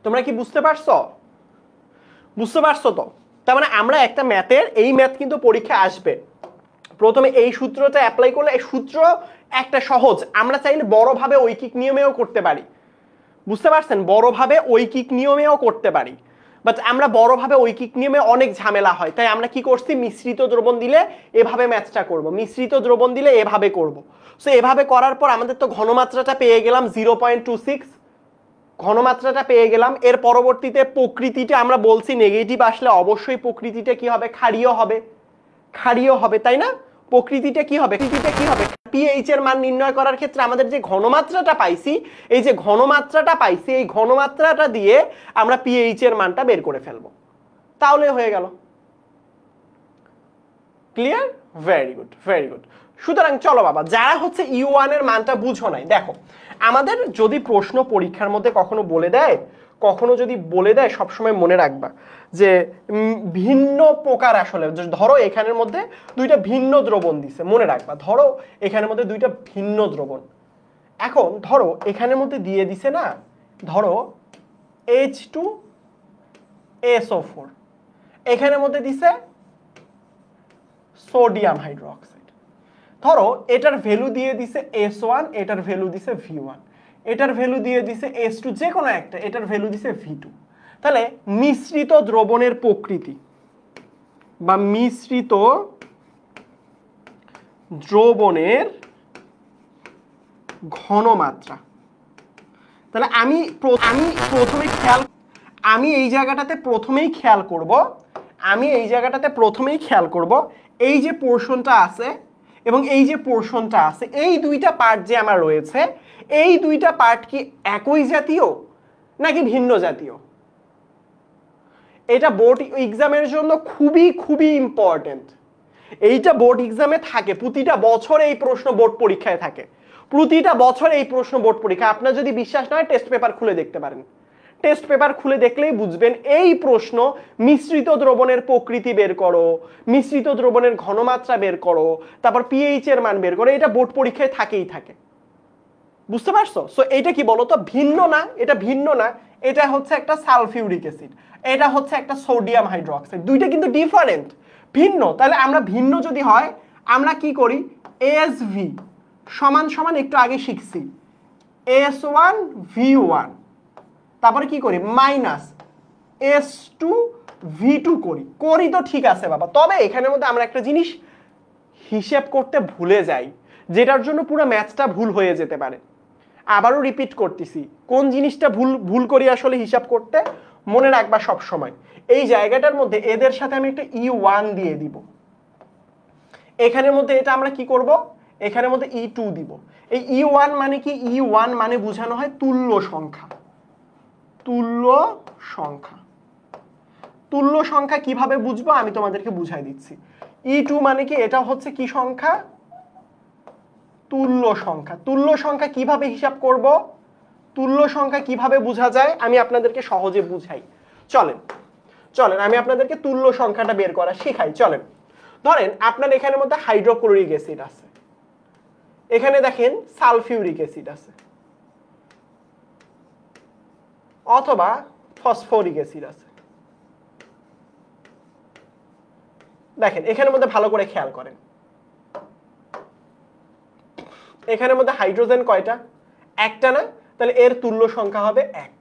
Speaker 1: তোমরা কি বুঝতে পারছো তো তার মানে আমরা একটা ম্যাথের এই ম্যাথ কিন্তু পরীক্ষা আসবে প্রথমে এই সূত্রটা অ্যাপ্লাই করলে এই সূত্র একটা সহজ আমরা চাইলে বড়ভাবে ঐকিক নিয়মেও করতে পারি বুঝতে পারছেন বড়ভাবে ঐকিক নিয়মেও করতে পারি বাট আমরা বড়ভাবে ঐকিক নিয়মে অনেক ঝামেলা হয় তাই আমরা কি করছি মিশ্রিত দ্রবণ দিলে এভাবে ম্যাথটা করব মিশ্রিত দ্রবণ দিলে এভাবে করব সো এভাবে করার পর আমাদের তো ঘনমাত্রাটা পেয়ে গেলাম 0.26 ঘনমাত্রাটা পেয়ে গেলাম এর পরবর্তীতে প্রকৃতিটা আমরা বলছি নেগেটিভ আসলে অবশ্যই প্রকৃতিটা কি হবে ক্ষারীয় হবে তাই না প্রকৃতিটা কি হবে পিএইচ এর মান নির্ণয় করার ক্ষেত্রে আমাদের যে ঘনমাত্রাটা পাইছি এই যে ঘনমাত্রাটা পাইছি এই ঘনমাত্রাটা দিয়ে আমরা পিএইচ এর মানটা বের করে ফেলবো তাহলে হয়ে গেল ক্লিয়ার ভেরি গুড সুতরাং চলো বাবা যারা হচ্ছে E1 এর মানটা বুঝো নাই দেখো আমাদের যদি প্রশ্ন পরীক্ষার মধ্যে কখনো যদি বলে দেয় সবসময় মনে রাখবা যে ভিন্ন প্রকার আসলে ধরো এখানের মধ্যে দুইটা ভিন্ন দ্রবণ দিছে মনে রাখবা ধরো এখানের মধ্যে দুইটা ভিন্ন দ্রবণ এখন ধরো এখানের মধ্যে দিয়ে দিছে না ধরো H2SO4 এখানের মধ্যে দিছে সোডিয়াম হাইড্রোক্সাইড ধরো এটার ভ্যালু দিয়ে দিছে S1 এটার ভ্যালু দিছে V1 এটার ভ্যালু দিয়ে দিছে S2 যে কোনো একটা এটার ভ্যালু দিছে V2 তাহলে মিশ্রিত দ্রবণের প্রকৃতি বা মিশ্রিত দ্রবণের ঘনমাত্রা তাহলে আমি এই জায়গাটাতে প্রথমেই খেয়াল করব এই যে পোরশনটা আছে এবং এই যে পোর্শনটা আছে, এই দুইটা পার্ট যে আমার রয়েছে, এই দুইটা পার্ট কি একই জাতীয় নাকি ভিন্ন জাতীয়? এটা বোর্ড এক্সামের জন্য খুবই খুবই ইম্পর্টেন্ট। এইটা বোর্ড এক্সামে থাকে, প্রতিটা বছর এই প্রশ্ন বোর্ড পরীক্ষায় থাকে, প্রতিটা বছর এই প্রশ্ন বোর্ড পরীক্ষা। আপনার যদি বিশ্বাস না হয় টেস্ট পেপার খুলে দেখতে পারেন, টেস্ট পেপার খুলে দেখলেই বুঝবেন এই প্রশ্ন মিশ্রিত দ্রবণের প্রকৃতি বের করো, মিশ্রিত দ্রবণের ঘনমাত্রা বের করো, তারপর পিএইচ এর মান বের করো, এটা বোর্ড পরীক্ষায় থাকেই থাকে। বুঝতে পারছো? সো এটা কি বলতো, ভিন্ন না, এটা ভিন্ন না, এটা হচ্ছে একটা সালফিউরিক অ্যাসিড, এটা হচ্ছে একটা সোডিয়াম হাইড্রোক্সাইড, দুইটা কিন্তু ডিফারেন্ট, ভিন্ন। তাহলে আমরা ভিন্ন যদি হয় আমরা কি করি, এসভি সমান সমান একটু আগে শিখছি S1 V1, তারপরে কি করি মাইনাস S2 V2 করি তো ঠিক আছে বাবা। তবে এখানের মধ্যে আমরা একটা জিনিস হিসেব করতে ভুলে যাই, যেটার জন্য পুরো ম্যাথটা ভুল হয়ে যেতে পারে। আবারও রিপিট করতেছি, কোন জিনিসটা ভুল করি আসলে হিসাব করতে, মনে রাখবা সব সময় এই জায়গাটার মধ্যে এদের সাথে আমি একটা E1 দিয়ে দিব, এখানের মধ্যে এটা আমরা কি করব, এখানের মধ্যে E2 দিব। এই E1 মানে কি, E1 মানে বোঝানো হয় তুল্য সংখ্যা। তুল্য সংখ্যা, তুল্য সংখ্যা কিভাবে বুঝবো আমি তোমাদেরকে বুঝাই দিচ্ছি। E2 মানে কি, এটা হচ্ছে কি সংখ্যা, তুল্য সংখ্যা। তুল্য সংখ্যা কিভাবে হিসাব করব, তুল্য সংখ্যা কিভাবে বোঝা যায় আমি আপনাদেরকে সহজে বুঝাই। চলেন চলেন আমি আপনাদেরকে তুল্য সংখ্যাটা বের করা শেখাই। চলেন, ধরেন আপনার এখানের মধ্যে হাইড্রোক্লোরিক অ্যাসিড আছে, এখানে দেখেন সালফিউরিক অ্যাসিড আছে, অথবা ফসফরিক অ্যাসিড আছে। দেখেন এখানের মধ্যে ভালো করে খেয়াল করেন, এখানের মধ্যে হাইড্রোজেন কয়টা, একটা না, তাহলে এর তুল্য সংখ্যা হবে 1।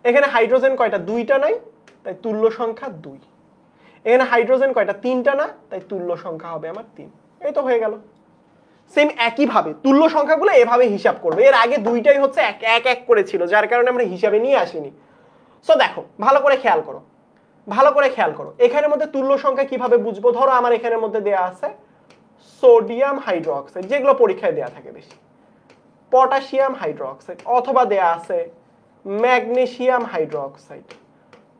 Speaker 1: এখানে হাইড্রোজেন কয়টা, দুইটা নাই, তাই তুল্য সংখ্যা 2। এখানে হাইড্রোজেন কয়টা, তিনটা না, তাই তুল্য সংখ্যা হবে আমার 3। এই তো হয়ে গেল। সেম একই ভাবে তুল্য সংখ্যাগুলো এভাবে হিসাব করবে। এর আগে দুইটাই হচ্ছে এক এক করে ছিল, যার কারণে আমরা হিসাবে নিয়ে আসিনি। সো দেখো ভালো করে খেয়াল করো, ভালো করে খেয়াল করো, এখানের মধ্যে তুল্য সংখ্যা কিভাবে বুঝবো। ধরো আমার এখানের মধ্যে দেয়া আছে সোডিয়াম হাইড্রোক্সাইড, যেগুলো পরীক্ষায় দেয়া থাকে বেশি, পটাশিয়াম হাইড্রোক্সাইড, অথবা দেয়া আছে ম্যাগনেসিয়াম হাইড্রোক্সাইড,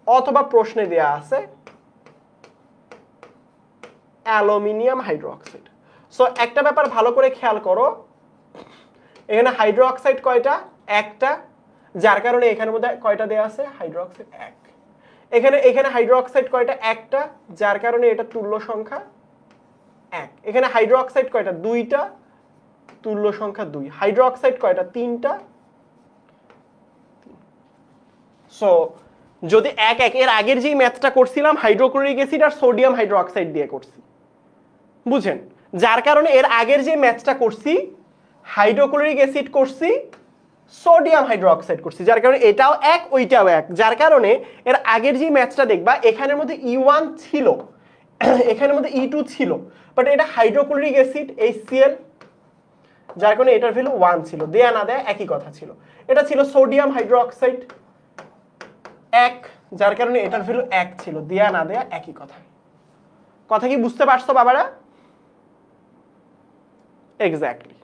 Speaker 1: অথবা প্রশ্নে দেয়া আছে অ্যালুমিনিয়াম হাইড্রোক্সাইড। সো একটা ব্যাপার ভালো করে খেয়াল করো, এখানে হাইড্রোক্সাইড কয়টা, একটা, যার কারণে এখানের মধ্যে কয়টা দেয়া আছে, হাইড্রোক্সাইড 1। এখানে হাইড্রোক্সাইড কয়টা, একটা, যার কারণে এটা তুল্য সংখ্যা 1। এখানে হাইড্রোক্সাইড কয়টা, দুইটা, তুল্য সংখ্যা 2। হাইড্রোক্সাইড কয়টা, তিনটা। সো যদি 1 এর আগের যে ম্যাথটা করছিলাম হাইড্রোক্লোরিক অ্যাসিড আর সোডিয়াম হাইড্রোক্সাইড দিয়ে করছি, বুঝেন, যার কারণে এর আগের যে ম্যাথটা করছি হাইড্রোক্লোরিক অ্যাসিড করছি, সোডিয়াম হাইড্রোক্সাইড করছি, যার কারণে এটাও 1 ওইটাও 1, যার কারণে এর আগের যে ম্যাথটা দেখবা এখানের মধ্যে E1 ছিল, এখানের মধ্যে E2 ছিল, বাট এটা হাইড্রোক্লোরিক অ্যাসিড HCl, যার কারণে এটার ভ্যালু 1 ছিল, দেয়া না দেয়া একই কথা ছিল। এটা ছিল সোডিয়াম হাইড্রোক্সাইড 1, যার কারণে এটার ভ্যালু 1 ছিল, দেয়া না দেয়া একই কথা। কথা কি বুঝতে পারছো বাবারা? এক্স্যাক্টলি,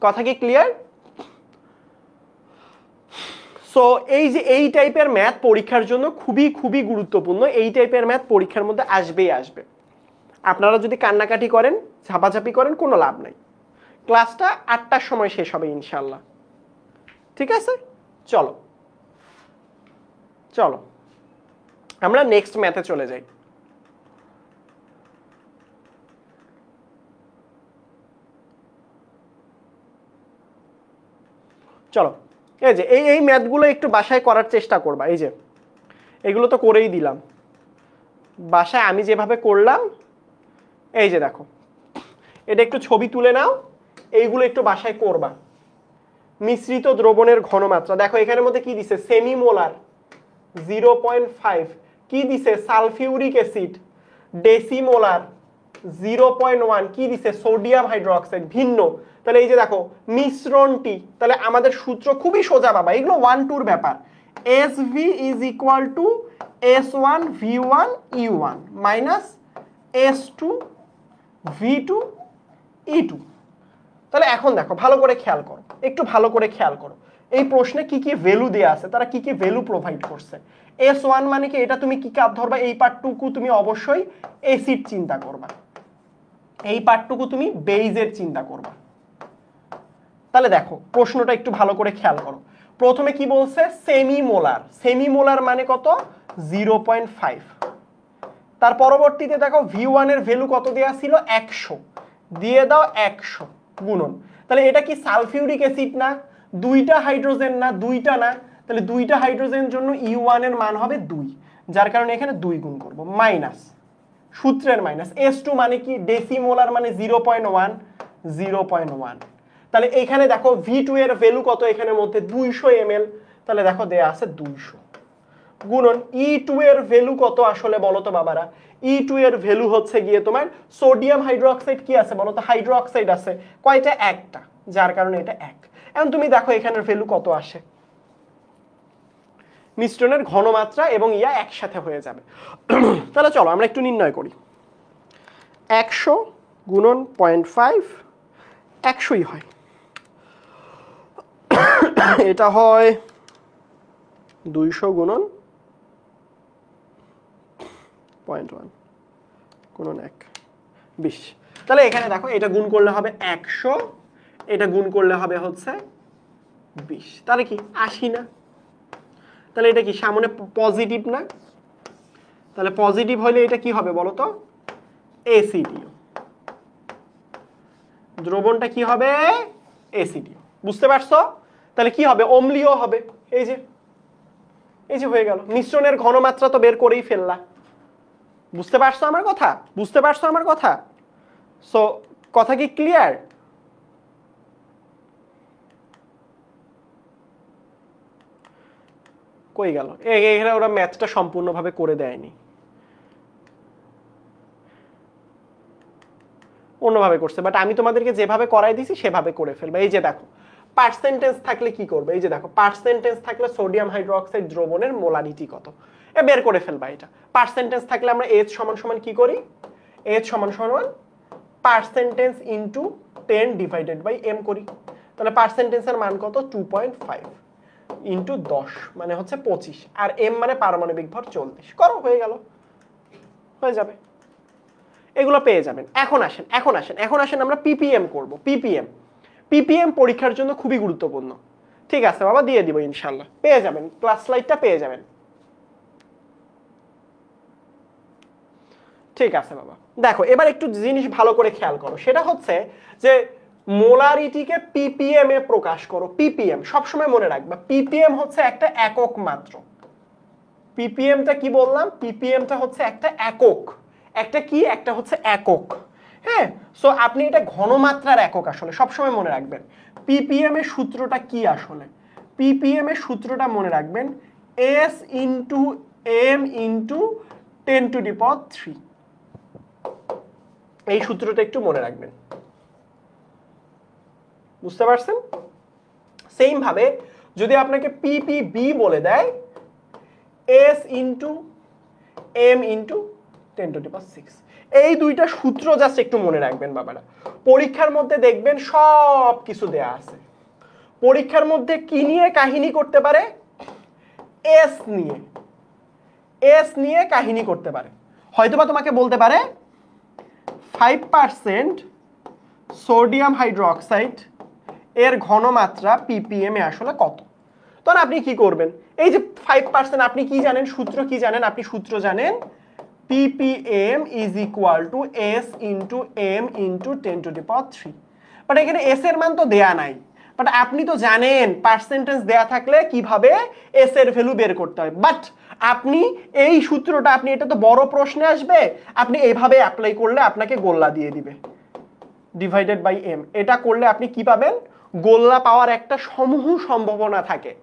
Speaker 1: কথা কি ক্লিয়ার? সো এই যে এই টাইপের ম্যাথ পরীক্ষার জন্য খুবই খুবই গুরুত্বপূর্ণ। এই টাইপের ম্যাথ পরীক্ষার মধ্যে আসবেই আসবে। আপনারা যদি কান্নাকাটি করেন, ঝাপাঝাপি করেন, কোনো লাভ নাই। ক্লাসটা 8টার সময় শেষ হবে ইনশাল্লাহ, ঠিক আছে? চলো চলো আমরা নেক্সট ম্যাথে চলে যাই। চলো, এই যে এই ম্যাথগুলো একটু বাসায় করার চেষ্টা করবা। এই যে এগুলো তো করেই দিলাম, বাসায় আমি যেভাবে করলাম, এই যে দেখো, এটা একটু ছবি তুলে নাও, এইগুলো একটু বাসায় করবা। মিশ্রিত দ্রবণের ঘনমাত্রা দেখো, এখানের মধ্যে কি দিছে, সেমিমোলার 0.5, কি দিছে, সালফিউরিক অ্যাসিড ডেসিমোলার 0.1, কি দিছে, সোডিয়াম হাইড্রোক্সাইড ভিন্ন। তাহলে এই যে দেখো মিশ্রণটি, তাহলে আমাদের সূত্র খুবই সোজা বাবা, এগুলো 1-2 ব্যাপার। SV = S1 V1 E1 - S2 V2 E2। তাহলে এখন দেখো ভালো করে খেয়াল করো, একটু ভালো করে খেয়াল করো এই প্রশ্নে কি কি ভ্যালু দেয়া আছে, তারা কি কি ভ্যালু প্রোভাইড করছে। S1 মানে কি, এটা তুমি কি কাপ ধরবা, এই পার্টটুকু তুমি অবশ্যই অ্যাসিড চিন্তা করবা, এই পার্টটুকু তুমি বেইজের চিন্তা করবা। তাহলে দেখো প্রশ্নটা একটু ভালো করে খেয়াল করো। প্রথমে কি বলছে, সেমিমোলার। সেমিমোলার মানে কত, 0.5। তার পরবর্তীতে দেখো V1 এর ভ্যালু কত দেয়া ছিল, 100, দিয়ে দাও 100 গুণন। তাহলে এটা কি সালফিউরিক অ্যাসিড না, দুইটা হাইড্রোজেন না, দুইটা না, তাহলে দুইটা হাইড্রোজেনের জন্য E1 এর মান হবে 2, যার কারণে এখানে 2 গুণ করব, মাইনাস, সূত্রের মাইনাস। S2 মানে কি, ডেসিমোলার মানে 0.1, 0.1। তাহলে এখানে দেখো V2 এর ভ্যালু কত, এখানের মধ্যে 200 ml, তাহলে দেখো দেয়া আছে 200 গুণন E2 এর ভ্যালু কত আসলে বলো তো বাবারা। E2 এর ভ্যালু হচ্ছে গিয়ে তোমার সোডিয়াম হাইড্রোক্সাইড কি আছে বলো তো, হাইড্রোক্সাইড আছে কয়টা, একটা, যার কারণে এটা 1। এখন তুমি দেখো এখানের ভ্যালু কত আসে, মিশ্রণের ঘনমাত্রা এবং ইয়া একসাথে হয়ে যাবে। তাহলে চলো আমরা একটু নির্ণয় করি। 100 গুণন 0.5, 100ই হয়, এটা হয় 200 গুণন 0.1 গুণন 1, 20। তাহলে এখানে দেখো এটা গুণ করলে হবে 100, এটা গুণ করলে হবে হচ্ছে 20, তাহলে কি 80 না। তাহলে এটা কি সামনে পজিটিভ না, তাহলে পজিটিভ হলে এটা কি হবে বলো তো, অ্যাসিডীয়। দ্রবণটা কি হবে, অ্যাসিডীয়। বুঝতে পারছো? তাহলে কি হবে, অম্লীয় হবে। এই যে হয়ে গেল, মিশ্রণের ঘনমাত্রা তো বের করেই ফেললা। বুঝতে পারছো আমার কথা, বুঝতে পারছো আমার কথা? সো কথা কি ক্লিয়ার? কই গেল, এখানে ওরা ম্যাথটা সম্পূর্ণভাবে করে দেয়নি, অন্যভাবে করছে, বাট আমি তোমাদেরকে যেভাবে করাই দিছি সেভাবে করে ফেলবে। এই যে দেখো পার্সেন্টেজ থাকলে কি করবে, এই যে দেখো পার্সেন্টেজ থাকলে সোডিয়াম হাইড্রোক্সাইড দ্রবণের মোলারিটি কত, এ বের করে ফেলবা। এটা পার্সেন্টেজ থাকলে আমরা H সমান সমান কি করি, H সমান সমান percentage into 10 divided by m করি। তাহলে পার্সেন্টেজের মান কত, 2.5 ইনটু 10 মানে হচ্ছে 25, আর m মানে পারমাণবিক ভর 40, করো, হয়ে গেল, হয়ে যাবে, এগুলো পেয়ে যাবেন। এখন আসেন আমরা ppm করব। ppm পরীক্ষার জন্য খুবই গুরুত্বপূর্ণ। ঠিক আছে বাবা, দিয়ে দিব ইনশাআল্লাহ, পেয়ে যাবেন, ক্লাস স্লাইডটা পেয়ে যাবেন। ঠিক আছে বাবা, দেখো এবার একটু জিনিস ভালো করে খেয়াল করো, সেটা হচ্ছে যে মোলারিটিকে ppm এ প্রকাশ করো। ppm সবসময় মনে রাখবা, ppm হচ্ছে একটা একক মাত্র। ppmটা কি বললাম, ppmটা হচ্ছে একটা একক, একটা কি, একটা হচ্ছে একক। হ্যাঁ, সো আপনি এটা ঘনমাত্রার একক আসলে সবসময় মনে রাখবেন। ppm এর সূত্রটা কি আসলে, ppm এর সূত্রটা মনে রাখবেন s ইনটু m ইনটু 10⁻³ এই সূত্রটা একটু মনে রাখবেন। বুঝতে পারছেন? সেম ভাবে যদি আপনাকে ppb বলে দেয়, s ইনটু m ইনটু 10⁻⁶, এই দুইটা সূত্র জাস্ট একটু মনে রাখবেন বাবারা। পরীক্ষার মধ্যে দেখবেন সব কিছু দেয়া আছে। পরীক্ষার মধ্যে কি নিয়ে কাহিনী করতে পারে, s নিয়ে কাহিনী করতে পারে। হয়তোবা তোমাকে বলতে পারে 5% সোডিয়াম হাইড্রোক্সাইড এর ঘনমাত্রা ppm এ আসলে কত। তখন আপনি কি করবেন, এই যে 5% আপনি কি জানেন, সূত্র কি জানেন, আপনি সূত্র জানেন ppm is equal to s into m into 10⁻³। But এখানে s এর মান তো দেয়া নাই, বাট আপনি তো জানেন পার্সেন্টেজ দেয়া থাকলে কিভাবে s এর ভ্যালু বের করতে হয়। বাট আপনি এই সূত্রটা, আপনি এটা তো বড় প্রশ্নে আসবে, আপনি এইভাবে অ্যাপ্লাই করলে আপনাকে গোল্লা দিয়ে দিবে, ডিভাইডেড বাই m। এটা করলে আপনি কি পাবেন, গোল্লা পাওয়ার একটা সমূহ সম্ভাবনা থাকে।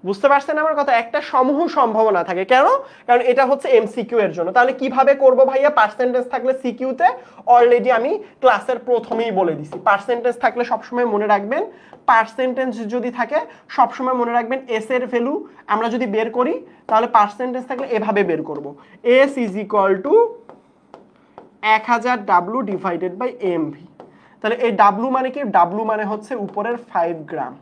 Speaker 1: বুঝতে পারছেন আমার কথা, একটা সমূহ সম্ভাবনা থাকে। কেন? কারণ এটা হচ্ছে এমসিকিউ এর জন্য। তাহলে কিভাবে করব ভাইয়া, পার্সেন্টেজ থাকলে সিকিউতে অলরেডি আমি ক্লাসের প্রথমেই বলে দিছি, পার্সেন্টেজ থাকলে সবসময় মনে রাখবেন, পার্সেন্টেজ যদি থাকে সবসময় মনে রাখবেন এস এর ভ্যালু আমরা যদি বের করি তাহলে পার্সেন্টেজ থাকলে এভাবে বের করব, S is equal to 1000 W divided by mv। তাহলে এই W মানে কি? W মানে হচ্ছে উপরের 5 গ্রাম।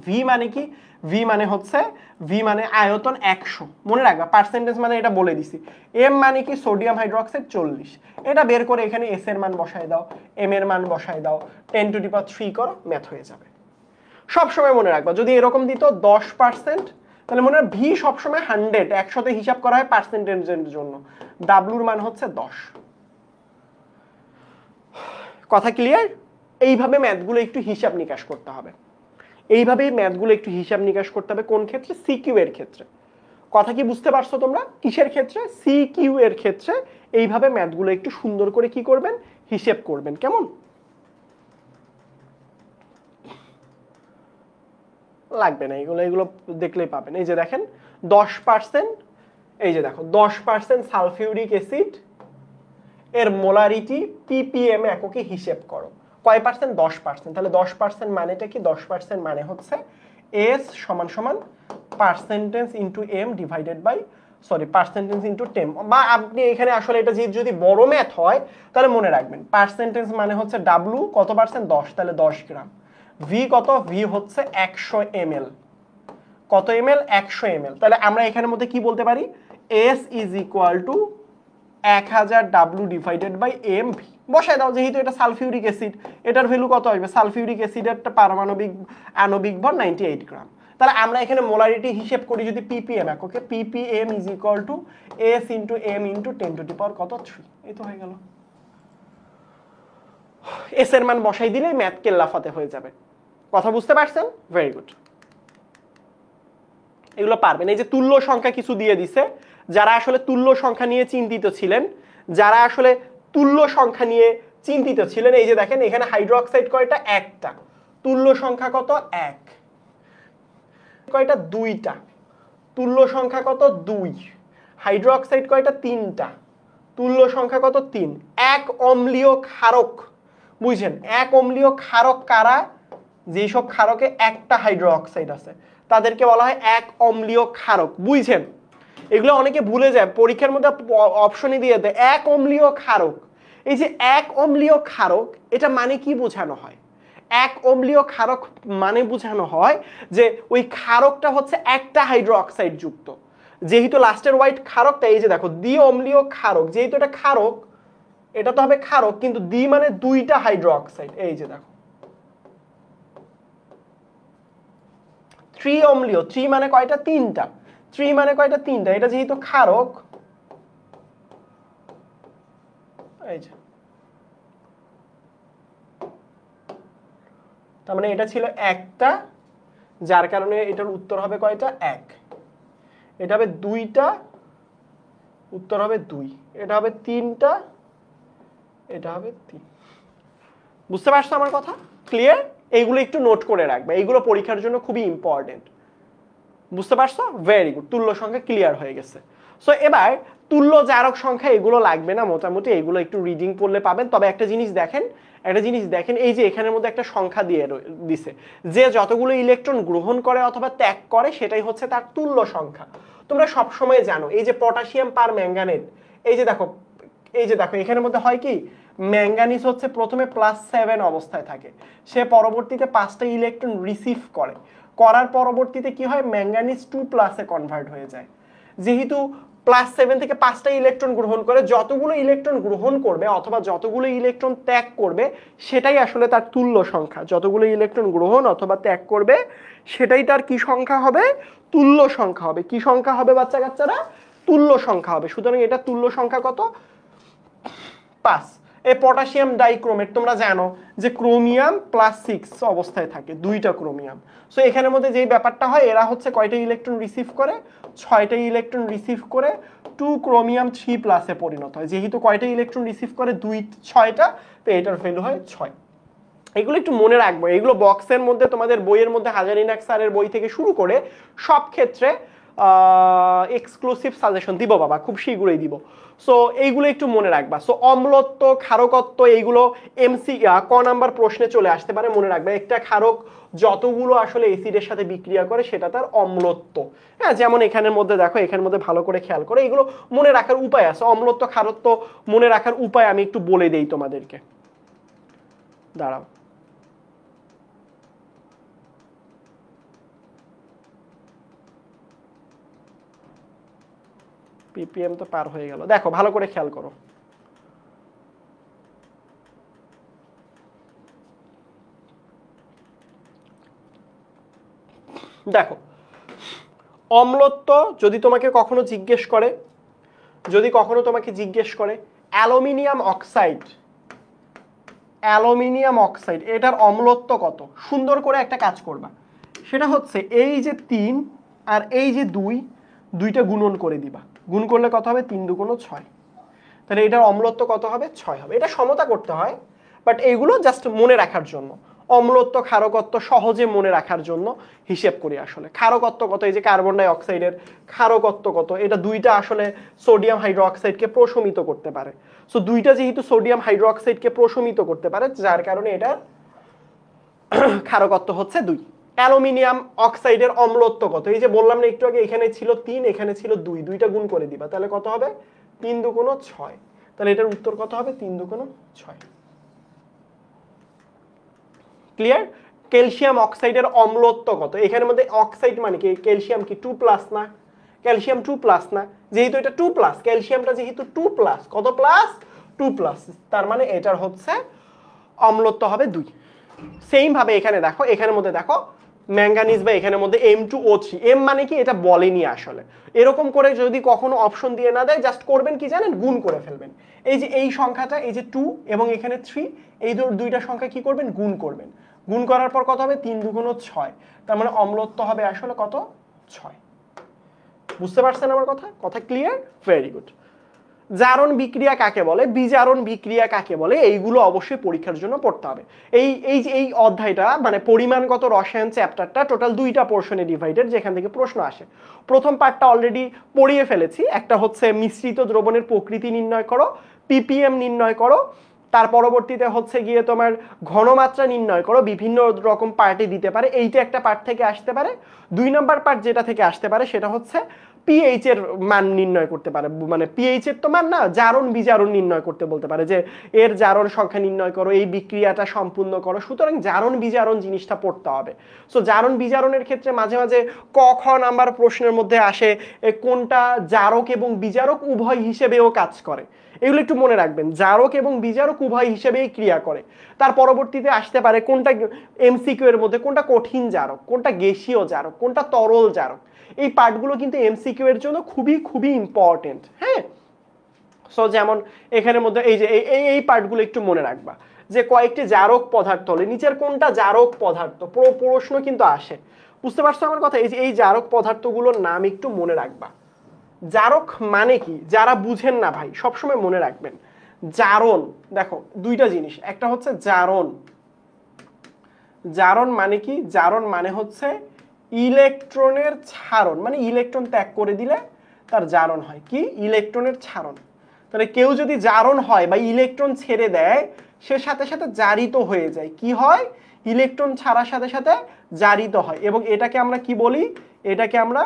Speaker 1: V মানে কি? V মানে হচ্ছে আয়তন 100। মনে রাখবা পার্সেন্টেজ মানে এটা বলে দিছি। M মানে কি? Sodium hydroxide 40। এটা বের করে এখানে S এর মান বসায় দাও, M এর মান বসায় দাও, 10⁻³ করো, ম্যাথ হয়ে যাবে। সবসময় মনে রাখবা যদি এরকম দিত 10%, তাহলে মনে হয় V সবসময় 100, 100তে হিসাব করা হয় পার্সেন্টেজের জন্য। W এর মান হচ্ছে 10। কথা ক্লিয়ার? এইভাবে ম্যাথগুলো একটু হিসাব নিকাশ করতে হবে। এইভাবেই ম্যাথগুলো একটু হিসাব নিকাশ করতে হবে। কোন ক্ষেত্রে? সিকিউ এর ক্ষেত্রে। কথা কি বুঝতে পারছো তোমরা? কিসের ক্ষেত্রে? সিকিউ এর ক্ষেত্রে এইভাবে ম্যাথগুলো একটু সুন্দর করে কি করবেন? হিসাব করবেন। কেমন লাগবে না এগুলো, এগুলো দেখলেই পাবেন। এই যে দেখেন 10%, এই যে দেখো 10% সালফিউরিক অ্যাসিড এর মোলারিটি ppm এককে হিসাব করো। কয় পার্সেন্ট? 10%। তাহলে 10% মানেটা কি? 10% মানে হচ্ছে S সমান সমান percentage into m divided by percentage into 10। বা আপনি এখানে আসলে এটা যদি বড় ম্যাথ হয় তাহলে মনে রাখবেন পার্সেন্টেজ মানে হচ্ছে W কত পার্সেন্ট? 10, তাহলে 10 গ্রাম। V কত? V হচ্ছে 100 ml। কত ml? 100 ml। তাহলে আমরা এখানের মধ্যে কি বলতে পারি? S is equal to 1000 W divided by mv বসায় দাও। যেহেতু এটা সালফিউরিক অ্যাসিড, এটার ভ্যালু কত আসবে? সালফিউরিক অ্যাসিডের পারমাণবিক আণবিক ভর 98 গ্রাম। তাহলে আমরা এখানে মোলারিটি হিসাব করি যদি ppm এককে, ppm is equal two s into m into 10⁻³ এই তো হয়ে গেল। এস এর মান বসাই দিলে ম্যাথ কেল্লাফাতে হয়ে যাবে। কথা বুঝতে পারছেন? Very good. এগুলো পারবেন। এই যে তুল্য সংখ্যা কিছু দিয়ে দিছে, যারা আসলে তুল্য সংখ্যা নিয়ে চিন্তিত ছিলেন, এই যে দেখেন এখানে হাইড্রোক্সাইড কয়টা? একটা। তুল্য সংখ্যা কত? 1। কয়টা? 2টা। তুল্য সংখ্যা কত? 2। হাইড্রোক্সাইড কয়টা? 3টা। তুল্য সংখ্যা কত? 3। এক অম্লীয় ক্ষারক, বুঝছেন? এক অম্লীয় ক্ষারক কারা? যেসব ক্ষারকে একটা হাইড্রোক্সাইড আছে তাদেরকে বলা হয় এক অম্লীয় ক্ষারক। বুঝছেন? এগুলো অনেকে ভুলে যায়, পরীক্ষার মধ্যে অপশনই দিয়ে দেয় এক অম্লীয় ক্ষারক। এই যে এক অম্লীয় ক্ষারক, এটা মানে কি বোঝানো হয়? এক অম্লীয় ক্ষারক মানে বোঝানো হয় যে ওই ক্ষারকটা হচ্ছে একটা হাইড্রোক্সাইড যুক্ত। যেহেতু লাস্টের হোয়াইট ক্ষারক, তাই এই যে দেখো দ্বি অম্লীয় ক্ষারক, যেহেতু এটা ক্ষারক, এটা তো হবে ক্ষারক, কিন্তু দ্বি মানে 2টা হাইড্রোক্সাইড। এই যে দেখো ত্রি অম্লীয়, ত্রি মানে কয়টা? 3টা। ত্রি মানে কয়টা? 3টা। এটা যেহেতু ক্ষারক, এই যে তার মানে এটা ছিল একটা, যার কারণে এটার উত্তর হবে কয়টা? 1। এটা হবে 2টা, উত্তর হবে 2। এটা হবে 3টা, এটা হবে 3। বুঝতে পারছো আমার কথা? ক্লিয়ার? এইগুলো একটু নোট করে রাখবে, এইগুলো পরীক্ষার জন্য খুবই ইম্পর্টেন্ট। বুঝতে পারছো? Very good. তুল্য সংখ্যা ক্লিয়ার হয়ে গেছে। সো এবার তুল্য জারক সংখ্যা এগুলো লাগবে না, মোটামুটি এগুলো একটু রিডিং পড়লে পাবেন। তবে একটা জিনিস দেখেন, এই যে এখানের মধ্যে একটা সংখ্যা দিয়ে দিছে, যে যতগুলো ইলেকট্রন গ্রহণ করে অথবা ত্যাগ করে সেটাই হচ্ছে তার তুল্য সংখ্যা। তোমরা সব সময় জানো এই যে পটাশিয়াম পার ম্যাঙ্গানেট, এই যে দেখো এখানের মধ্যে হয় কি, ম্যাঙ্গানিজ হচ্ছে প্রথমে +7 অবস্থায় থাকে, সে পরবর্তীতে 5টা ইলেকট্রন রিসিভ করার পরবর্তীতে কি হয়? ম্যাঙ্গানিজ 2+ কনভার্ট হয়ে যায়। যেহেতু +7 থেকে 5টা ইলেকট্রন গ্রহণ করে, যতগুলো ইলেকট্রন গ্রহণ করবে অথবা যতগুলো ইলেকট্রন ত্যাগ করবে সেটাই আসলে তার তুল্য সংখ্যা। যতগুলো ইলেকট্রন গ্রহণ অথবা ত্যাগ করবে সেটাই তার কি সংখ্যা হবে? তুল্য সংখ্যা হবে। কি সংখ্যা হবে বাচ্চা কাচ্চারা? তুল্য সংখ্যা হবে। সুতরাং এটা তুল্য সংখ্যা কত? 5। এই পটাশিয়াম ডাইক্রোমেট তোমরা জানো যে ক্রোমিয়াম +6 অবস্থায় থাকে, 2টা ক্রোমিয়াম। সো এখানের মধ্যে যেই ব্যাপারটা হয়, এরা হচ্ছে কয়টা ইলেকট্রন রিসিভ করে? 6টা ইলেকট্রন রিসিভ করে 2 ক্রোমিয়াম 3+ এ পরিণত হয়। যেহেতু কয়টা ইলেকট্রন রিসিভ করে? 6টা, তো এটার ভ্যালু হয় 6। এগুলো একটু মনে রাখবো। এগুলো বক্সের মধ্যে তোমাদের বইয়ের মধ্যে হাজারিনাক স্যারের বই থেকে শুরু করে সব ক্ষেত্রে এক্সক্লুসিভ সাজেশন দিব বাবা, খুব শীঘ্রই দিব। সো এইগুলো একটু মনে রাখবা। সো অম্লত্ব, ক্ষারকত্ব এইগুলো ক নাম্বার প্রশ্নে চলে আসতে পারে, মনে রাখবা। একটা ক্ষারক যতগুলো আসলে এসিডের সাথে বিক্রিয়া করে সেটা তার অম্লত্ব। হ্যাঁ, যেমন এখানের মধ্যে দেখো, এখানের মধ্যে ভালো করে খেয়াল করো, এগুলো মনে রাখার উপায় আছে। অম্লত্ব, ক্ষারত্ব মনে রাখার উপায় আমি একটু বলে দেই তোমাদেরকে, দাঁড়াও। পিপিএম তো পার হয়ে গেল, দেখো ভালো করে খেয়াল করো। দেখো, অম্লত্ব যদি তোমাকে কখনো জিজ্ঞেস করে, অ্যালুমিনিয়াম অক্সাইড, এটার অম্লত্ব কত, সুন্দর করে একটা কাজ করবা। সেটা হচ্ছে এই যে 3 আর এই যে 2, দুইটা গুণন করে দিবা। গুণ করলে কত হবে? 3 2 6। তাহলে এটার অম্লত্ব কত হবে? 6 হবে। এটা সমতা করতে হয়, বাট এইগুলো জাস্ট মনে রাখার জন্য। অম্লত্ব, ক্ষারকত্ব সহজে মনে রাখার জন্য হিসেব করি আসলে। ক্ষারকত্ব কত? এই যে কার্বন ডাই অক্সাইডের ক্ষারকত্ব কত? এটা দুইটা আসলে সোডিয়াম হাইড্রোক্সাইডকে প্রশমিত করতে পারে। সো দুইটা যেহেতু সোডিয়াম হাইড্রোক্সাইডকে প্রশমিত করতে পারে, যার কারণে এটার ক্ষারকত্ব হচ্ছে 2। অ্যালুমিনিয়াম অক্সাইডের অম্লত্ব কত? এই যে বললাম না একটু আগে, এখানে ছিল 3, এখানে ছিল 2, দুইটা গুণ করে দিবা, তাহলে কত হবে? 3 2 6। তাহলে এটার উত্তর কত হবে? 3 2 6। ক্লিয়ার? ক্যালসিয়াম অক্সাইডের অম্লত্ব কত? এখানের মধ্যে অক্সাইড মানে কি? ক্যালসিয়াম কি 2+ না? ক্যালসিয়াম 2+ না? যেহেতু এটা 2+, ক্যালসিয়ামটা যেহেতু 2+, কত প্লাস? 2+, তার মানে এটার হচ্ছে অম্লত্ব হবে 2। সেম ভাবে এখানে দেখো, এখানের মধ্যে দেখো ম্যাঙ্গানিজ, বা এখানের মধ্যে M2O3। এম মানে কি? এটা বলেনি আসলে। এরকম করে যদি কখনো অপশন দিয়ে না দেয়, জাস্ট করবেন কি জানেন? গুণ করে ফেলবেন। এই যে এই সংখ্যাটা, এই যে 2 এবং এখানে 3, এই দুইটা সংখ্যা কি করবেন? গুণ করবেন। গুণ করার পর কত হবে? 3 2 6। তার মানে অম্লত্ব হবে আসলে কত? 6। বুঝতে পারছেন আমার কথা? কথা ক্লিয়ার? Very good. জারণ বিক্রিয়া কাকে বলে, বিজারণ বিক্রিয়া কাকে বলে, এইগুলো অবশ্যই পরীক্ষার জন্য পড়তে হবে। এই অধ্যায়টা মানে পরিমাণগত রসায়ন চ্যাপ্টারটা টোটাল 2টা পোর্শনে ডিভাইডেড, যেখান থেকে প্রশ্ন আসে। প্রথম পার্টটা অলরেডি পড়িয়ে ফেলেছি, একটা হচ্ছে মিশ্রিত দ্রবণের প্রকৃতি নির্ণয় করো, পিপিএম নির্ণয় করো, তার পরবর্তীতে হচ্ছে গিয়ে তোমার ঘনমাত্রা নির্ণয় করো। বিভিন্ন রকম পার্টে দিতে পারে, এইটা একটা পার্ট থেকে আসতে পারে। 2 নম্বর পার্ট যেটা থেকে আসতে পারে সেটা হচ্ছে পিএইচ এর মান নির্ণয় করতে পারে, মানে পিএইচ এর তো মান না, জারণ বিজারণ নির্ণয় করতে বলতে পারে, যে এর জারণ সংখ্যা নির্ণয় করো, এই বিক্রিয়াটা সম্পূর্ণ করো। সুতরাং জারণ বিজারণ জিনিসটা পড়তে হবে। সো জারণ বিজারণের ক্ষেত্রে মাঝে মাঝে ক খ নাম্বার প্রশ্নের মধ্যে আসে কোনটা জারক এবং বিজারক উভয় হিসেবেও কাজ করে। এগুলো একটু মনে রাখবেন, জারক এবং বিজারক উভয় হিসেবেই ক্রিয়া করে। তার পরবর্তীতে আসতে পারে কোনটা এমসিকিউ এর মধ্যে কোনটা কঠিন জারক, কোনটা গ্যাসীয় জারক, কোনটা তরল জারক। এই পার্টগুলো কিন্তু এমসিকিউ এর জন্য খুবই খুবই ইম্পর্টেন্ট। হ্যাঁ, সো যেমন এখানের মধ্যে এই যে এই পার্টগুলো একটু মনে রাখবা, যে কয়েকটি জারক পদার্থ হলে নিচের কোনটা জারক পদার্থ, প্রশ্ন কিন্তু আসে। বুঝতে পারছো আমার কথা? এই যে এই জারক পদার্থগুলোর নাম একটু মনে রাখবা। জারক মানে কি? যারা বুঝেন না ভাই, সবসময় মনে রাখবেন জারণ। দেখো দুইটা জিনিস, একটা হচ্ছে জারণ। জারণ মানে কি? জারণ মানে হচ্ছে ইলেকট্রনের ছাড়ন, মানে ইলেকট্রন ত্যাগ করে দিলে তার জারণ হয়। কি? ইলেকট্রনের ছাড়ন। তাহলে কেউ যদি জারণ হয় বা ইলেকট্রন ছেড়ে দেয়, সে সাথে সাথে জারিত হয়ে যায়। কি হয়? ইলেকট্রন ছাড়ার সাথে সাথে জারিত হয়। এবং এটাকে আমরা কি বলি? এটাকে আমরা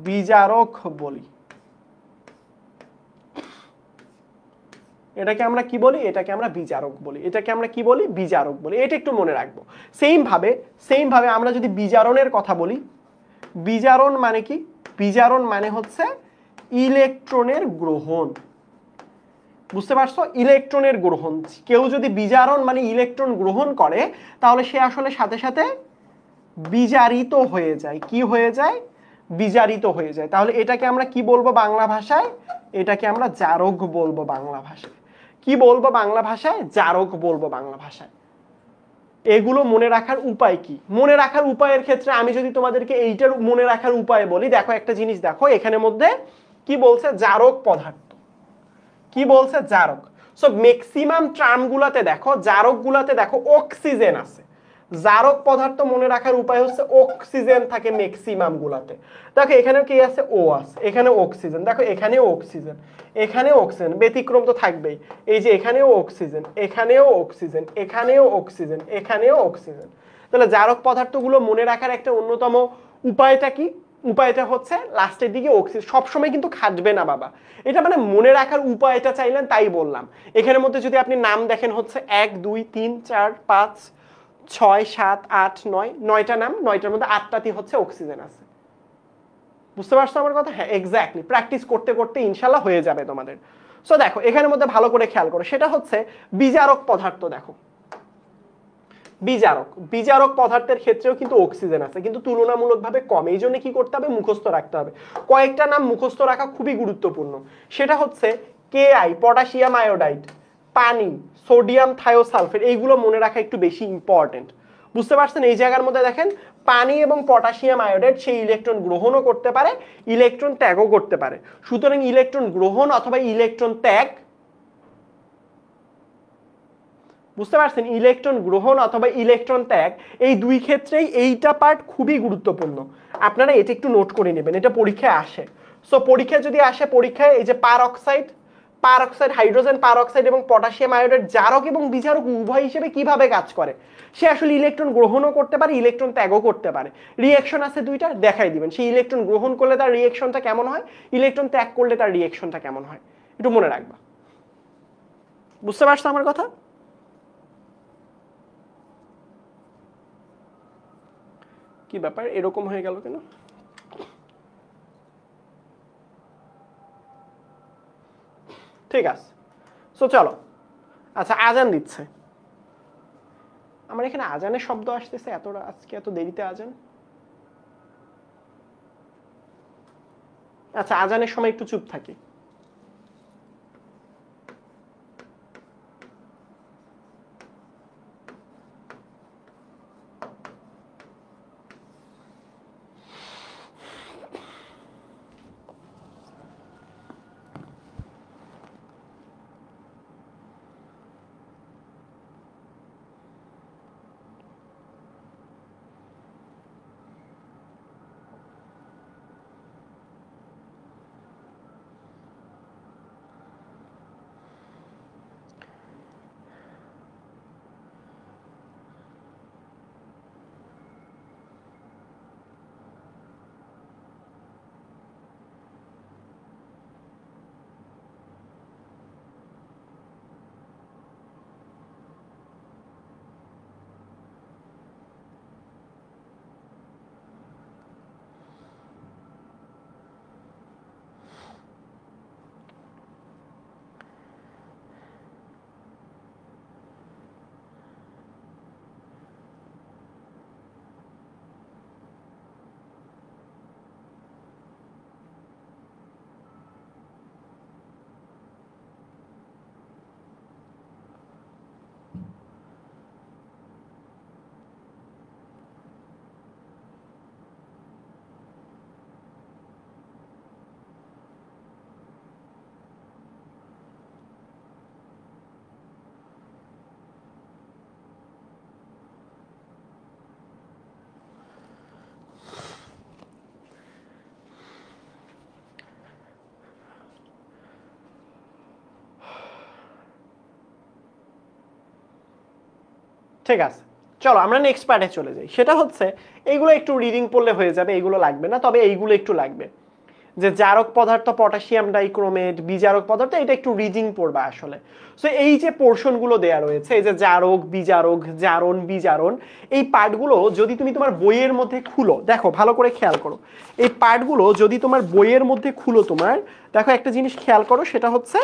Speaker 1: বিজারক বলি। এটাকে আমরা কি বলি? এটাকে আমরা বিজারক বলি। এটাকে আমরা কি বলি? বিজারক বলি। এটা একটু মনে রাখবো। সেম ভাবে আমরা যদি বিজারণের কথা বলি, বিজারণ মানে কি? বিজারণ মানে হচ্ছে ইলেকট্রনের গ্রহণ। বুঝতে পারছো? ইলেকট্রনের গ্রহণ। কেউ যদি বিজারণ মানে ইলেকট্রন গ্রহণ করে, তাহলে সে আসলে সাথে সাথে বিজারিত হয়ে যায়। কি হয়ে যায়? বিজারিত হয়ে যায়। তাহলে এটাকে আমরা কি বলবো বাংলা ভাষায়? এটাকে আমরা জারক বলবো বাংলা ভাষায়। কি বলবো বাংলা ভাষায়? জারক বলবো বাংলা ভাষায়। এগুলো মনে রাখার উপায় কি? মনে রাখার উপায়ের ক্ষেত্রে আমি যদি তোমাদেরকে এইটার মনে রাখার উপায় বলি, দেখো একটা জিনিস দেখো, এখানের মধ্যে কি বলছে? জারক পদার্থ। কি বলছে? জারক। সো ম্যাক্সিমাম টার্মগুলোতে দেখো, জারকগুলোতে দেখো অক্সিজেন আছে। জারক পদার্থ মনে রাখার উপায় হচ্ছে অক্সিজেন থাকে ম্যাক্সিমাম গুলাতে। দেখো এখানেও কি আছে, ও আছে, এখানে অক্সিজেন, দেখো এখানেও অক্সিজেন, এখানেও অক্সিজেন, ব্যতিক্রম তো থাকবেই। এই যে এখানেও অক্সিজেন, এখানেও অক্সিজেন, এখানেও অক্সিজেন, এখানেও অক্সিজেন। তাহলে জারক পদার্থগুলো মনে রাখার একটা অন্যতম উপায়টা কি? উপায়টা হচ্ছে লাস্টের দিকে অক্সিজেন। সবসময় কিন্তু খাটবে না বাবা, এটা মানে মনে রাখার উপায়টা চাইলেন তাই বললাম। এখানের মধ্যে যদি আপনি নাম দেখেন হচ্ছে 1 2 3 4 5 6 7 8 9, 9টা নাম, 9টার মধ্যে 8টাতে হচ্ছে অক্সিজেন আছে। বুঝতে পারছো আমার কথা? হ্যাঁ এক্স্যাক্টলি, প্র্যাকটিস করতে করতে ইনশাল্লাহ হয়ে যাবে তোমাদের। সো দেখো এখানের মধ্যে ভালো করে খেয়াল করো, সেটা হচ্ছে বিজারক পদার্থ। দেখো বিজারক, বিজারক পদার্থের ক্ষেত্রেও কিন্তু অক্সিজেন আছে, কিন্তু তুলনামূলকভাবে কম। এই জন্য কি করতে হবে, মুখস্থ রাখতে হবে। কয়েকটা নাম মুখস্থ রাখা খুবই গুরুত্বপূর্ণ। সেটা হচ্ছে Ki, পটাশিয়াম আয়োডাইড, পানি, সোডিয়াম থায়োসালফেট, এইগুলো মনে রাখা একটু বেশি ইম্পর্টেন্ট। বুঝতে পারছেন? এই জায়গার মধ্যে দেখেন পানি এবং পটাশিয়াম আয়োডাইড সেই ইলেকট্রন গ্রহণও করতে পারে, ইলেকট্রন ত্যাগও করতে পারে। সুতরাং ইলেকট্রন গ্রহণ অথবা ইলেকট্রন ত্যাগ, বুঝতে পারছেন, ইলেকট্রন গ্রহণ অথবা ইলেকট্রন ত্যাগ, এই দুই ক্ষেত্রেই এইটা পার্ট খুবই গুরুত্বপূর্ণ। আপনারা এটা একটু নোট করে নেবেন, এটা পরীক্ষায় আসে। সো পরীক্ষায় যদি আসে, পরীক্ষায় এই যে পারঅক্সাইড, হাইড্রোজেন পারঅক্সাইড এবং পটাশিয়াম আয়োডাইড জারক এবং বিজারক উভয় হিসেবে কিভাবে কাজ করে, সে আসলে ইলেকট্রন গ্রহণও করতে পারে, ইলেকট্রন ত্যাগও করতে পারে। রিঅ্যাকশন আছে দুইটা, দেখাই দিবেন সেই ইলেকট্রন গ্রহণ করলে তার রিঅ্যাকশনটা কেমন হয়, ইলেকট্রন ত্যাগ করলে তার রিঅ্যাকশনটা কেমন হয়, একটু মনে রাখবা। বুঝতে পারছো আমার কথা? কি ব্যাপার, এরকম হয়ে গেল কেন? ঠিক আছে, সো চলো। আচ্ছা আজান দিচ্ছে, আমার এখানে আজানের শব্দ আসতেছে, আজকে এত দেরিতে আজান। আচ্ছা আজানের সময় একটু চুপ থাকি। ঠিক আছে, চলো আমরা নেক্সট পার্টে চলে যাই। সেটা হচ্ছে এইগুলো একটু রিডিং পড়লে হয়ে যাবে, এইগুলো লাগবে না, তবে এইগুলো একটু লাগবে। যে জারক পদার্থ পটাশিয়াম ডাইক্রোমেট, বিজারক পদার্থ, এটা একটু রিডিং পড়বা আসলে। সো এই যে পোর্শনগুলো দেয়া রয়েছে, এই যে জারক বিজারক, জারণ বিজারণ, এই পার্টগুলো যদি তুমি তোমার বইয়ের মধ্যে খুলো, দেখো ভালো করে খেয়াল করো, এই পার্টগুলো যদি তোমার বইয়ের মধ্যে খুলো, তোমার দেখো একটা জিনিস খেয়াল করো, সেটা হচ্ছে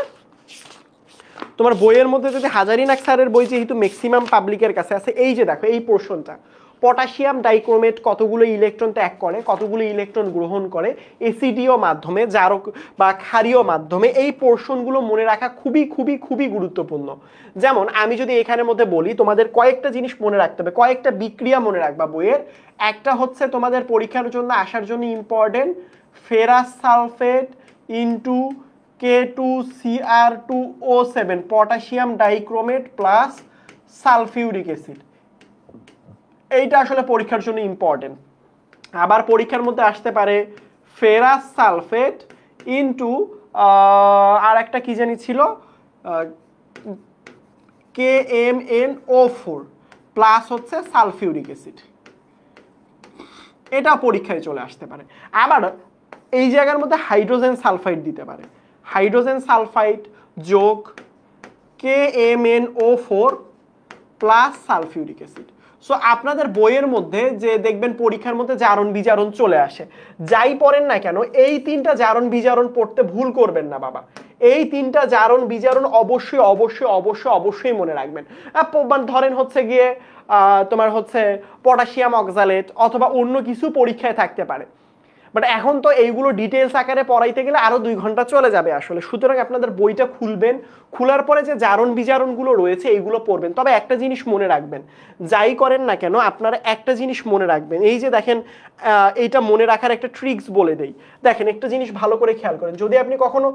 Speaker 1: তোমার বইয়ের মধ্যে যদি হাজারিনাক স্যারের বই যেহেতু ম্যাক্সিমাম পাবলিকের কাছে আছে, এই যে দেখো এই পোর্শনটা, পটাশিয়াম ডাইক্রোমেট কতগুলো ইলেকট্রন ত্যাগ করে, কতগুলো ইলেকট্রন গ্রহণ করে এসিডীয় মাধ্যমে, জারক বা ক্ষারীয় মাধ্যমে, এই পোর্শনগুলো মনে রাখা খুবই খুবই খুবই গুরুত্বপূর্ণ। যেমন আমি যদি এখানের মধ্যে বলি, তোমাদের কয়েকটা জিনিস মনে রাখতে হবে, কয়েকটা বিক্রিয়া মনে রাখবা বইয়ের। একটা হচ্ছে তোমাদের পরীক্ষার জন্য আসার জন্য important, ferrous sulphate into K2Cr2O7, potassium dichromate plus sulphuric acid. এইটা আসলে পরীক্ষার জন্য ইম্পর্টেন্ট। আবার পরীক্ষার মধ্যে আসতে পারে ফেরাস সালফেট ইনটু আর একটা কি জানি ছিল KMnO4 প্লাস হচ্ছে সালফিউরিক অ্যাসিড, এটা পরীক্ষায় চলে আসতে পারে। আবার এই জায়গার মধ্যে হাইড্রোজেন সালফাইড দিতে পারে, হাইড্রোজেন সালফাইড যোগ KMnO4 plus sulphuric acid. So আপনাদের বইয়ের মধ্যে যে দেখবেন পরীক্ষার মধ্যে জারণ বিজারণ চলে আসে, যাই পড়েন না কেন এই তিনটা জারণ বিজারণ পড়তে ভুল করবেন না বাবা। এই তিনটা জারণ বিজারণ অবশ্যই অবশ্যই অবশ্যই অবশ্যই মনে রাখবেন। ধরেন হচ্ছে গিয়ে তোমার হচ্ছে পটাশিয়াম অক্সালেট অথবা অন্য কিছু পরীক্ষায় থাকতে পারে, বাট এখন তো এইগুলো ডিটেলস আকারে পড়াইতে গেলে আরো 2 ঘন্টা চলে যাবে আসলে। সুতরাং আপনাদের বইটা খুলবেন, খোলার পরে যে জারণ বিজারণগুলো রয়েছে এইগুলো পড়বেন। তবে একটা জিনিস মনে রাখবেন, যাই করেন না কেন আপনারা একটা জিনিস মনে রাখবেন, এই যে দেখেন এইটা মনে রাখার একটা ট্রিক্স বলে দেই। দেখেন একটা জিনিস ভালো করে খেয়াল করেন, যদি আপনি কখনো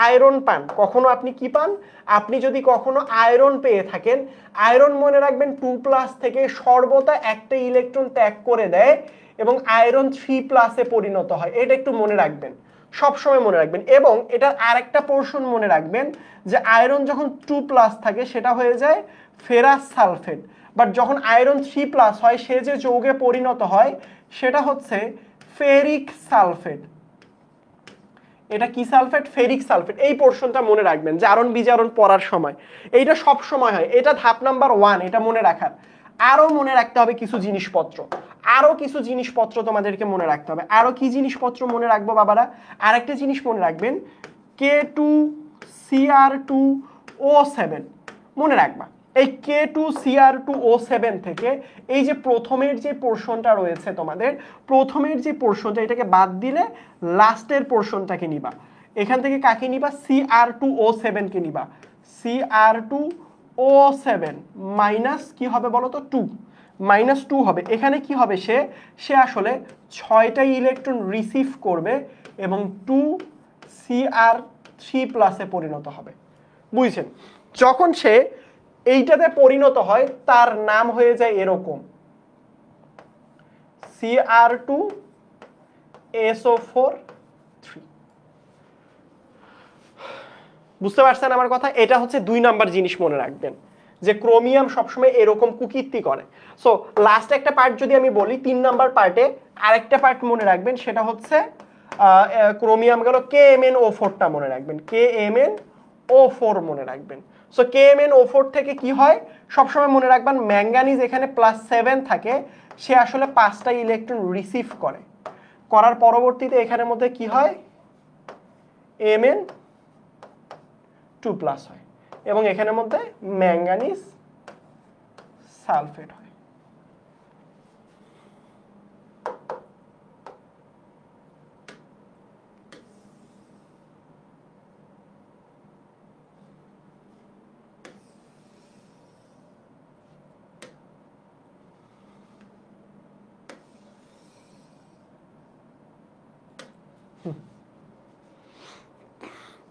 Speaker 1: আয়রন পান, কখনো আপনি কি পান, আপনি যদি কখনো আয়রন পেয়ে থাকেন, আয়রন মনে রাখবেন 2+ থেকে সর্বদা একটা ইলেকট্রন ত্যাগ করে দেয় এবং আয়রন 3+ পরিণত হয়। এটা একটু মনে রাখবেন, সবসময় মনে রাখবেন। এবং এটার আরেকটা পোর্শন মনে রাখবেন যে আয়রন যখন 2+ থাকে সেটা হয়ে যায় ফেরাস সালফেট, বাট যখন আয়রন 3+ হয় সে যে যৌগে পরিণত হয় সেটা হচ্ছে ফেরিক সালফেট। এটা কি সালফেট? Ferric sulphate. এই পোর্শনটা মনে রাখবেন জারণ বিজারণ পড়ার সময়, এইটা সব সময় হয়। এটা ধাপ নাম্বার 1, এটা মনে রাখার। আরো মনে রাখতে হবে কিছু জিনিসপত্র, আরো কিছু জিনিসপত্র তোমাদেরকে মনে রাখতে হবে। আরো কি জিনিসপত্র মনে রাখবো বাবারা? আরেকটা জিনিস মনে রাখবেন, K2Cr2O7 মনে রাখবা। এই K2Cr2O7 থেকে এই যে প্রথমের যে পোর্শনটা রয়েছে তোমাদের, প্রথমের যে পোর্শনটা এটাকে বাদ দিলে লাস্টের পোর্শনটাকে নিবা। এখান থেকে কাকে নিবা? Cr2O7 কে নিবা। Cr2O7 মাইনাস কি হবে বলো তো? 2, -2 হবে। এখানে কি হবে? সে আসলে 6টা ইলেকট্রন রিসিভ করবে এবং 2Cr3+ পরিণত হবে। বুঝছেন? যখন সে এইটাতে পরিণত হয় তার নাম হয়ে যায় এরকম Cr2SO4 3। বুঝতে পারছেন আমার কথা? এটা হচ্ছে 2 নাম্বার জিনিস মনে রাখবেন যে ক্রোমিয়াম সবসময় এরকম কুকীর্তি করে। সো লাস্ট একটা পার্ট যদি আমি বলি, 3 নাম্বার পার্টে আরেকটা পার্ট মনে রাখবেন, সেটা হচ্ছে ক্রোমিয়াম গেল KMnO4টা মনে রাখবেন, KMnO4 মনে রাখবেন। সো KMnO4 থেকে কি হয় সবসময় মনে রাখবেন, ম্যাঙ্গানিজ এখানে +7 থাকে, সে আসলে 5টা ইলেকট্রন রিসিভ করে, করার পরবর্তীতে এখানের মধ্যে কি হয়? Mn2+ হয় এবং এখানের মধ্যে ম্যাঙ্গানিজ সালফেট হয়।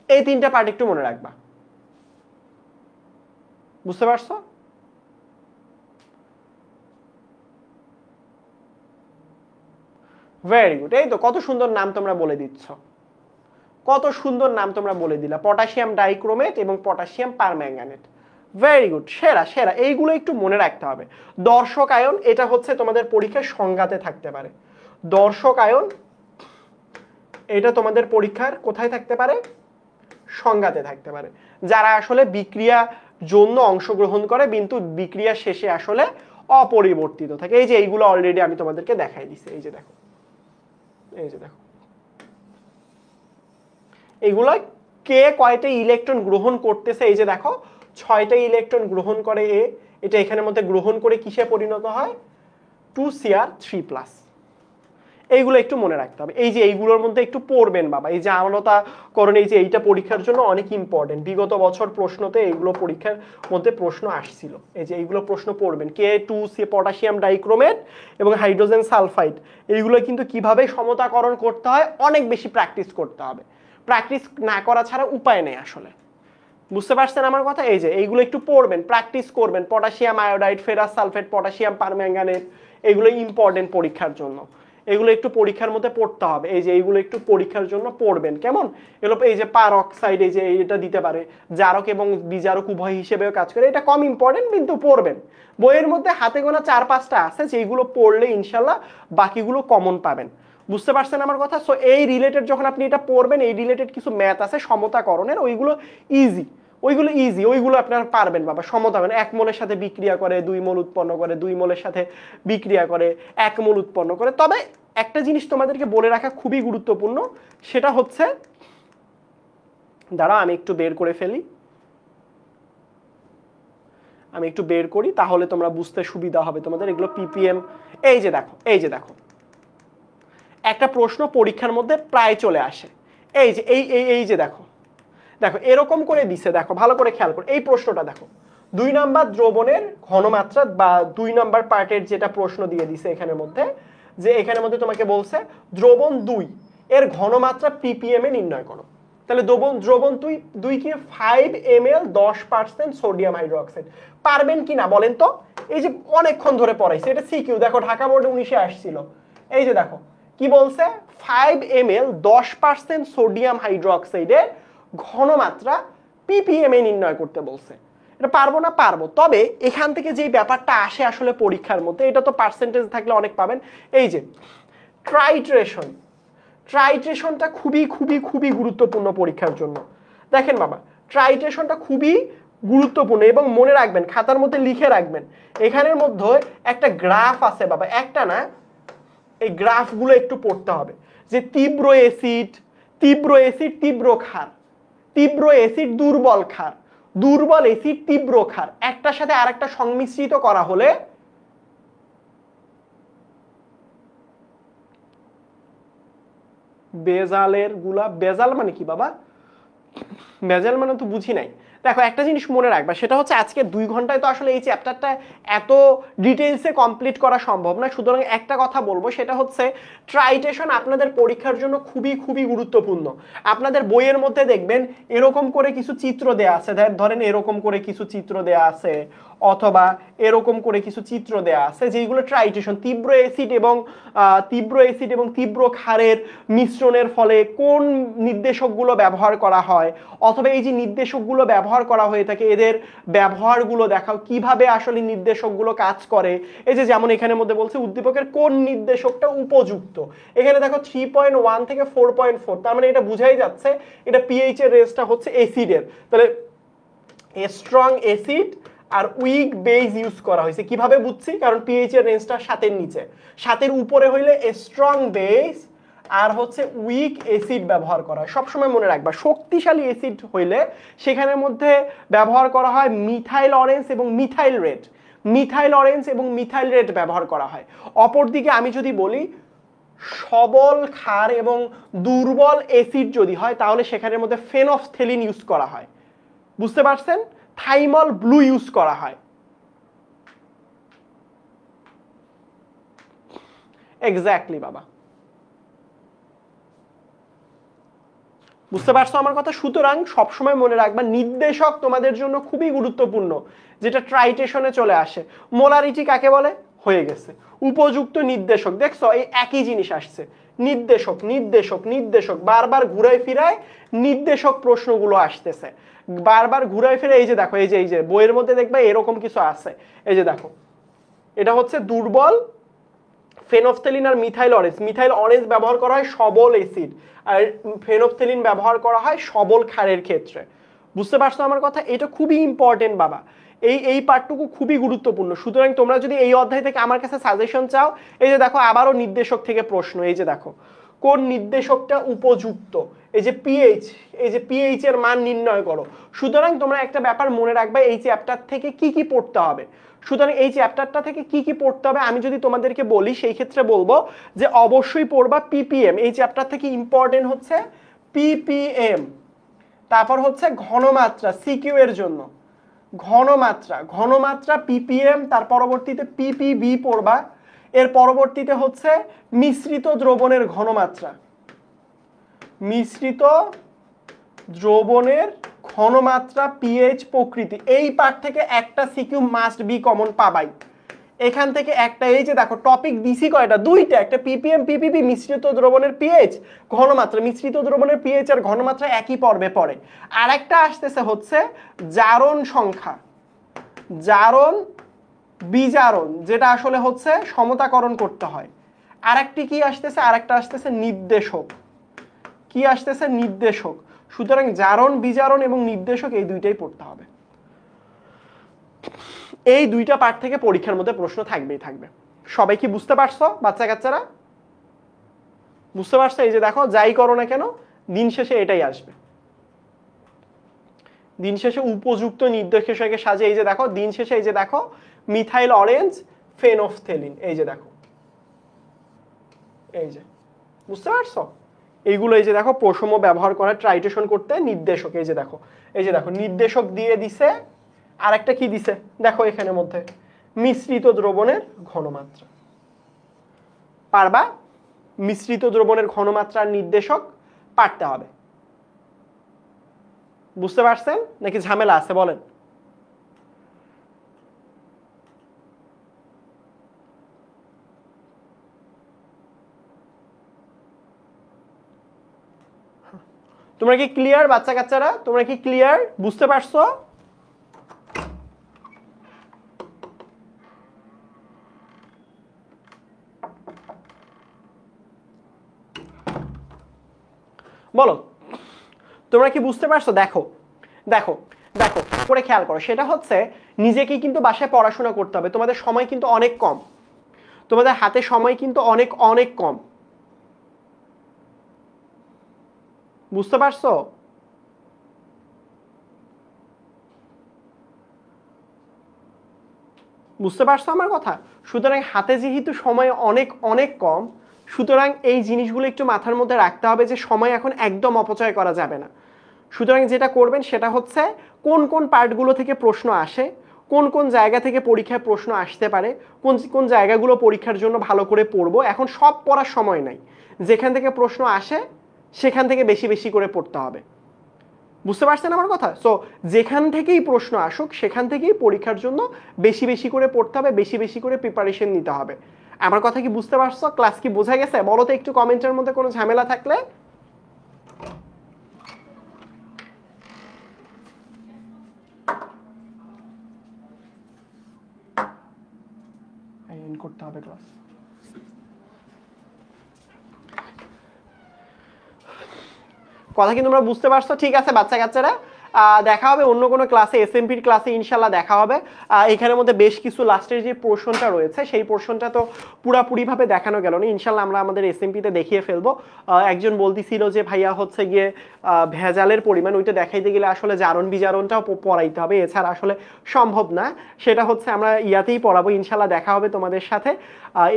Speaker 1: এই 3টা পার্ট একটু মনে রাখবা। বুঝতে পারছো? Very good. এই তো কত সুন্দর নাম তোমরা বলে দিচ্ছ, কত সুন্দর নাম তোমরা বলে দিলা, পটাশিয়াম ডাইক্রোমেট এবং পটাশিয়াম পারম্যাঙ্গানেট। ভেরি গুড, সেরা সেরা। এইগুলো একটু মনে রাখতে হবে। দর্শক আয়ন, এটা হচ্ছে তোমাদের পরীক্ষার সংজ্ঞাতে থাকতে পারে। দর্শক আয়ন এটা তোমাদের পরীক্ষার কোথায় থাকতে পারে? সংজ্ঞাতে থাকতে পারে। যারা আসলে বিক্রিয়া জন্য অংশগ্রহণ করে কিন্তু বিক্রিয়া শেষে আসলে অপরিবর্তিত থাকে। এই যে এইগুলো অলরেডি আমি তোমাদেরকে দেখাই দিছি। এই যে দেখো, এই যে দেখো, এইগুলো কে কয়টা ইলেকট্রন গ্রহণ করতেছে। এই যে দেখো 6টা ইলেকট্রন গ্রহণ করে এ, এটা এখানের মধ্যে গ্রহণ করে কিসে পরিণত হয়? 2Cr3+। এইগুলো একটু মনে রাখতে হবে। এই যে এইগুলোর মধ্যে একটু পড়বেন বাবা, এই যে আমলতাকরণ, এই যে এইটা পরীক্ষার জন্য অনেক ইম্পর্টেন্ট। বিগত বছর প্রশ্নতে এইগুলো পরীক্ষার মধ্যে প্রশ্ন আসছিল। এই যে এইগুলো প্রশ্ন পড়বেন, K2C পটাশিয়াম ডাইক্রোমেট এবং হাইড্রোজেন সালফাইড, এইগুলো কিন্তু কিভাবে সমতাকরণ করতে হয় অনেক বেশি প্র্যাকটিস করতে হবে। প্র্যাকটিস না করা ছাড়া উপায় নেই আসলে। বুঝতে পারছেন আমার কথা? এই যে এইগুলো একটু পড়বেন, প্র্যাকটিস করবেন। Potassium iodide, ferrous sulphate, potassium permanganate, এগুলো ইম্পর্টেন্ট পরীক্ষার জন্য, এগুলো একটু পরীক্ষার মধ্যে পড়তে হবে। এই যে এইগুলো একটু পরীক্ষার জন্য পড়বেন কেমন। এগুলো এই যে পারঅক্সাইড, এই যে এটা দিতে পারে, জারক এবং বিজারক উভয় হিসেবেও কাজ করে, এটা কম ইম্পর্টেন্ট কিন্তু পড়বেন। বইয়ের মধ্যে হাতে গোনা 4-5টা আছে যেগুলো পড়লে ইনশাল্লাহ বাকিগুলো কমন পাবেন। বুঝতে পারছেন আমার কথা? সো এই রিলেটেড যখন আপনি এটা পড়বেন, এই রিলেটেড কিছু ম্যাথ আছে সমতাকরণের, ওইগুলো ইজি, ওইগুলো আপনারা পারবেন বাবা। সমতা মানে 1 মোলের সাথে বিক্রিয়া করে 2 মোল উৎপন্ন করে, 2 মোলের সাথে বিক্রিয়া করে 1 মোল উৎপন্ন করে। তবে একটা জিনিস তোমাদেরকে বলে রাখা খুবই গুরুত্বপূর্ণ, সেটা হচ্ছে, দাঁড়াও আমি একটু বের করে ফেলি, আমি একটু বের করি তাহলে তোমরা বুঝতে সুবিধা হবে তোমাদের। এগুলো পিপিএম। এই যে দেখো একটা প্রশ্ন পরীক্ষার মধ্যে প্রায় চলে আসে, এই যে এই যে দেখো এরকম করে দিছে, দেখো ভালো করে খেয়াল করো এই প্রশ্নটা দেখো। 2 নাম্বার দ্রবণের ঘনমাত্রা বা 2 নাম্বার পার্টের যেটা প্রশ্ন দিয়ে দিছে এখানের মধ্যে, যে এখানের মধ্যে তোমাকে বলছে দ্রবণ 2 এর ঘনমাত্রা ppm এ নির্ণয় করো। তাহলে দ্রবণ 2 কি 5 ml 10% সোডিয়াম হাইড্রোক্সাইড। পারবেন কি না বলেন তো? এই যে অনেকক্ষণ ধরে পড়াইছে, এটা সিকিউ, দেখো ঢাকা বোর্ডে 19-এ আসছিল। এই যে দেখো কি বলছে, 5 ml 10% সোডিয়াম হাইড্রোক্সাইডের ঘনমাত্রা ppm এ নির্ণয় করতে বলছে। এটা পারবো না? পারবো। তবে এখান থেকে যে ব্যাপারটা আসে আসলে পরীক্ষার মধ্যে, এটা তো পার্সেন্টেজ থাকলে অনেক পাবেন। এই যে ট্রাইট্রেশনটা খুবই গুরুত্বপূর্ণ পরীক্ষার জন্য। দেখেন বাবা, ট্রাইট্রেশনটা খুবই গুরুত্বপূর্ণ এবং মনে রাখবেন, খাতার মধ্যে লিখে রাখবেন। এখানের মধ্যে একটা গ্রাফ আছে বাবা, একটা না, এই গ্রাফগুলো একটু পড়তে হবে। যে তীব্র অ্যাসিড তীব্র ক্ষার, তীব্র অ্যাসিড দুর্বল ক্ষার, দুর্বল অ্যাসিড তীব্র ক্ষার, একটার সাথে আরেকটা সংমিশ্রিত করা হলে বেজাল মানে কি বাবা? বেজাল মানে তো বুঝি নাই। দেখো একটা জিনিস মনে রাখবা, সেটা হচ্ছে আজকে 2 ঘন্টায় তো আসলে এই চ্যাপ্টারটা এত ডিটেইলসে কমপ্লিট করা সম্ভব না। সুতরাং একটা কথা বলবো, সেটা হচ্ছে ট্রাইটেশন আপনাদের পরীক্ষার জন্য খুবই গুরুত্বপূর্ণ। আপনাদের বইয়ের মধ্যে দেখবেন এরকম করে কিছু চিত্র দেয়া আছে, ধরেন এরকম করে কিছু চিত্র দেয়া আছে, অথবা এরকম করে কিছু চিত্র দেয়া আছে যেগুলো ট্রাইটেশন, তীব্র অ্যাসিড এবং তীব্র ক্ষারের মিশ্রণের ফলে কোন নির্দেশকগুলো ব্যবহার করা হয়, অথবা এই যে নির্দেশকগুলো ব্যবহার করা হয়ে থাকে এদের ব্যবহারগুলো দেখাও, কিভাবে আসলে নির্দেশকগুলো কাজ করে। এই যে যেমন এখানের মধ্যে বলছে উদ্দীপকের কোন নির্দেশকটা উপযুক্ত। এখানে দেখো 3.1 থেকে 4.4, তার মানে এটা বুঝাই যাচ্ছে এটা পিএইচ এর রেঞ্জটা হচ্ছে অ্যাসিডের। তাহলে স্ট্রং অ্যাসিড আর উইক বেস ইউজ করা হয়েছে। কিভাবে বুঝছি? কারণ পিএইচ এর রেঞ্জটা 7-এর নিচে, 7-এর উপরে হইলে স্ট্রং বেস আর হচ্ছে উইক অ্যাসিড ব্যবহার করা হয়। সবসময় মনে রাখবা, শক্তিশালী অ্যাসিড হইলে সেখানের মধ্যে ব্যবহার করা হয় মিথাইল অরেঞ্জ এবং মিথাইল রেড ব্যবহার করা হয়। অপরদিকে আমি যদি বলি সবল ক্ষার এবং দুর্বল অ্যাসিড যদি হয়, তাহলে সেখানের মধ্যে ফেনফথেলিন ইউজ করা হয়। বুঝতে পারছেন? থাইমল ব্লু ইউজ করা হয়। এক্স্যাক্টলি বাবা, বুঝতে পারছো আমার কথা? সুতরাং সবসময় মনে রাখবা নির্দেশক তোমাদের জন্য খুবই গুরুত্বপূর্ণ, যেটা ট্রাইটেশনে চলে আসে। মোলারিটি কাকে বলে? হয়ে গেছে। উপযুক্ত নির্দেশক, দেখছো এই একই জিনিস আসছে, নির্দেশক বারবার ঘুরায় ফিরায় নির্দেশক প্রশ্নগুলো আসতেছে, বারবার ঘুরায় ফিরে। এই যে দেখো, এই যে বইয়ের মধ্যে দেখবা এরকম কিছু আছে। এই যে দেখো, এটা হচ্ছে দুর্বল ফেনফথেলিন আর মিথাইল অরেঞ্জ ব্যবহার করা হয় সবল অ্যাসিড, আর ফেনফথেলিন ব্যবহার করা হয় সবল ক্ষারের ক্ষেত্রে। বুঝতে পারছো আমার কথা? এটা খুবই ইম্পর্টেন্ট বাবা, এই পার্টটুকু খুবই গুরুত্বপূর্ণ। সুতরাং তোমরা যদি এই অধ্যায় থেকে আমার কাছে সাজেশন চাও, এই যে দেখো আবারও নির্দেশক থেকে প্রশ্ন। এই যে দেখো কোন নির্দেশকটা উপযুক্ত, এই যে পিএইচ এর মান নির্ণয় করো। সুতরাং তোমরা একটা ব্যাপার মনে রাখবে, এই চ্যাপ্টার থেকে কি পড়তে হবে। সুতরাং এই চ্যাপ্টারটা থেকে কি পড়তে হবে আমি যদি তোমাদেরকে বলি, সেই ক্ষেত্রে বলবো যে অবশ্যই পড়বা ppm। এই চ্যাপ্টার থেকে ইম্পর্টেন্ট হচ্ছে ppm, তারপর হচ্ছে ঘনমাত্রা, সিকিউ এর জন্য ঘনমাত্রা ppm, তার পরবর্তীতে ppb পড়বা। এর পরবর্তীতে হচ্ছে মিশ্রিত দ্রবণের ঘনমাত্রা পিএইচ প্রকৃতি। এই পার্ট থেকে একটা সিকিউ মাস্ট বি কমন পাবাই। এখান থেকে একটা, এই যে দেখো টপিক দিছি কয়টা, দুইটা, একটা পিপিএম পিপিপি মিশ্রিত দ্রবণের পিএইচ ঘনমাত্রা, মিশ্রিত দ্রবণের পিএইচ আর ঘনমাত্রা একই পর্বে পড়ে। আর একটা আসতেছে হচ্ছে জারণ সংখ্যা, জারণ বিজারণ, যেটা আসলে হচ্ছে সমতাকরণ করতে হয়। আরেকটি কি আসতেছে, আরেকটা আসতেছে নির্দেশক। কি আসতেছে, নির্দেশক। সুতরাং জারণ বিজারণ এবং নির্দেশক এই দুইটাই পড়তে হবে। এই দুইটা পার্ট থেকে পরীক্ষার মধ্যে প্রশ্ন থাকবেই থাকবে। সবাই কি বুঝতে পারছো বাচ্চা কাচ্চারা? বুঝতে পারছো? এই যে দেখো যাই করো না কেন দিন শেষে এটাই আসবে, দিন শেষে উপযুক্ত নির্দেশকে সাজে। এই যে দেখো দিন শেষে এই যে দেখো মিথাইল অরেঞ্জ ফেনফথেলিন, এই যে দেখো, এই যে বুঝতে পারছো? এইগুলো এই যে দেখো প্রসম ব্যবহার করা ট্রাইটেশন করতে নির্দেশক। এই যে দেখো, এই যে দেখো নির্দেশক দিয়ে দিছে। আর একটা কি দিছে দেখো এখানের মধ্যে, মিশ্রিত দ্রবণের ঘনমাত্রা। পারবা? মিশ্রিত দ্রবণের ঘনমাত্রার নির্দেশক পারতে হবে। বুঝতে পারছেন নাকি ঝামেলা আছে বলেন? তোমরা কি ক্লিয়ার বাচ্চা কাচ্চারা? তোমরা কি ক্লিয়ার? বুঝতে পারছো? বলো তোমরা কি বুঝতে পারছো? দেখো দেখো দেখো করে খেয়াল করো, সেটা হচ্ছে নিজেকে কিন্তু বাসায় পড়াশোনা করতে হবে। তোমাদের সময় কিন্তু অনেক কম, তোমাদের হাতে সময় কিন্তু অনেক অনেক কম। বুঝতে পারছো? বুঝতে পারছো আমার কথা? সুতরাং হাতে যেহেতু সময় অনেক অনেক কম, সুতরাং এই জিনিসগুলো একটু মাথার মধ্যে রাখতে হবে যে সময় এখন একদম অপচয় করা যাবে না। সুতরাং যেটা করবেন সেটা হচ্ছে কোন কোন পার্টগুলো থেকে প্রশ্ন আসে, কোন কোন জায়গা থেকে পরীক্ষায় প্রশ্ন আসতে পারে, কোন কোন জায়গাগুলো পরীক্ষার জন্য ভালো করে পড়বো, এখন সব পড়ার সময় নাই। যেখান থেকে প্রশ্ন আসে সেখান থেকে বেশি বেশি করে পড়তে হবে। বুঝতে পারছেন আমার কথা? সো যেখান থেকেই প্রশ্ন আসুক সেখান থেকেই পরীক্ষার জন্য বেশি বেশি করে পড়তে হবে, বেশি বেশি করে প্রিপারেশন নিতে হবে। আমার কথা কি বুঝতে পারছো? ক্লাস কি বোঝা গেছে? বলো তো একটু কমেন্টের মধ্যে কোনো ঝামেলা থাকলে। করতে হবে ক্লাস। কথা কি তোমরা বুঝতে পারছো? ঠিক আছে বাচ্চা কাচ্চারা, দেখা হবে অন্য কোনো ক্লাসে, এসএমপির ক্লাসে ইনশাল্লাহ দেখা হবে। এখানের মধ্যে বেশ কিছু লাস্টের যে পোর্শনটা রয়েছে সেই পোর্শনটা তো পুরাপুরিভাবে দেখানো গেল না, ইনশাল্লাহ আমরা আমাদের এসএমপিতে দেখিয়ে ফেলবো। একজন বলতেছিল যে ভাইয়া হচ্ছে গিয়ে ভেজালের পরিমাণ ওইটা দেখাইতে গেলে আসলে জারণ বিজারণটাও পড়াইতে হবে, এছাড়া আসলে সম্ভব না। সেটা হচ্ছে আমরা ইয়াতেই পড়াবো, ইনশাল্লাহ দেখা হবে তোমাদের সাথে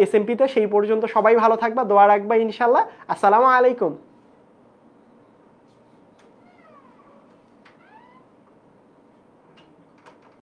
Speaker 1: এসএমপিতে। সেই পর্যন্ত সবাই ভালো থাকবা, দোয়া রাখবা ইনশাল্লাহ। আসসালামু আলাইকুম।